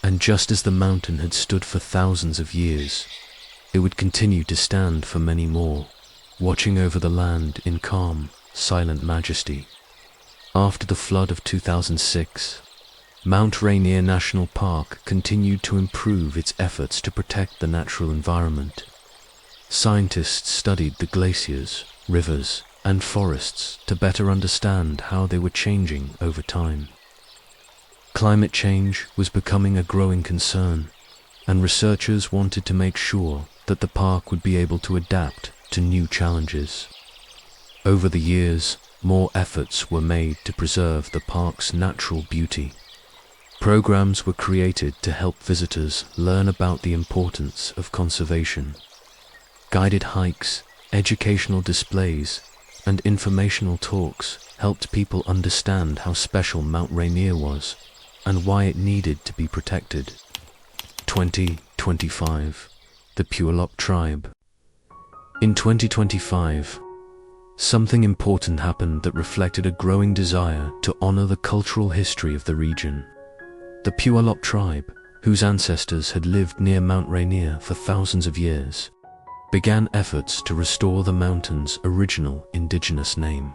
And just as the mountain had stood for thousands of years, it would continue to stand for many more, watching over the land in calm, silent majesty. After the flood of 2006, Mount Rainier National Park continued to improve its efforts to protect the natural environment. Scientists studied the glaciers, rivers, and forests to better understand how they were changing over time. Climate change was becoming a growing concern, and researchers wanted to make sure that the park would be able to adapt to new challenges. Over the years, more efforts were made to preserve the park's natural beauty. Programs were created to help visitors learn about the importance of conservation. Guided hikes, educational displays, and informational talks helped people understand how special Mount Rainier was and why it needed to be protected. 2025. The Puyallup Tribe. In 2025, something important happened that reflected a growing desire to honor the cultural history of the region. The Puyallup Tribe, whose ancestors had lived near Mount Rainier for thousands of years, began efforts to restore the mountain's original indigenous name.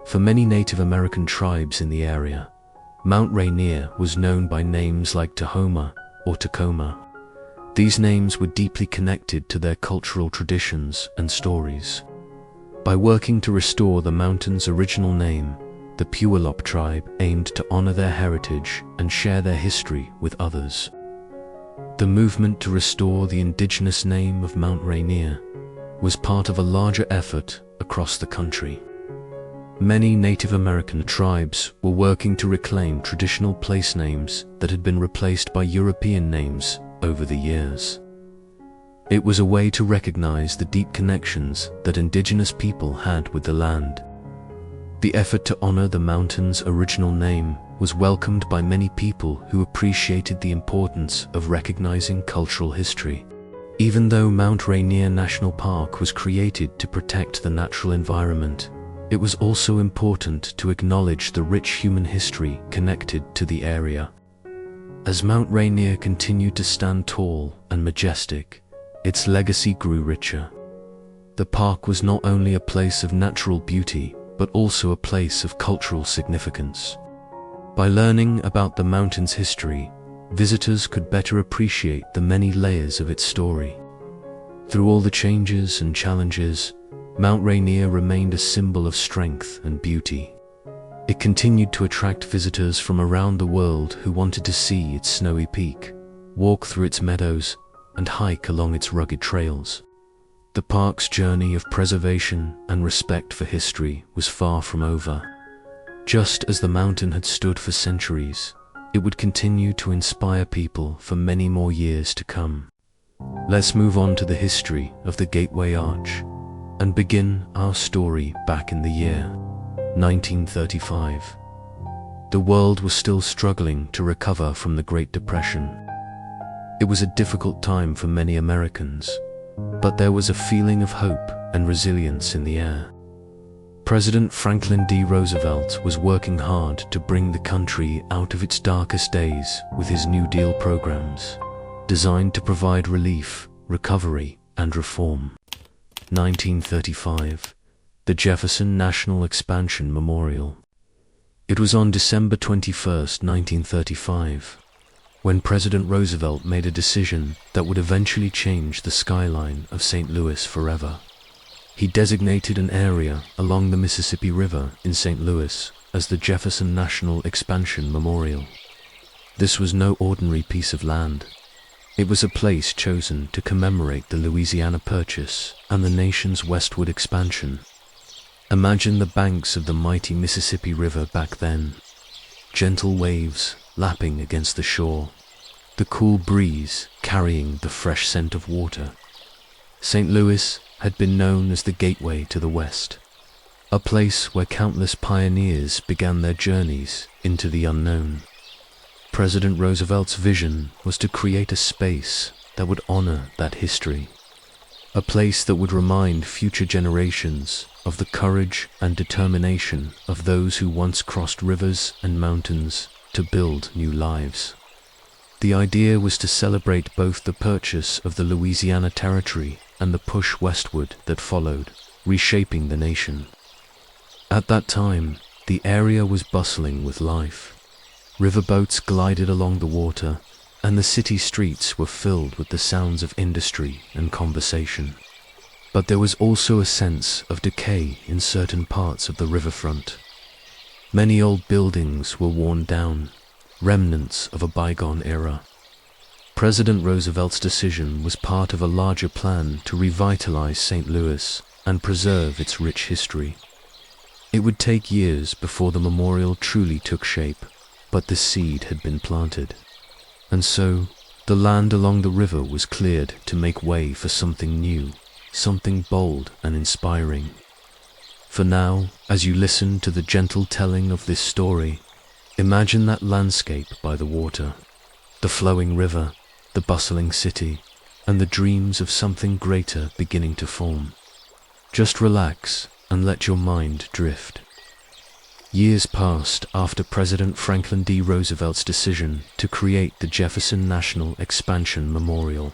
For many Native American tribes in the area, Mount Rainier was known by names like Tahoma or Tacoma. These names were deeply connected to their cultural traditions and stories. By working to restore the mountain's original name, the Puyallup Tribe aimed to honor their heritage and share their history with others. The movement to restore the indigenous name of Mount Rainier was part of a larger effort across the country. Many Native American tribes were working to reclaim traditional place names that had been replaced by European names over the years. It was a way to recognize the deep connections that indigenous people had with the land. The effort to honor the mountain's original name was welcomed by many people who appreciated the importance of recognizing cultural history. Even though Mount Rainier National Park was created to protect the natural environment, it was also important to acknowledge the rich human history connected to the area. As Mount Rainier continued to stand tall and majestic, its legacy grew richer. The park was not only a place of natural beauty, but also a place of cultural significance. By learning about the mountain's history, visitors could better appreciate the many layers of its story. Through all the changes and challenges, Mount Rainier remained a symbol of strength and beauty. It continued to attract visitors from around the world who wanted to see its snowy peak, walk through its meadows, and hike along its rugged trails. The park's journey of preservation and respect for history was far from over. Just as the mountain had stood for centuries, it would continue to inspire people for many more years to come. Let's move on to the history of the Gateway Arch and begin our story back in the year 1935. The world was still struggling to recover from the Great Depression. It was a difficult time for many Americans, but there was a feeling of hope and resilience in the air. President Franklin D. Roosevelt was working hard to bring the country out of its darkest days with his New Deal programs, designed to provide relief, recovery, and reform. 1935, the Jefferson National Expansion Memorial. It was on December 21, 1935, when President Roosevelt made a decision that would eventually change the skyline of St. Louis forever. He designated an area along the Mississippi River in St. Louis as the Jefferson National Expansion Memorial. This was no ordinary piece of land. It was a place chosen to commemorate the Louisiana Purchase and the nation's westward expansion. Imagine the banks of the mighty Mississippi River back then. Gentle waves lapping against the shore, the cool breeze carrying the fresh scent of water. St. Louis had been known as the gateway to the West, a place where countless pioneers began their journeys into the unknown. President Roosevelt's vision was to create a space that would honor that history. A place that would remind future generations of the courage and determination of those who once crossed rivers and mountains to build new lives. The idea was to celebrate both the purchase of the Louisiana Territory and the push westward that followed, reshaping the nation. At that time, the area was bustling with life. Riverboats glided along the water, and the city streets were filled with the sounds of industry and conversation. But there was also a sense of decay in certain parts of the riverfront. Many old buildings were worn down, remnants of a bygone era. President Roosevelt's decision was part of a larger plan to revitalize St. Louis and preserve its rich history. It would take years before the memorial truly took shape, but the seed had been planted. And so, the land along the river was cleared to make way for something new, something bold and inspiring. For now, as you listen to the gentle telling of this story, imagine that landscape by the water, the flowing river, the bustling city, and the dreams of something greater beginning to form. Just relax and let your mind drift. Years passed after President Franklin D. Roosevelt's decision to create the Jefferson National Expansion Memorial.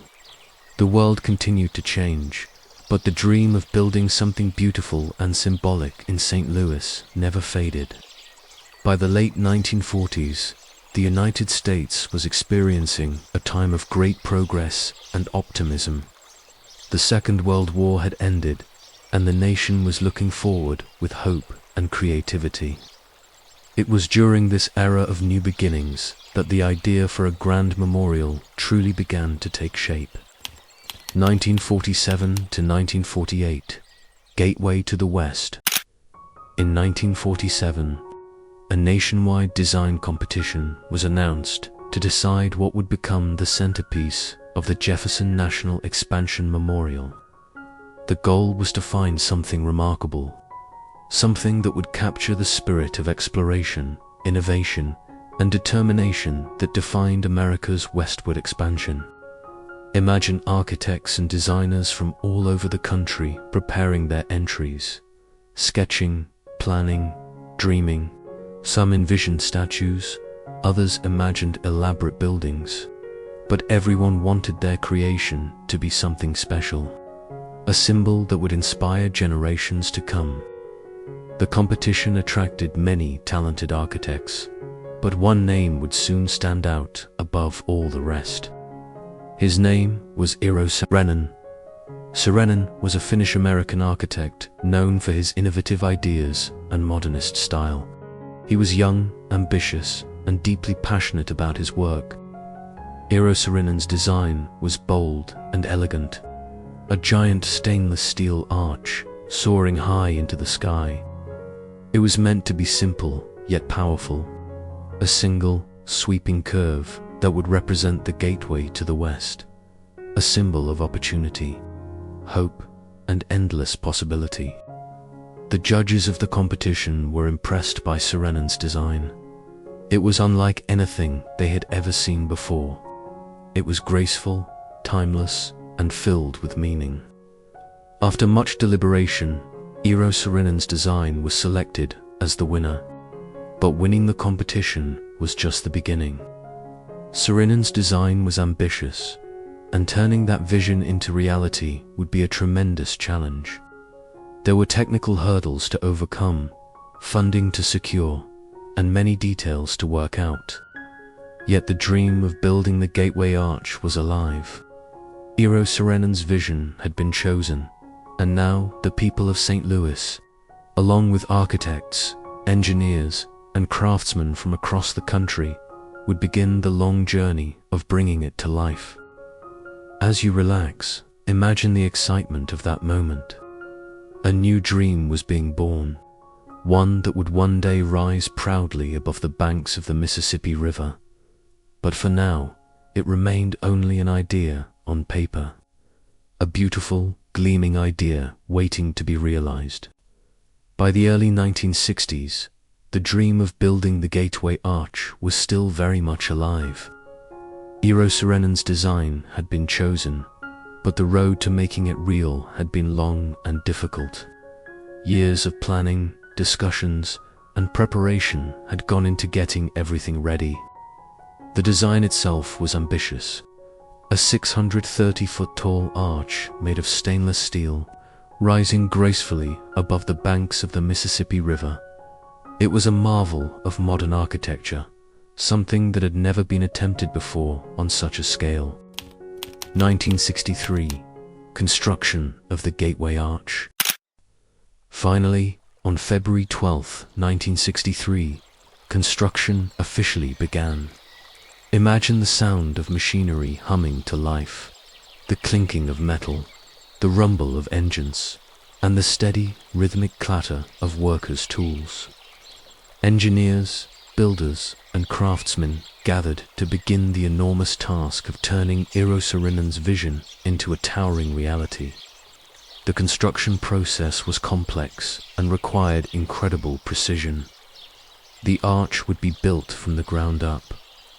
The world continued to change, but the dream of building something beautiful and symbolic in St. Louis never faded. By the late 1940s, the United States was experiencing a time of great progress and optimism. The Second World War had ended, and the nation was looking forward with hope and creativity. It was during this era of new beginnings that the idea for a grand memorial truly began to take shape. 1947 to 1948, Gateway to the West. In 1947, a nationwide design competition was announced to decide what would become the centerpiece of the Jefferson National Expansion Memorial. The goal was to find something remarkable, something that would capture the spirit of exploration, innovation, and determination that defined America's westward expansion. Imagine architects and designers from all over the country preparing their entries, sketching, planning, dreaming. Some envisioned statues, others imagined elaborate buildings, but everyone wanted their creation to be something special, a symbol that would inspire generations to come. The competition attracted many talented architects, but one name would soon stand out above all the rest. His name was Eero Saarinen. Saarinen was a Finnish-American architect known for his innovative ideas and modernist style. He was young, ambitious, and deeply passionate about his work. Eero Saarinen's design was bold and elegant, a giant stainless steel arch soaring high into the sky. It was meant to be simple yet powerful, a single, sweeping curve that would represent the gateway to the West, a symbol of opportunity, hope, and endless possibility. The judges of the competition were impressed by Saarinen's design. It was unlike anything they had ever seen before. It was graceful, timeless, and filled with meaning. After much deliberation, Eero Saarinen's design was selected as the winner. But winning the competition was just the beginning. Saarinen's design was ambitious, and turning that vision into reality would be a tremendous challenge. There were technical hurdles to overcome, funding to secure, and many details to work out. Yet the dream of building the Gateway Arch was alive. Eero Saarinen's vision had been chosen, and now the people of St. Louis, along with architects, engineers, and craftsmen from across the country, would begin the long journey of bringing it to life. As you relax, imagine the excitement of that moment. A new dream was being born, one that would one day rise proudly above the banks of the Mississippi River. But for now, it remained only an idea on paper, a beautiful, gleaming idea waiting to be realized. By the early 1960s, the dream of building the Gateway Arch was still very much alive. Eero Saarinen's design had been chosen, but the road to making it real had been long and difficult. Years of planning, discussions, and preparation had gone into getting everything ready. The design itself was ambitious. A 630-foot tall arch made of stainless steel, rising gracefully above the banks of the Mississippi River. It was a marvel of modern architecture, something that had never been attempted before on such a scale. 1963, construction of the Gateway Arch. Finally, on February 12, 1963, construction officially began. Imagine the sound of machinery humming to life, the clinking of metal, the rumble of engines, and the steady, rhythmic clatter of workers' tools. Engineers, builders, and craftsmen gathered to begin the enormous task of turning Eero Saarinen's vision into a towering reality. The construction process was complex and required incredible precision. The arch would be built from the ground up,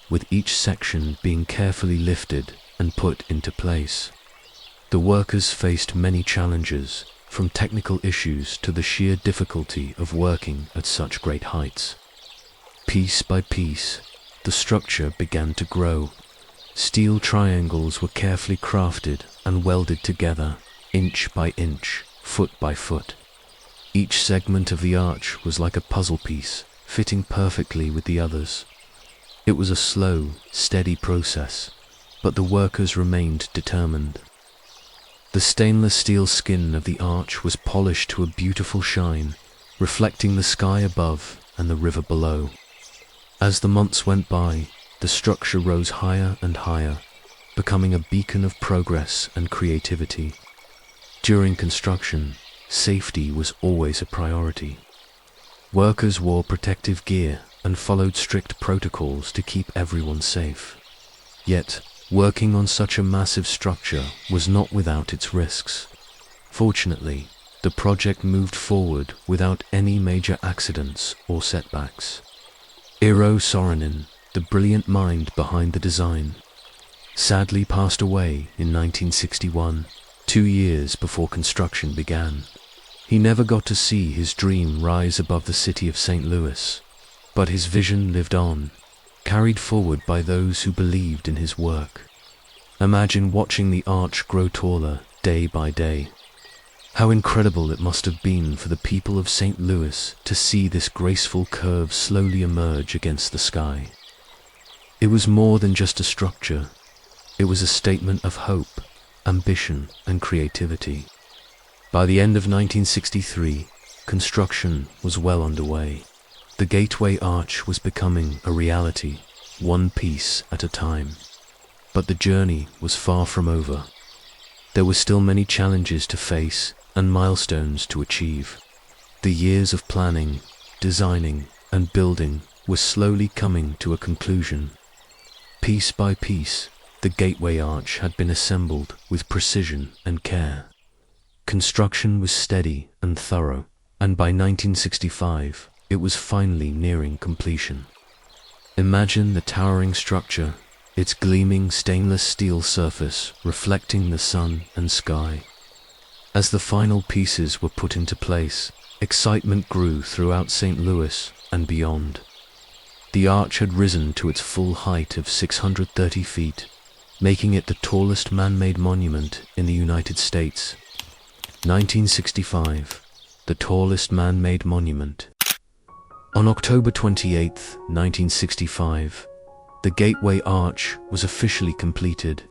with each section being carefully lifted and put into place. The workers faced many challenges, from technical issues to the sheer difficulty of working at such great heights. Piece by piece, the structure began to grow. Steel triangles were carefully crafted and welded together, inch by inch, foot by foot. Each segment of the arch was like a puzzle piece, fitting perfectly with the others. It was a slow, steady process, but the workers remained determined. The stainless steel skin of the arch was polished to a beautiful shine, reflecting the sky above and the river below. As the months went by, the structure rose higher and higher, becoming a beacon of progress and creativity. During construction, safety was always a priority. Workers wore protective gear and followed strict protocols to keep everyone safe. Yet, working on such a massive structure was not without its risks. Fortunately, the project moved forward without any major accidents or setbacks. Eero Saarinen, the brilliant mind behind the design, sadly passed away in 1961, 2 years before construction began. He never got to see his dream rise above the city of St. Louis, but his vision lived on, carried forward by those who believed in his work. Imagine watching the arch grow taller day by day. How incredible it must have been for the people of St. Louis to see this graceful curve slowly emerge against the sky. It was more than just a structure. It was a statement of hope, ambition, and creativity. By the end of 1963, construction was well underway. The Gateway Arch was becoming a reality, one piece at a time. But the journey was far from over. There were still many challenges to face and milestones to achieve. The years of planning, designing, and building were slowly coming to a conclusion. Piece by piece, the Gateway Arch had been assembled with precision and care. Construction was steady and thorough, and by 1965, it was finally nearing completion. Imagine the towering structure, its gleaming stainless steel surface reflecting the sun and sky. As the final pieces were put into place, excitement grew throughout St. Louis and beyond. The arch had risen to its full height of 630 feet, making it the tallest man-made monument in the United States. 1965, the tallest man-made monument. On October 28, 1965, the Gateway Arch was officially completed.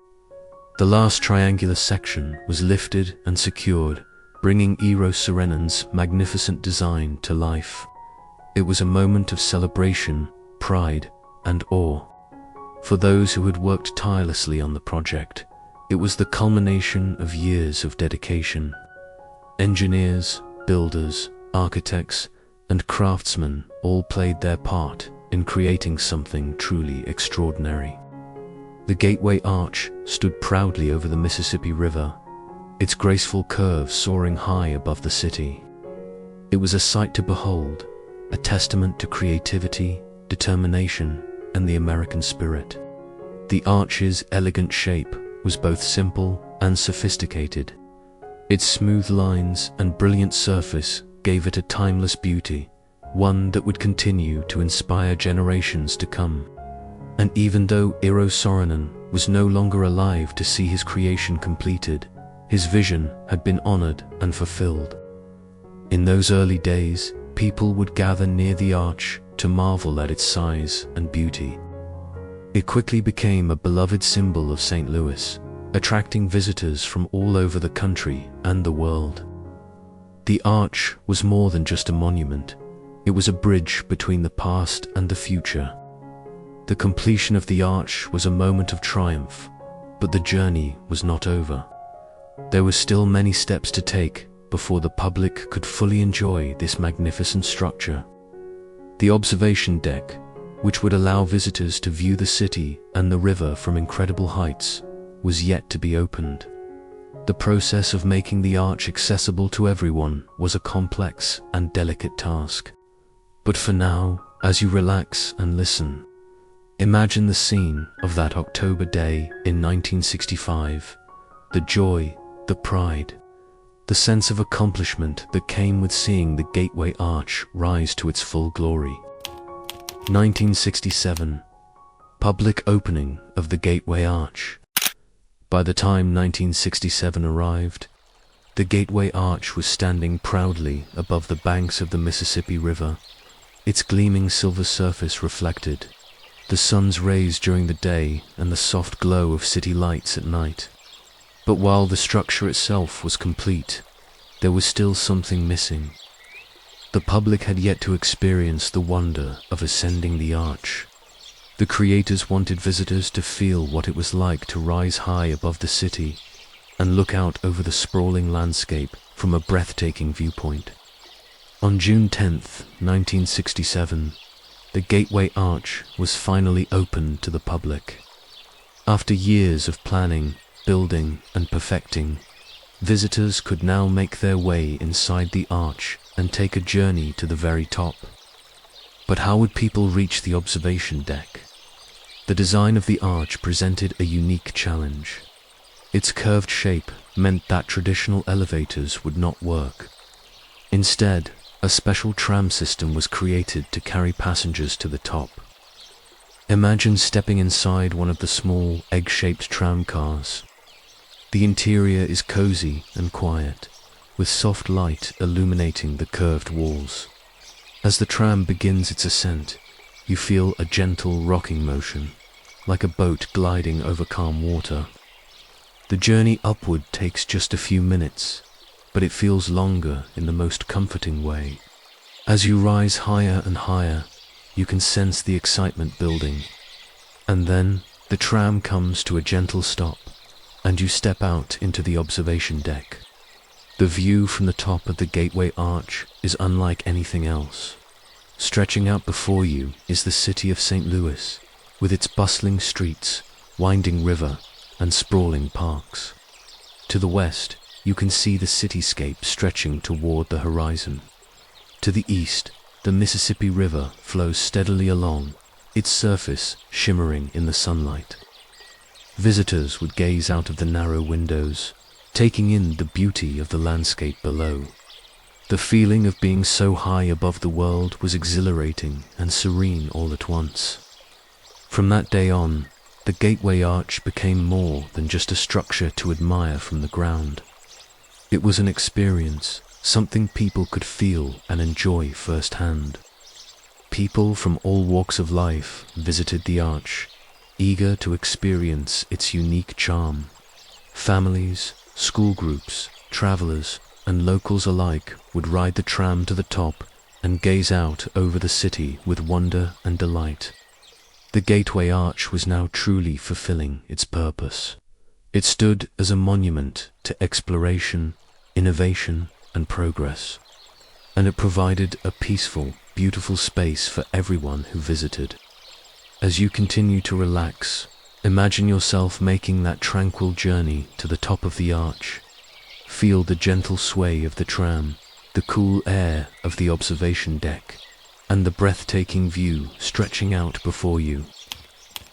The last triangular section was lifted and secured, bringing Eero Saarinen's magnificent design to life. It was a moment of celebration, pride, and awe. For those who had worked tirelessly on the project, it was the culmination of years of dedication. Engineers, builders, architects, and craftsmen all played their part in creating something truly extraordinary. The Gateway Arch stood proudly over the Mississippi River, its graceful curve soaring high above the city. It was a sight to behold, a testament to creativity, determination, and the American spirit. The arch's elegant shape was both simple and sophisticated. Its smooth lines and brilliant surface gave it a timeless beauty, one that would continue to inspire generations to come. And even though Eero Saarinen was no longer alive to see his creation completed, his vision had been honored and fulfilled. In those early days, people would gather near the arch to marvel at its size and beauty. It quickly became a beloved symbol of St. Louis, attracting visitors from all over the country and the world. The arch was more than just a monument. It was a bridge between the past and the future. The completion of the arch was a moment of triumph, but the journey was not over. There were still many steps to take before the public could fully enjoy this magnificent structure. The observation deck, which would allow visitors to view the city and the river from incredible heights, was yet to be opened. The process of making the arch accessible to everyone was a complex and delicate task. But for now, as you relax and listen, imagine the scene of that October day in 1965, the joy, the pride, the sense of accomplishment that came with seeing the Gateway Arch rise to its full glory. 1967, public opening of the Gateway Arch. By the time 1967 arrived, the Gateway Arch was standing proudly above the banks of the Mississippi River, its gleaming silver surface reflected the sun's rays during the day and the soft glow of city lights at night. But while the structure itself was complete, there was still something missing. The public had yet to experience the wonder of ascending the arch. The creators wanted visitors to feel what it was like to rise high above the city and look out over the sprawling landscape from a breathtaking viewpoint. On June 10th, 1967, the Gateway Arch was finally opened to the public. After years of planning, building, and perfecting, visitors could now make their way inside the arch and take a journey to the very top. But how would people reach the observation deck? The design of the arch presented a unique challenge. Its curved shape meant that traditional elevators would not work. Instead, a special tram system was created to carry passengers to the top. Imagine stepping inside one of the small, egg-shaped tram cars. The interior is cozy and quiet, with soft light illuminating the curved walls. As the tram begins its ascent, you feel a gentle rocking motion, like a boat gliding over calm water. The journey upward takes just a few minutes, but it feels longer in the most comforting way. As you rise higher and higher, you can sense the excitement building. And then, the tram comes to a gentle stop, and you step out into the observation deck. The view from the top of the Gateway Arch is unlike anything else. Stretching out before you is the city of St. Louis, with its bustling streets, winding river, and sprawling parks. To the west, you can see the cityscape stretching toward the horizon. To the east, the Mississippi River flows steadily along, its surface shimmering in the sunlight. Visitors would gaze out of the narrow windows, taking in the beauty of the landscape below. The feeling of being so high above the world was exhilarating and serene all at once. From that day on, the Gateway Arch became more than just a structure to admire from the ground. It was an experience, something people could feel and enjoy firsthand. People from all walks of life visited the arch, eager to experience its unique charm. Families, school groups, travelers, and locals alike would ride the tram to the top and gaze out over the city with wonder and delight. The Gateway Arch was now truly fulfilling its purpose. It stood as a monument to exploration, innovation, and progress, and it provided a peaceful, beautiful space for everyone who visited. As you continue to relax, imagine yourself making that tranquil journey to the top of the arch. Feel the gentle sway of the tram, the cool air of the observation deck, and the breathtaking view stretching out before you.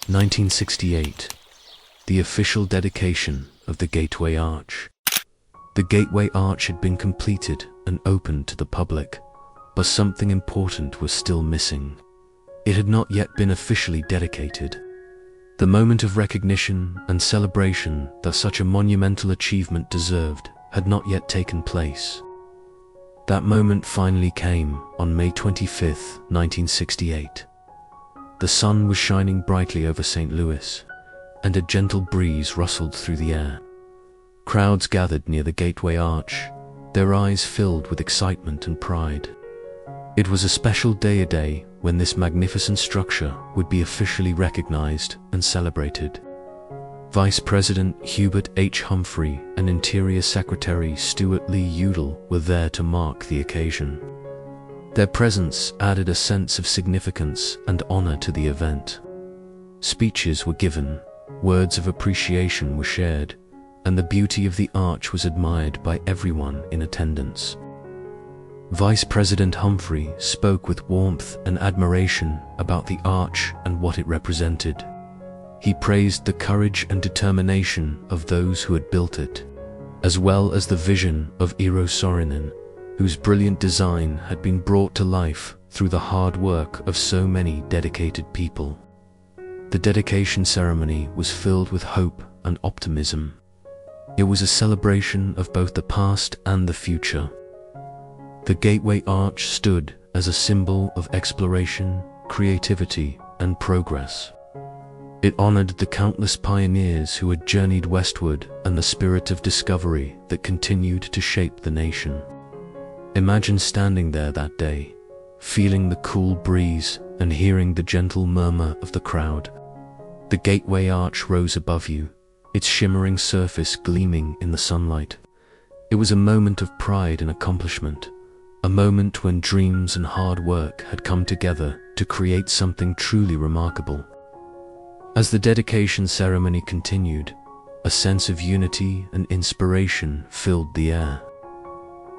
1968. The official dedication of the Gateway Arch. The Gateway Arch had been completed and opened to the public, but something important was still missing. It had not yet been officially dedicated. The moment of recognition and celebration that such a monumental achievement deserved had not yet taken place. That moment finally came on May 25, 1968. The sun was shining brightly over St. Louis, and a gentle breeze rustled through the air. Crowds gathered near the Gateway Arch, their eyes filled with excitement and pride. It was a special day, a day when this magnificent structure would be officially recognized and celebrated. Vice President Hubert H. Humphrey and Interior Secretary Stuart Lee Udall were there to mark the occasion. Their presence added a sense of significance and honor to the event. Speeches were given, words of appreciation were shared, and the beauty of the arch was admired by everyone in attendance. Vice President Humphrey spoke with warmth and admiration about the arch and what it represented. He praised the courage and determination of those who had built it, as well as the vision of Eero Saarinen, whose brilliant design had been brought to life through the hard work of so many dedicated people. The dedication ceremony was filled with hope and optimism. It was a celebration of both the past and the future. The Gateway Arch stood as a symbol of exploration, creativity, and progress. It honored the countless pioneers who had journeyed westward and the spirit of discovery that continued to shape the nation. Imagine standing there that day, feeling the cool breeze and hearing the gentle murmur of the crowd. The Gateway Arch rose above you, its shimmering surface gleaming in the sunlight. It was a moment of pride and accomplishment, a moment when dreams and hard work had come together to create something truly remarkable. As the dedication ceremony continued, a sense of unity and inspiration filled the air.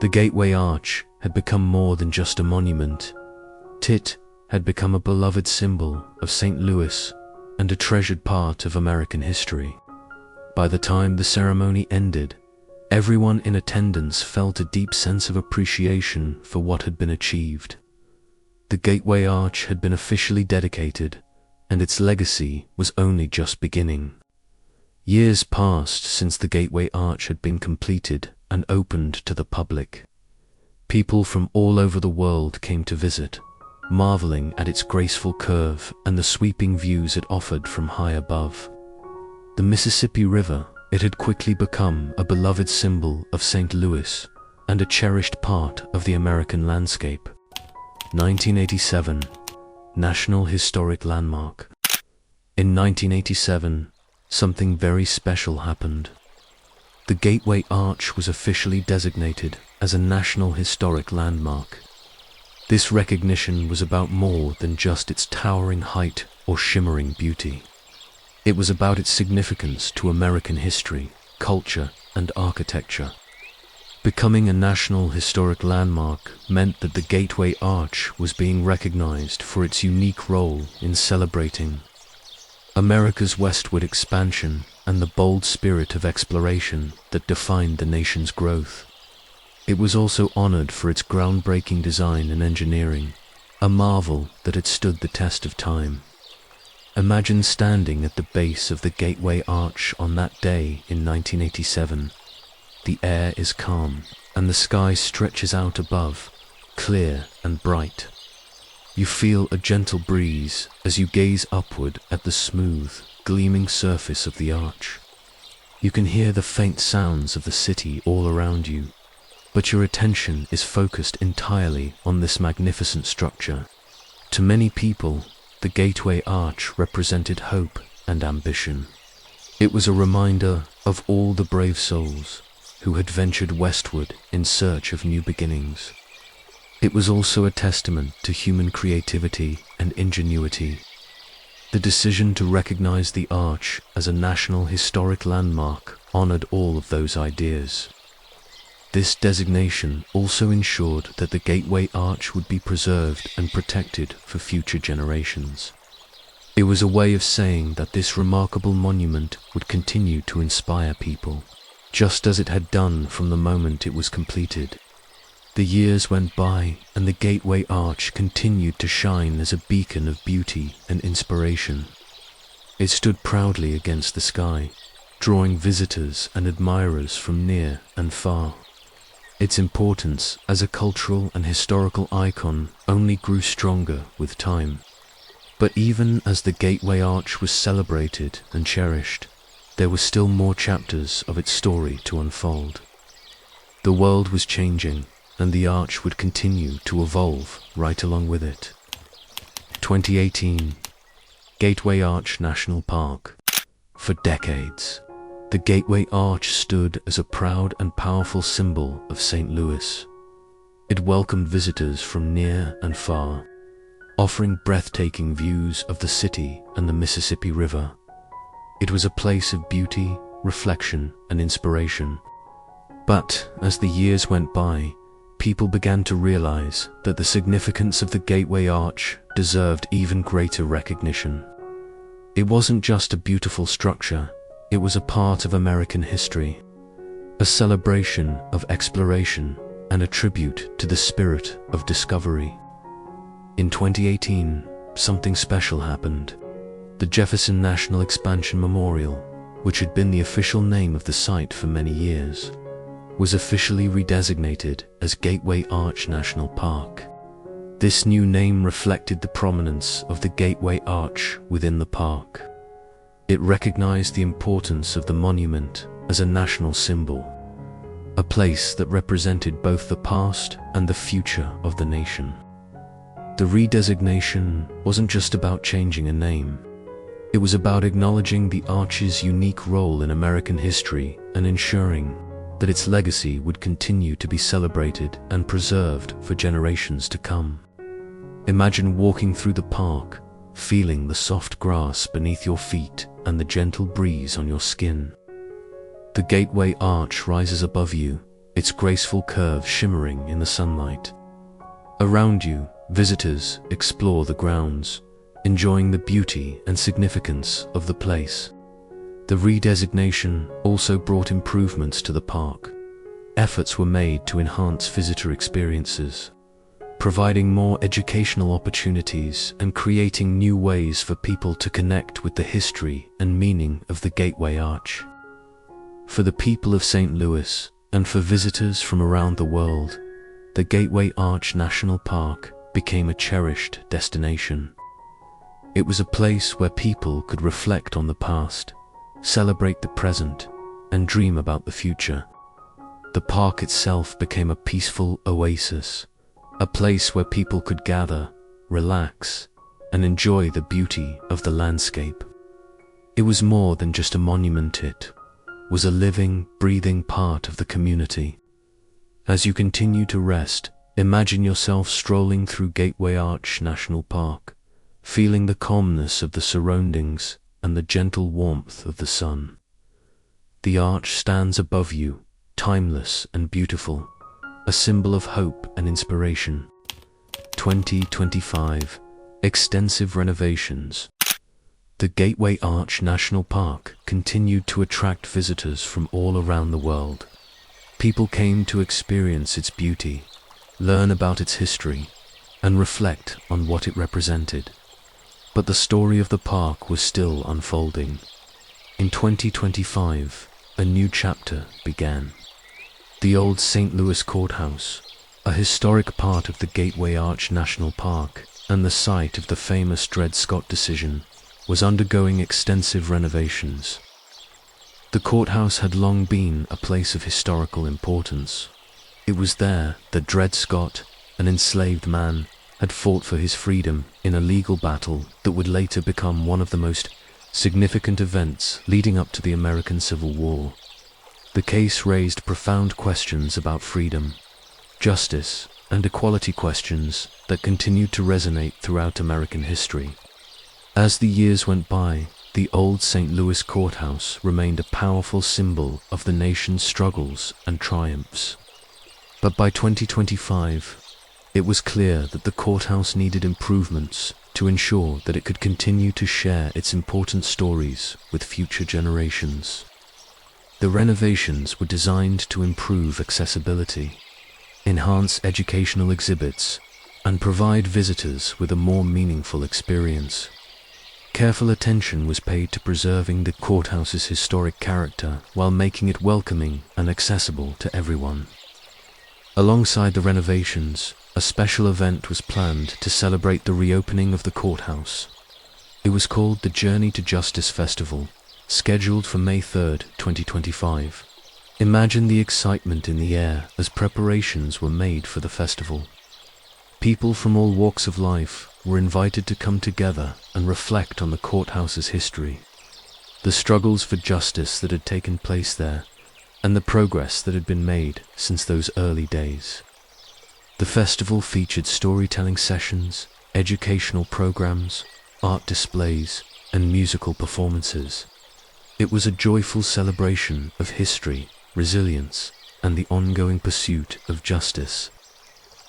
The Gateway Arch had become more than just a monument. It had become a beloved symbol of St. Louis and a treasured part of American history. By the time the ceremony ended, everyone in attendance felt a deep sense of appreciation for what had been achieved. The Gateway Arch had been officially dedicated, and its legacy was only just beginning. Years passed since the Gateway Arch had been completed and opened to the public. People from all over the world came to visit, marveling at its graceful curve and the sweeping views it offered from high above. The Mississippi River, it had quickly become a beloved symbol of St. Louis and a cherished part of the American landscape. 1987, National Historic Landmark. In 1987, something very special happened. The Gateway Arch was officially designated as a National Historic Landmark. This recognition was about more than just its towering height or shimmering beauty. It was about its significance to American history, culture, and architecture. Becoming a National Historic Landmark meant that the Gateway Arch was being recognized for its unique role in celebrating America's westward expansion and the bold spirit of exploration that defined the nation's growth. It was also honored for its groundbreaking design and engineering, a marvel that had stood the test of time. Imagine standing at the base of the Gateway Arch on that day in 1987. The air is calm, and the sky stretches out above, clear and bright. You feel a gentle breeze as you gaze upward at the smooth, gleaming surface of the arch. You can hear the faint sounds of the city all around you, but your attention is focused entirely on this magnificent structure. To many people, the Gateway Arch represented hope and ambition. It was a reminder of all the brave souls who had ventured westward in search of new beginnings. It was also a testament to human creativity and ingenuity. The decision to recognize the arch as a National Historic Landmark honored all of those ideas. This designation also ensured that the Gateway Arch would be preserved and protected for future generations. It was a way of saying that this remarkable monument would continue to inspire people, just as it had done from the moment it was completed. The years went by, and the gateway arch continued to shine as a beacon of beauty and inspiration. It stood proudly against the sky, drawing visitors and admirers from near and far. Its importance as a cultural and historical icon only grew stronger with time. But even as the gateway arch was celebrated and cherished, there were still more chapters of its story to unfold. The world was changing, and the arch would continue to evolve right along with it. 2018. Gateway Arch National Park. For decades, the Gateway Arch stood as a proud and powerful symbol of St. Louis. It welcomed visitors from near and far, offering breathtaking views of the city and the Mississippi River. It was a place of beauty, reflection, and inspiration. But as the years went by, people began to realize that the significance of the Gateway Arch deserved even greater recognition. It wasn't just a beautiful structure, it was a part of American history, a celebration of exploration and a tribute to the spirit of discovery. In 2018, something special happened. The Jefferson National Expansion Memorial, which had been the official name of the site for many years, was officially redesignated as Gateway Arch National Park. This new name reflected the prominence of the Gateway Arch within the park. It recognized the importance of the monument as a national symbol, a place that represented both the past and the future of the nation. The redesignation wasn't just about changing a name. It was about acknowledging the arch's unique role in American history and ensuring that its legacy would continue to be celebrated and preserved for generations to come. Imagine walking through the park, feeling the soft grass beneath your feet and the gentle breeze on your skin. The Gateway Arch rises above you, its graceful curve shimmering in the sunlight. Around you, visitors explore the grounds, enjoying the beauty and significance of the place. The redesignation also brought improvements to the park. Efforts were made to enhance visitor experiences, providing more educational opportunities and creating new ways for people to connect with the history and meaning of the Gateway Arch. For the people of St. Louis and for visitors from around the world, the Gateway Arch National Park became a cherished destination. It was a place where people could reflect on the past, celebrate the present, and dream about the future. The park itself became a peaceful oasis, a place where people could gather, relax, and enjoy the beauty of the landscape. It was more than just a monument, it was a living, breathing part of the community. As you continue to rest, imagine yourself strolling through Gateway Arch National Park, feeling the calmness of the surroundings and the gentle warmth of the sun. The arch stands above you, timeless and beautiful, a symbol of hope and inspiration. 2025. Extensive renovations. The Gateway Arch National Park continued to attract visitors from all around the world. People came to experience its beauty, learn about its history, and reflect on what it represented. But the story of the park was still unfolding. In 2025, a new chapter began. The old St. Louis Courthouse, a historic part of the Gateway Arch National Park and the site of the famous Dred Scott decision, was undergoing extensive renovations. The courthouse had long been a place of historical importance. It was there that Dred Scott, an enslaved man, had fought for his freedom in a legal battle that would later become one of the most significant events leading up to the American Civil War. The case raised profound questions about freedom, justice, and equality, questions that continued to resonate throughout American history. As the years went by, the old St. Louis Courthouse remained a powerful symbol of the nation's struggles and triumphs. But by 2025, it was clear that the courthouse needed improvements to ensure that it could continue to share its important stories with future generations. The renovations were designed to improve accessibility, enhance educational exhibits, and provide visitors with a more meaningful experience. Careful attention was paid to preserving the courthouse's historic character while making it welcoming and accessible to everyone. Alongside the renovations, a special event was planned to celebrate the reopening of the courthouse. It was called the Journey to Justice Festival, scheduled for May 3, 2025. Imagine the excitement in the air as preparations were made for the festival. People from all walks of life were invited to come together and reflect on the courthouse's history, the struggles for justice that had taken place there, and the progress that had been made since those early days. The festival featured storytelling sessions, educational programs, art displays, and musical performances. It was a joyful celebration of history, resilience, and the ongoing pursuit of justice.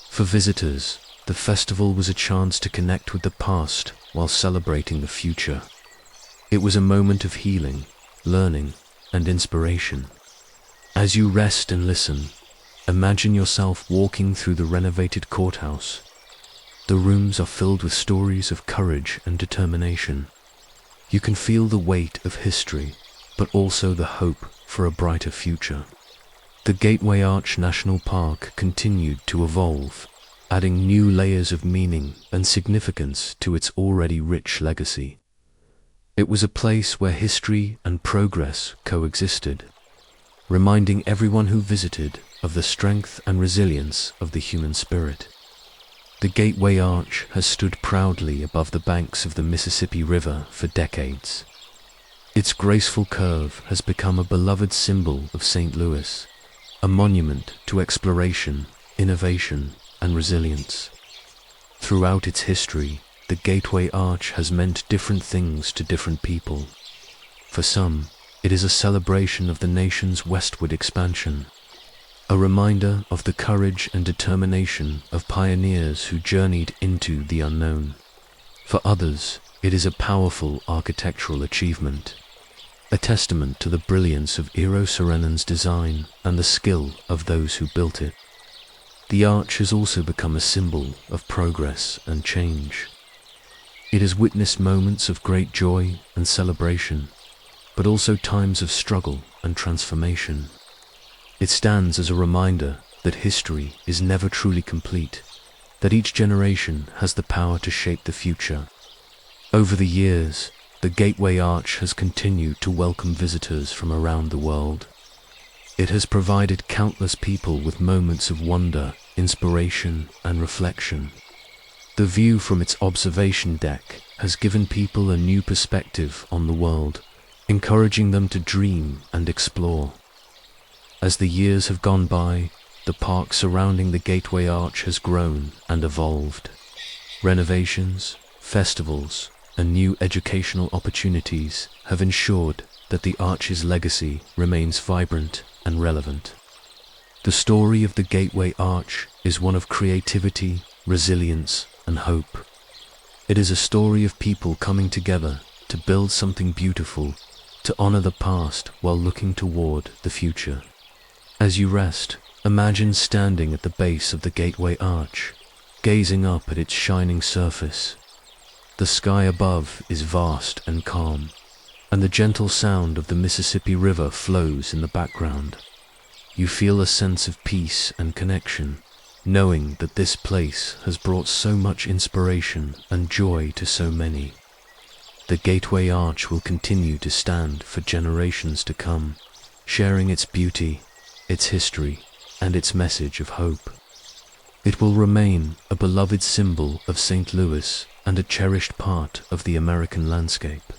For visitors, the festival was a chance to connect with the past while celebrating the future. It was a moment of healing, learning, and inspiration. As you rest and listen, imagine yourself walking through the renovated courthouse. The rooms are filled with stories of courage and determination. You can feel the weight of history, but also the hope for a brighter future. The Gateway Arch National Park continued to evolve, adding new layers of meaning and significance to its already rich legacy. It was a place where history and progress coexisted, reminding everyone who visited of the strength and resilience of the human spirit. The Gateway Arch has stood proudly above the banks of the Mississippi River for decades. Its graceful curve has become a beloved symbol of St. Louis, a monument to exploration, innovation, and resilience. Throughout its history, the Gateway Arch has meant different things to different people. For some, it is a celebration of the nation's westward expansion, a reminder of the courage and determination of pioneers who journeyed into the unknown. For others, it is a powerful architectural achievement, a testament to the brilliance of Eero Saarinen's design and the skill of those who built it. The arch has also become a symbol of progress and change. It has witnessed moments of great joy and celebration, but also times of struggle and transformation. It stands as a reminder that history is never truly complete, that each generation has the power to shape the future. Over the years, the Gateway Arch has continued to welcome visitors from around the world. It has provided countless people with moments of wonder, inspiration, and reflection. The view from its observation deck has given people a new perspective on the world, encouraging them to dream and explore. As the years have gone by, the park surrounding the Gateway Arch has grown and evolved. Renovations, festivals, and new educational opportunities have ensured that the arch's legacy remains vibrant and relevant. The story of the Gateway Arch is one of creativity, resilience, and hope. It is a story of people coming together to build something beautiful, to honor the past while looking toward the future. As you rest, imagine standing at the base of the Gateway Arch, gazing up at its shining surface. The sky above is vast and calm, and the gentle sound of the Mississippi River flows in the background. You feel a sense of peace and connection, knowing that this place has brought so much inspiration and joy to so many. The Gateway Arch will continue to stand for generations to come, sharing its beauty, its history, and its message of hope. It will remain a beloved symbol of St. Louis and a cherished part of the American landscape.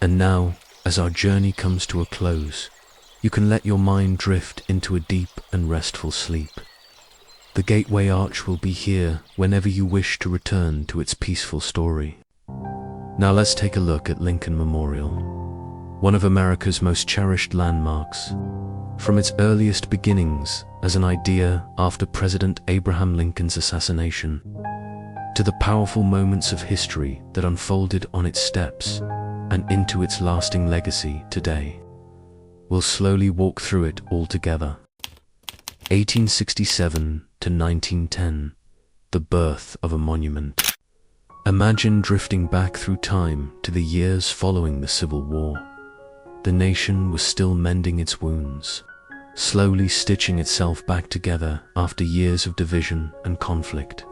And now, as our journey comes to a close, you can let your mind drift into a deep and restful sleep. The Gateway Arch will be here whenever you wish to return to its peaceful story. Now let's take a look at Lincoln Memorial, one of America's most cherished landmarks. From its earliest beginnings as an idea after President Abraham Lincoln's assassination, to the powerful moments of history that unfolded on its steps and into its lasting legacy today. We'll slowly walk through it all together. 1867 to 1910, the birth of a monument. Imagine drifting back through time to the years following the Civil War. The nation was still mending its wounds, slowly stitching itself back together after years of division and conflict.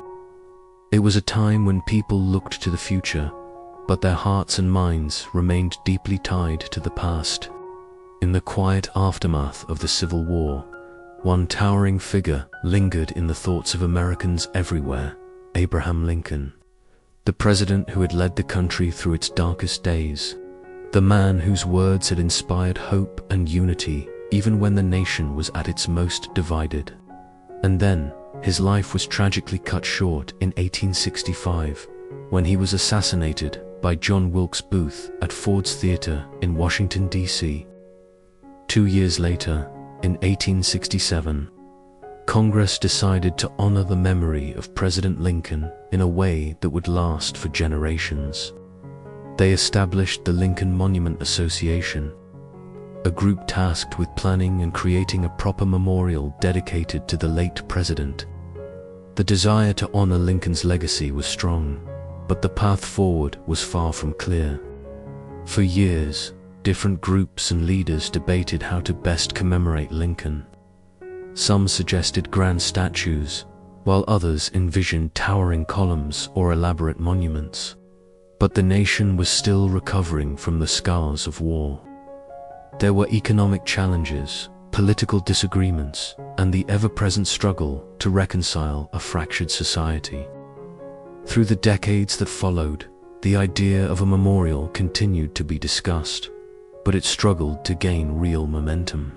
It was a time when people looked to the future, but their hearts and minds remained deeply tied to the past. In the quiet aftermath of the Civil War, one towering figure lingered in the thoughts of Americans everywhere: Abraham Lincoln, the president who had led the country through its darkest days, the man whose words had inspired hope and unity even when the nation was at its most divided. And then, his life was tragically cut short in 1865, when he was assassinated by John Wilkes Booth at Ford's Theater in Washington, D.C. 2 years later, in 1867, Congress decided to honor the memory of President Lincoln in a way that would last for generations. They established the Lincoln Monument Association, a group tasked with planning and creating a proper memorial dedicated to the late president. The desire to honor Lincoln's legacy was strong, but the path forward was far from clear. For years, different groups and leaders debated how to best commemorate Lincoln. Some suggested grand statues, while others envisioned towering columns or elaborate monuments. But the nation was still recovering from the scars of war. There were economic challenges, political disagreements, and the ever-present struggle to reconcile a fractured society. Through the decades that followed, the idea of a memorial continued to be discussed, but it struggled to gain real momentum.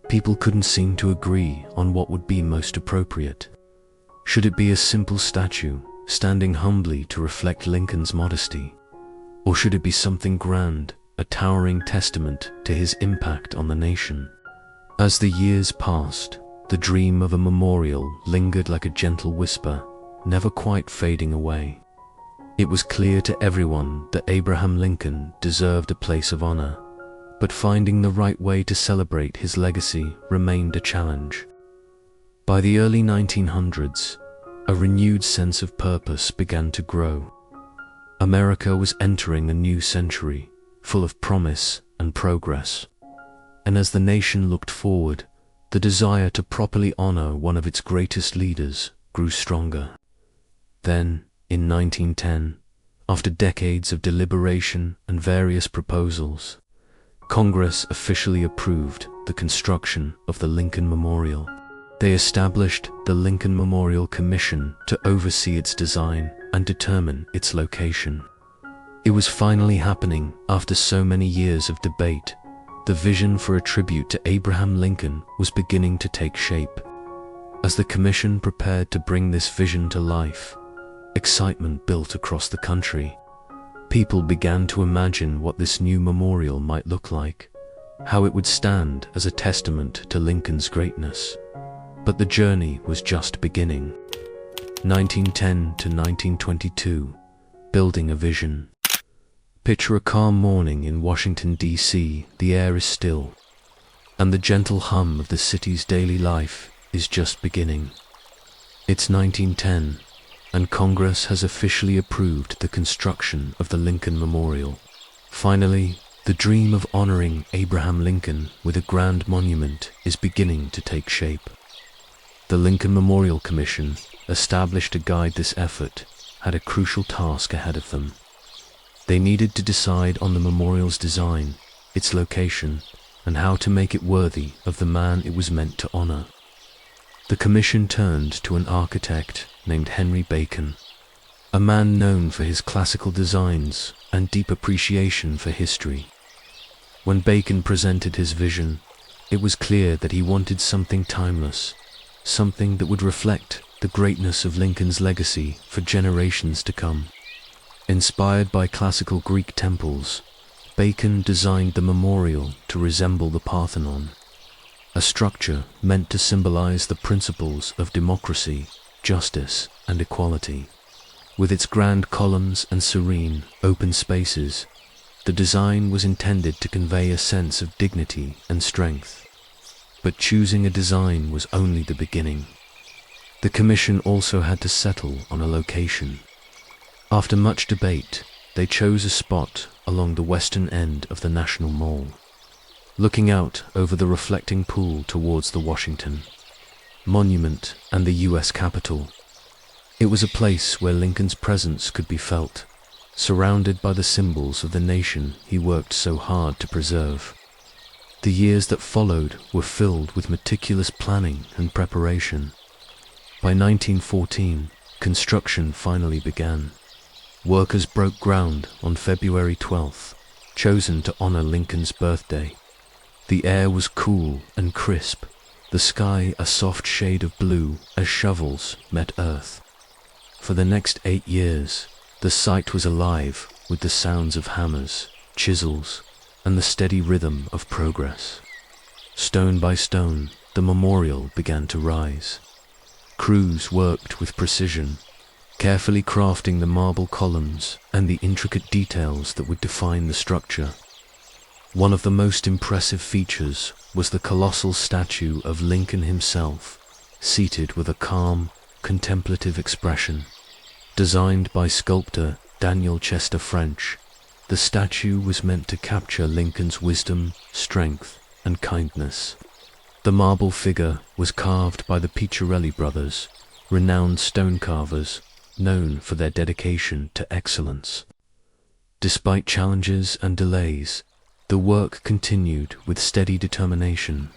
People couldn't seem to agree on what would be most appropriate. Should it be a simple statue, standing humbly to reflect Lincoln's modesty? Or should it be something grand, a towering testament to his impact on the nation? As the years passed, the dream of a memorial lingered like a gentle whisper, never quite fading away. It was clear to everyone that Abraham Lincoln deserved a place of honor, but finding the right way to celebrate his legacy remained a challenge. By the early 1900s, a renewed sense of purpose began to grow. America was entering a new century, full of promise and progress. And as the nation looked forward, the desire to properly honor one of its greatest leaders grew stronger. Then, in 1910, after decades of deliberation and various proposals, Congress officially approved the construction of the Lincoln Memorial. They established the Lincoln Memorial Commission to oversee its design and determine its location. It was finally happening after so many years of debate. The vision for a tribute to Abraham Lincoln was beginning to take shape. As the commission prepared to bring this vision to life, excitement built across the country. People began to imagine what this new memorial might look like, how it would stand as a testament to Lincoln's greatness. But the journey was just beginning. 1910 to 1922, building a vision. Picture a calm morning in Washington, D.C. The air is still, and the gentle hum of the city's daily life is just beginning. It's 1910, and Congress has officially approved the construction of the Lincoln Memorial. Finally, the dream of honoring Abraham Lincoln with a grand monument is beginning to take shape. The Lincoln Memorial Commission, established to guide this effort, had a crucial task ahead of them. They needed to decide on the memorial's design, its location, and how to make it worthy of the man it was meant to honor. The commission turned to an architect named Henry Bacon, a man known for his classical designs and deep appreciation for history. When Bacon presented his vision, it was clear that he wanted something timeless, something that would reflect the greatness of Lincoln's legacy for generations to come. Inspired by classical Greek temples, Bacon designed the memorial to resemble the Parthenon, a structure meant to symbolize the principles of democracy, justice, and equality. With its grand columns and serene, open spaces, the design was intended to convey a sense of dignity and strength. But choosing a design was only the beginning. The commission also had to settle on a location. After much debate, they chose a spot along the western end of the National Mall, looking out over the reflecting pool towards the Washington Monument and the U.S. Capitol. It was a place where Lincoln's presence could be felt, surrounded by the symbols of the nation he worked so hard to preserve. The years that followed were filled with meticulous planning and preparation. By 1914, construction finally began. Workers broke ground on February 12th, chosen to honor Lincoln's birthday. The air was cool and crisp, the sky a soft shade of blue as shovels met earth. For the next 8 years, the site was alive with the sounds of hammers, chisels, and the steady rhythm of progress. Stone by stone, the memorial began to rise. Crews worked with precision, carefully crafting the marble columns and the intricate details that would define the structure. One of the most impressive features was the colossal statue of Lincoln himself, seated with a calm, contemplative expression. Designed by sculptor Daniel Chester French, the statue was meant to capture Lincoln's wisdom, strength, and kindness. The marble figure was carved by the Picciarelli brothers, renowned stone carvers, known for their dedication to excellence. Despite challenges and delays, the work continued with steady determination.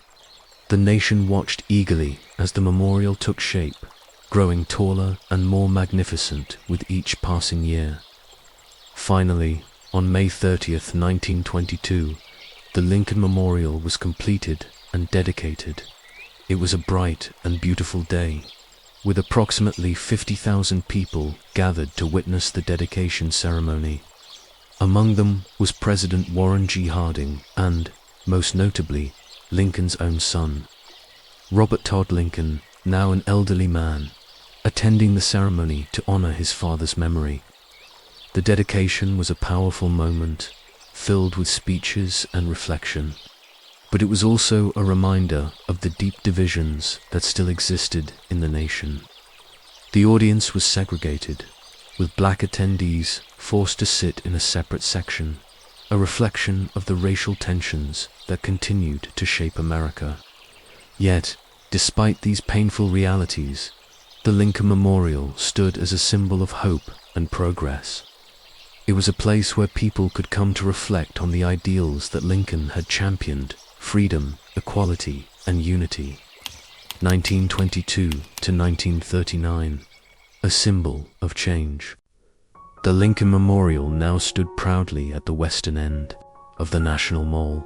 The nation watched eagerly as the memorial took shape, growing taller and more magnificent with each passing year. Finally, on May 30th, 1922, the Lincoln Memorial was completed and dedicated. It was a bright and beautiful day, with approximately 50,000 people gathered to witness the dedication ceremony. Among them was President Warren G. Harding and, most notably, Lincoln's own son, Robert Todd Lincoln, now an elderly man, attending the ceremony to honor his father's memory. The dedication was a powerful moment, filled with speeches and reflection, but it was also a reminder of the deep divisions that still existed in the nation. The audience was segregated, with black attendees forced to sit in a separate section, a reflection of the racial tensions that continued to shape America. Yet, despite these painful realities, the Lincoln Memorial stood as a symbol of hope and progress. It was a place where people could come to reflect on the ideals that Lincoln had championed: freedom, equality, and unity. 1922 to 1939, a symbol of change. The Lincoln Memorial now stood proudly at the western end of the National Mall.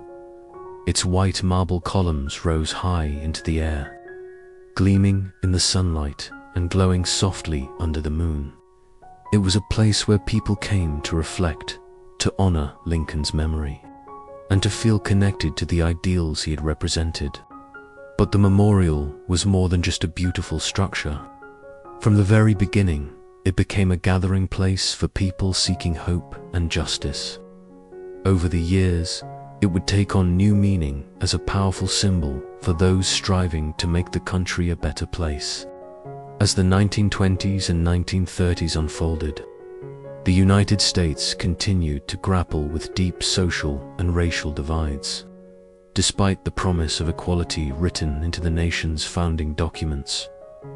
Its white marble columns rose high into the air, gleaming in the sunlight and glowing softly under the moon. It was a place where people came to reflect, to honor Lincoln's memory, and to feel connected to the ideals he had represented. But the memorial was more than just a beautiful structure. From the very beginning, it became a gathering place for people seeking hope and justice. Over the years, it would take on new meaning as a powerful symbol for those striving to make the country a better place. As the 1920s and 1930s unfolded, the United States continued to grapple with deep social and racial divides. Despite the promise of equality written into the nation's founding documents,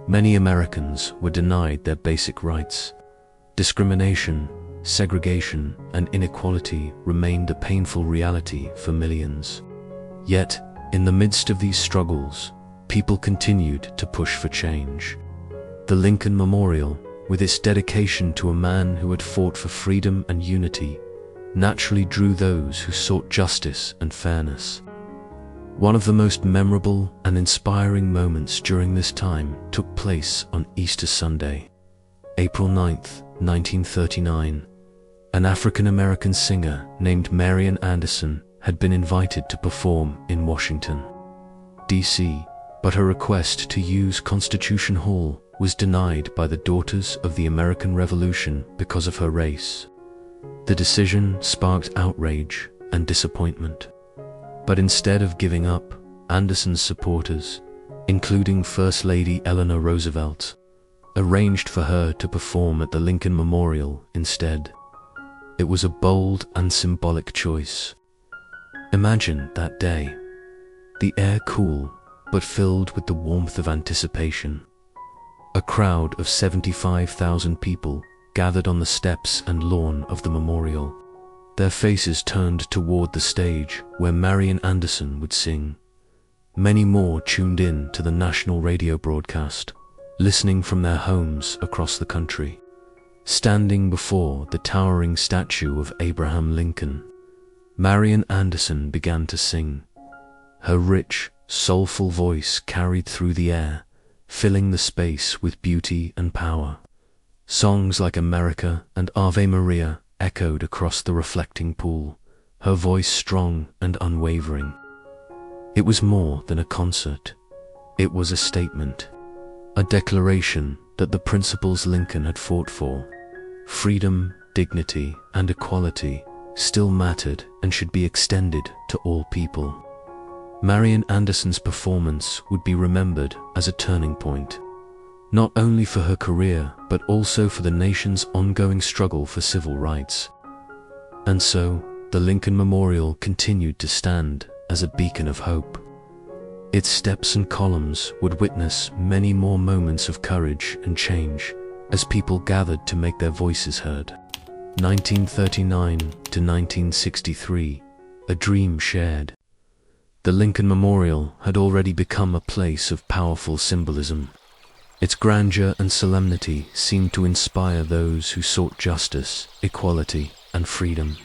many Americans were denied their basic rights. Discrimination, segregation, and inequality remained a painful reality for millions. Yet, in the midst of these struggles, people continued to push for change. The Lincoln Memorial, with its dedication to a man who had fought for freedom and unity, naturally drew those who sought justice and fairness. One of the most memorable and inspiring moments during this time took place on Easter Sunday, April 9th, 1939. An African-American singer named Marian Anderson had been invited to perform in Washington, D.C., but her request to use Constitution Hall was denied by the Daughters of the American Revolution because of her race. The decision sparked outrage and disappointment. But instead of giving up, Anderson's supporters, including First Lady Eleanor Roosevelt, arranged for her to perform at the Lincoln Memorial instead. It was a bold and symbolic choice. Imagine that day, the air cool but filled with the warmth of anticipation. A crowd of 75,000 people gathered on the steps and lawn of the memorial, their faces turned toward the stage where Marian Anderson would sing. Many more tuned in to the national radio broadcast, listening from their homes across the country. Standing before the towering statue of Abraham Lincoln, Marian Anderson began to sing. Her rich, soulful voice carried through the air, filling the space with beauty and power. Songs like America and Ave Maria echoed across the reflecting pool, her voice strong and unwavering. It was more than a concert. It was a statement, a declaration that the principles Lincoln had fought for, freedom, dignity, and equality, still mattered and should be extended to all people. Marian Anderson's performance would be remembered as a turning point, not only for her career but also for the nation's ongoing struggle for civil rights. And so, the Lincoln Memorial continued to stand as a beacon of hope. Its steps and columns would witness many more moments of courage and change as people gathered to make their voices heard. 1939 to 1963, a dream shared. The Lincoln Memorial had already become a place of powerful symbolism. Its grandeur and solemnity seemed to inspire those who sought justice, equality, and freedom.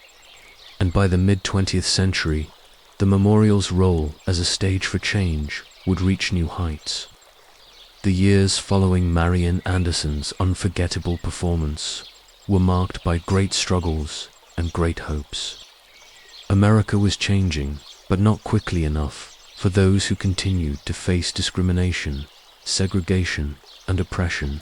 And by the mid-20th century, the memorial's role as a stage for change would reach new heights. The years following Marian Anderson's unforgettable performance were marked by great struggles and great hopes. America was changing, but not quickly enough for those who continued to face discrimination, segregation, and oppression.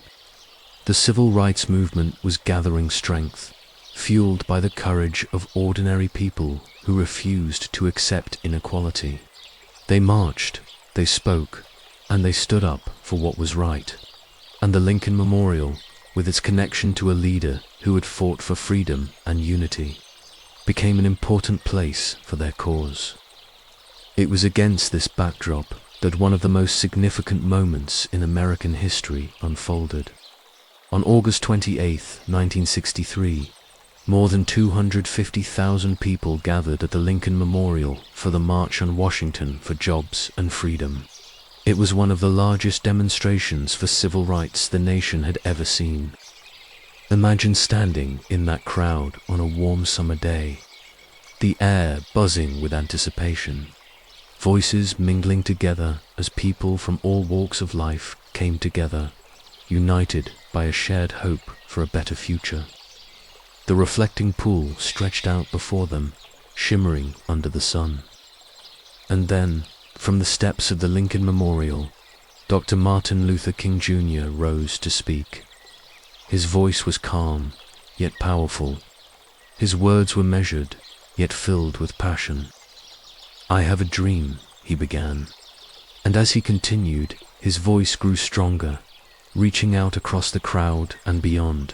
The civil rights movement was gathering strength, fueled by the courage of ordinary people who refused to accept inequality. They marched, they spoke, and they stood up for what was right. And the Lincoln Memorial, with its connection to a leader who had fought for freedom and unity, became an important place for their cause. It was against this backdrop that one of the most significant moments in American history unfolded. On August 28, 1963, more than 250,000 people gathered at the Lincoln Memorial for the March on Washington for Jobs and Freedom. It was one of the largest demonstrations for civil rights the nation had ever seen. Imagine standing in that crowd on a warm summer day, the air buzzing with anticipation, voices mingling together as people from all walks of life came together, united by a shared hope for a better future. The reflecting pool stretched out before them, shimmering under the sun. And then, from the steps of the Lincoln Memorial, Dr. Martin Luther King Jr. rose to speak. His voice was calm, yet powerful. His words were measured, yet filled with passion. "I have a dream," he began. And as he continued, his voice grew stronger, reaching out across the crowd and beyond.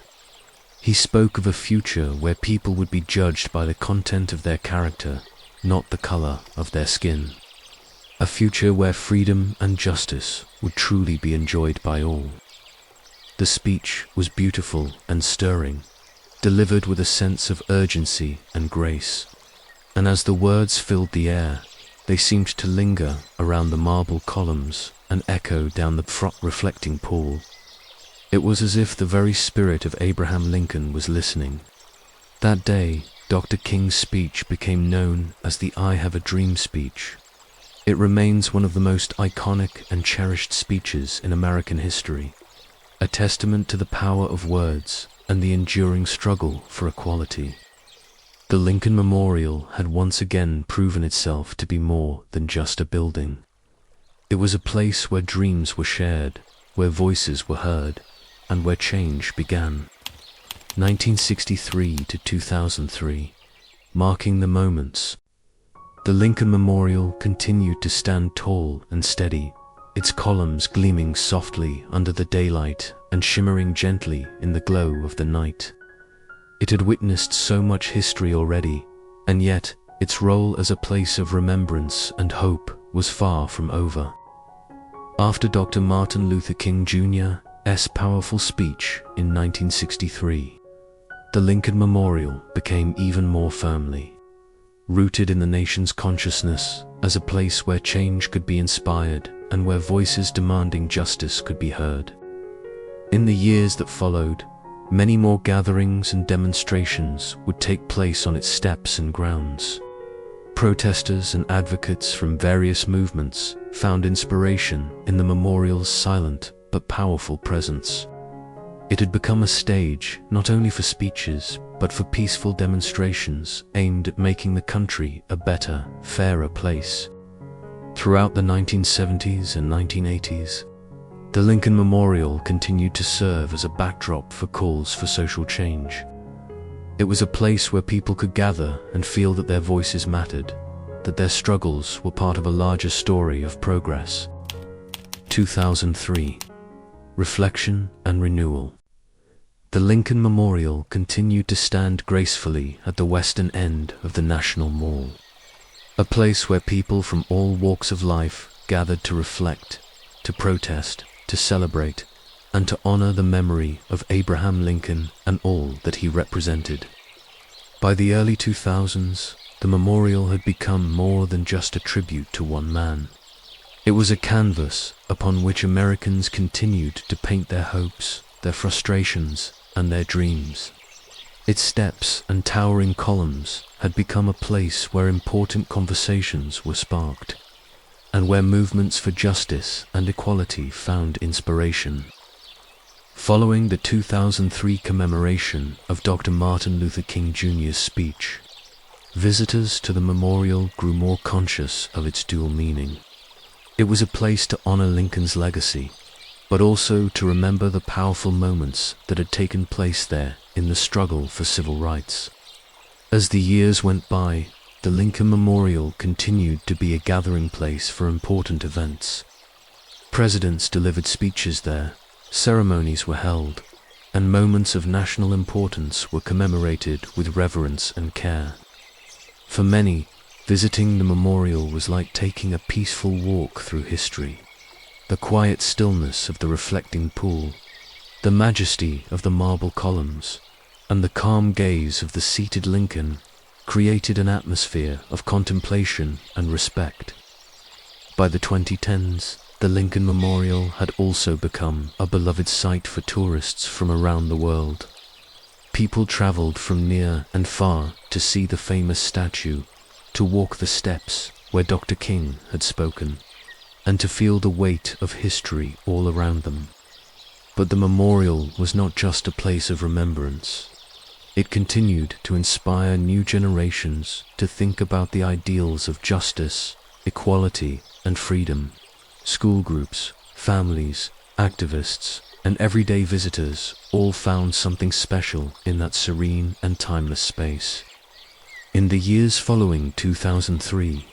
He spoke of a future where people would be judged by the content of their character, not the color of their skin. A future where freedom and justice would truly be enjoyed by all. The speech was beautiful and stirring, delivered with a sense of urgency and grace. And as the words filled the air, they seemed to linger around the marble columns and echo down the reflecting pool. It was as if the very spirit of Abraham Lincoln was listening. That day, Dr. King's speech became known as the "I Have a Dream" speech. It remains one of the most iconic and cherished speeches in American history, a testament to the power of words and the enduring struggle for equality. The Lincoln Memorial had once again proven itself to be more than just a building. It was a place where dreams were shared, where voices were heard and where change began. 1963 to 2003, marking the moments. The Lincoln Memorial continued to stand tall and steady, its columns gleaming softly under the daylight and shimmering gently in the glow of the night. It had witnessed so much history already, and yet its role as a place of remembrance and hope was far from over. After Dr. Martin Luther King Jr.'s powerful speech in 1963, the Lincoln Memorial became even more firmly rooted in the nation's consciousness as a place where change could be inspired and where voices demanding justice could be heard. In the years that followed, many more gatherings and demonstrations would take place on its steps and grounds. Protesters and advocates from various movements found inspiration in the memorial's silent but powerful presence. It had become a stage not only for speeches, but for peaceful demonstrations aimed at making the country a better, fairer place. Throughout the 1970s and 1980s, the Lincoln Memorial continued to serve as a backdrop for calls for social change. It was a place where people could gather and feel that their voices mattered, that their struggles were part of a larger story of progress. 2003. Reflection and Renewal. The Lincoln Memorial continued to stand gracefully at the western end of the National Mall, a place where people from all walks of life gathered to reflect, to protest, to celebrate, and to honor the memory of Abraham Lincoln and all that he represented. By the early 2000s, the memorial had become more than just a tribute to one man. It was a canvas upon which Americans continued to paint their hopes, their frustrations, and their dreams. Its steps and towering columns had become a place where important conversations were sparked, and where movements for justice and equality found inspiration. Following the 2003 commemoration of Dr. Martin Luther King Jr.'s speech, visitors to the memorial grew more conscious of its dual meaning. It was a place to honor Lincoln's legacy, but also to remember the powerful moments that had taken place there in the struggle for civil rights. As the years went by, the Lincoln Memorial continued to be a gathering place for important events. Presidents delivered speeches there, ceremonies were held, and moments of national importance were commemorated with reverence and care. For many, visiting the memorial was like taking a peaceful walk through history. The quiet stillness of the reflecting pool, the majesty of the marble columns, and the calm gaze of the seated Lincoln created an atmosphere of contemplation and respect. By the 2010s, the Lincoln Memorial had also become a beloved sight for tourists from around the world. People traveled from near and far to see the famous statue, to walk the steps where Dr. King had spoken, and to feel the weight of history all around them. But the memorial was not just a place of remembrance. It continued to inspire new generations to think about the ideals of justice, equality, and freedom. School groups, families, activists, and everyday visitors all found something special in that serene and timeless space. In the years following 2003,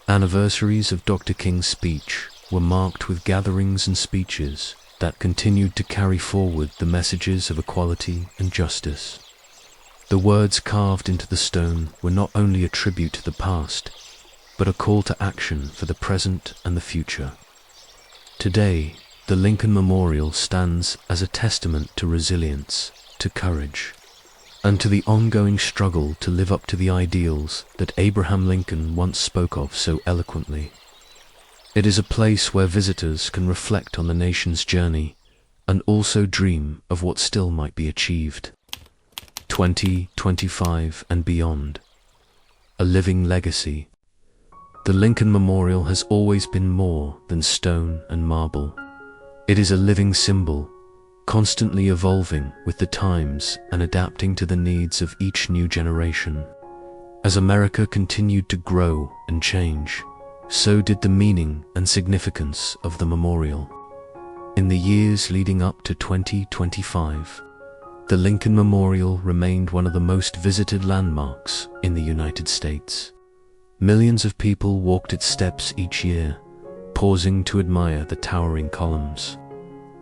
anniversaries of Dr. King's speech were marked with gatherings and speeches that continued to carry forward the messages of equality and justice. The words carved into the stone were not only a tribute to the past, but a call to action for the present and the future. Today, the Lincoln Memorial stands as a testament to resilience, to courage, and to the ongoing struggle to live up to the ideals that Abraham Lincoln once spoke of so eloquently. It is a place where visitors can reflect on the nation's journey and also dream of what still might be achieved. 2025 and beyond. A living legacy. The Lincoln Memorial has always been more than stone and marble. It is a living symbol, constantly evolving with the times and adapting to the needs of each new generation. As America continued to grow and change, so did the meaning and significance of the memorial. In the years leading up to 2025, the Lincoln Memorial remained one of the most visited landmarks in the United States. Millions of people walked its steps each year, pausing to admire the towering columns,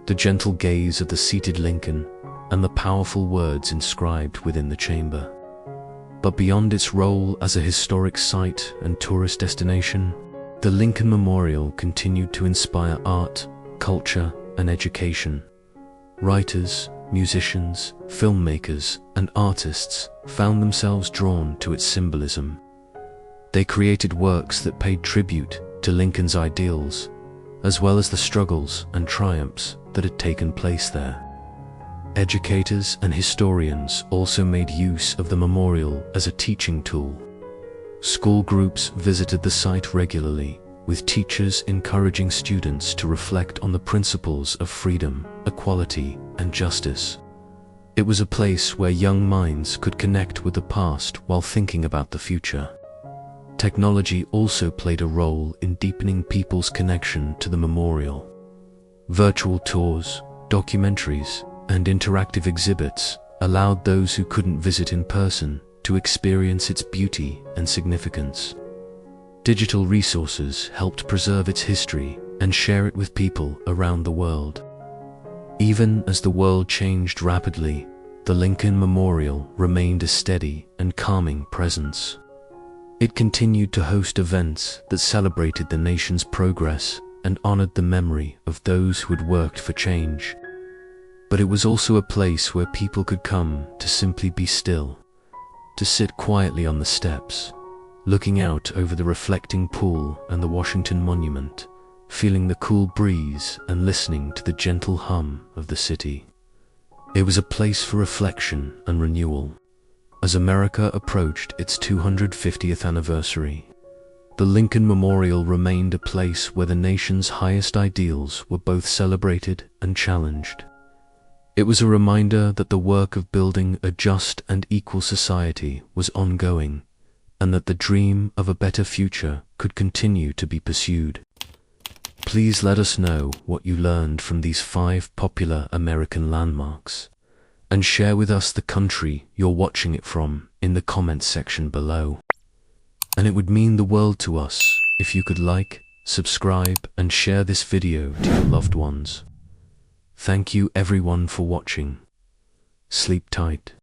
the gentle gaze of the seated Lincoln, and the powerful words inscribed within the chamber. But beyond its role as a historic site and tourist destination, the Lincoln Memorial continued to inspire art, culture, and education. Writers, musicians, filmmakers, and artists found themselves drawn to its symbolism. They created works that paid tribute to Lincoln's ideals, as well as the struggles and triumphs that had taken place there. Educators and historians also made use of the memorial as a teaching tool. School groups visited the site regularly, with teachers encouraging students to reflect on the principles of freedom, equality, and justice. It was a place where young minds could connect with the past while thinking about the future. Technology also played a role in deepening people's connection to the memorial. Virtual tours, documentaries, and interactive exhibits allowed those who couldn't visit in person to experience its beauty and significance. Digital resources helped preserve its history and share it with people around the world. Even as the world changed rapidly, the Lincoln Memorial remained a steady and calming presence. It continued to host events that celebrated the nation's progress and honored the memory of those who had worked for change. But it was also a place where people could come to simply be still, to sit quietly on the steps, looking out over the reflecting pool and the Washington Monument, feeling the cool breeze and listening to the gentle hum of the city. It was a place for reflection and renewal. As America approached its 250th anniversary, the Lincoln Memorial remained a place where the nation's highest ideals were both celebrated and challenged. It was a reminder that the work of building a just and equal society was ongoing, and that the dream of a better future could continue to be pursued. Please let us know what you learned from these 5 popular American landmarks, and share with us the country you're watching it from in the comments section below. And it would mean the world to us if you could like, subscribe, and share this video to your loved ones. Thank you everyone for watching. Sleep tight.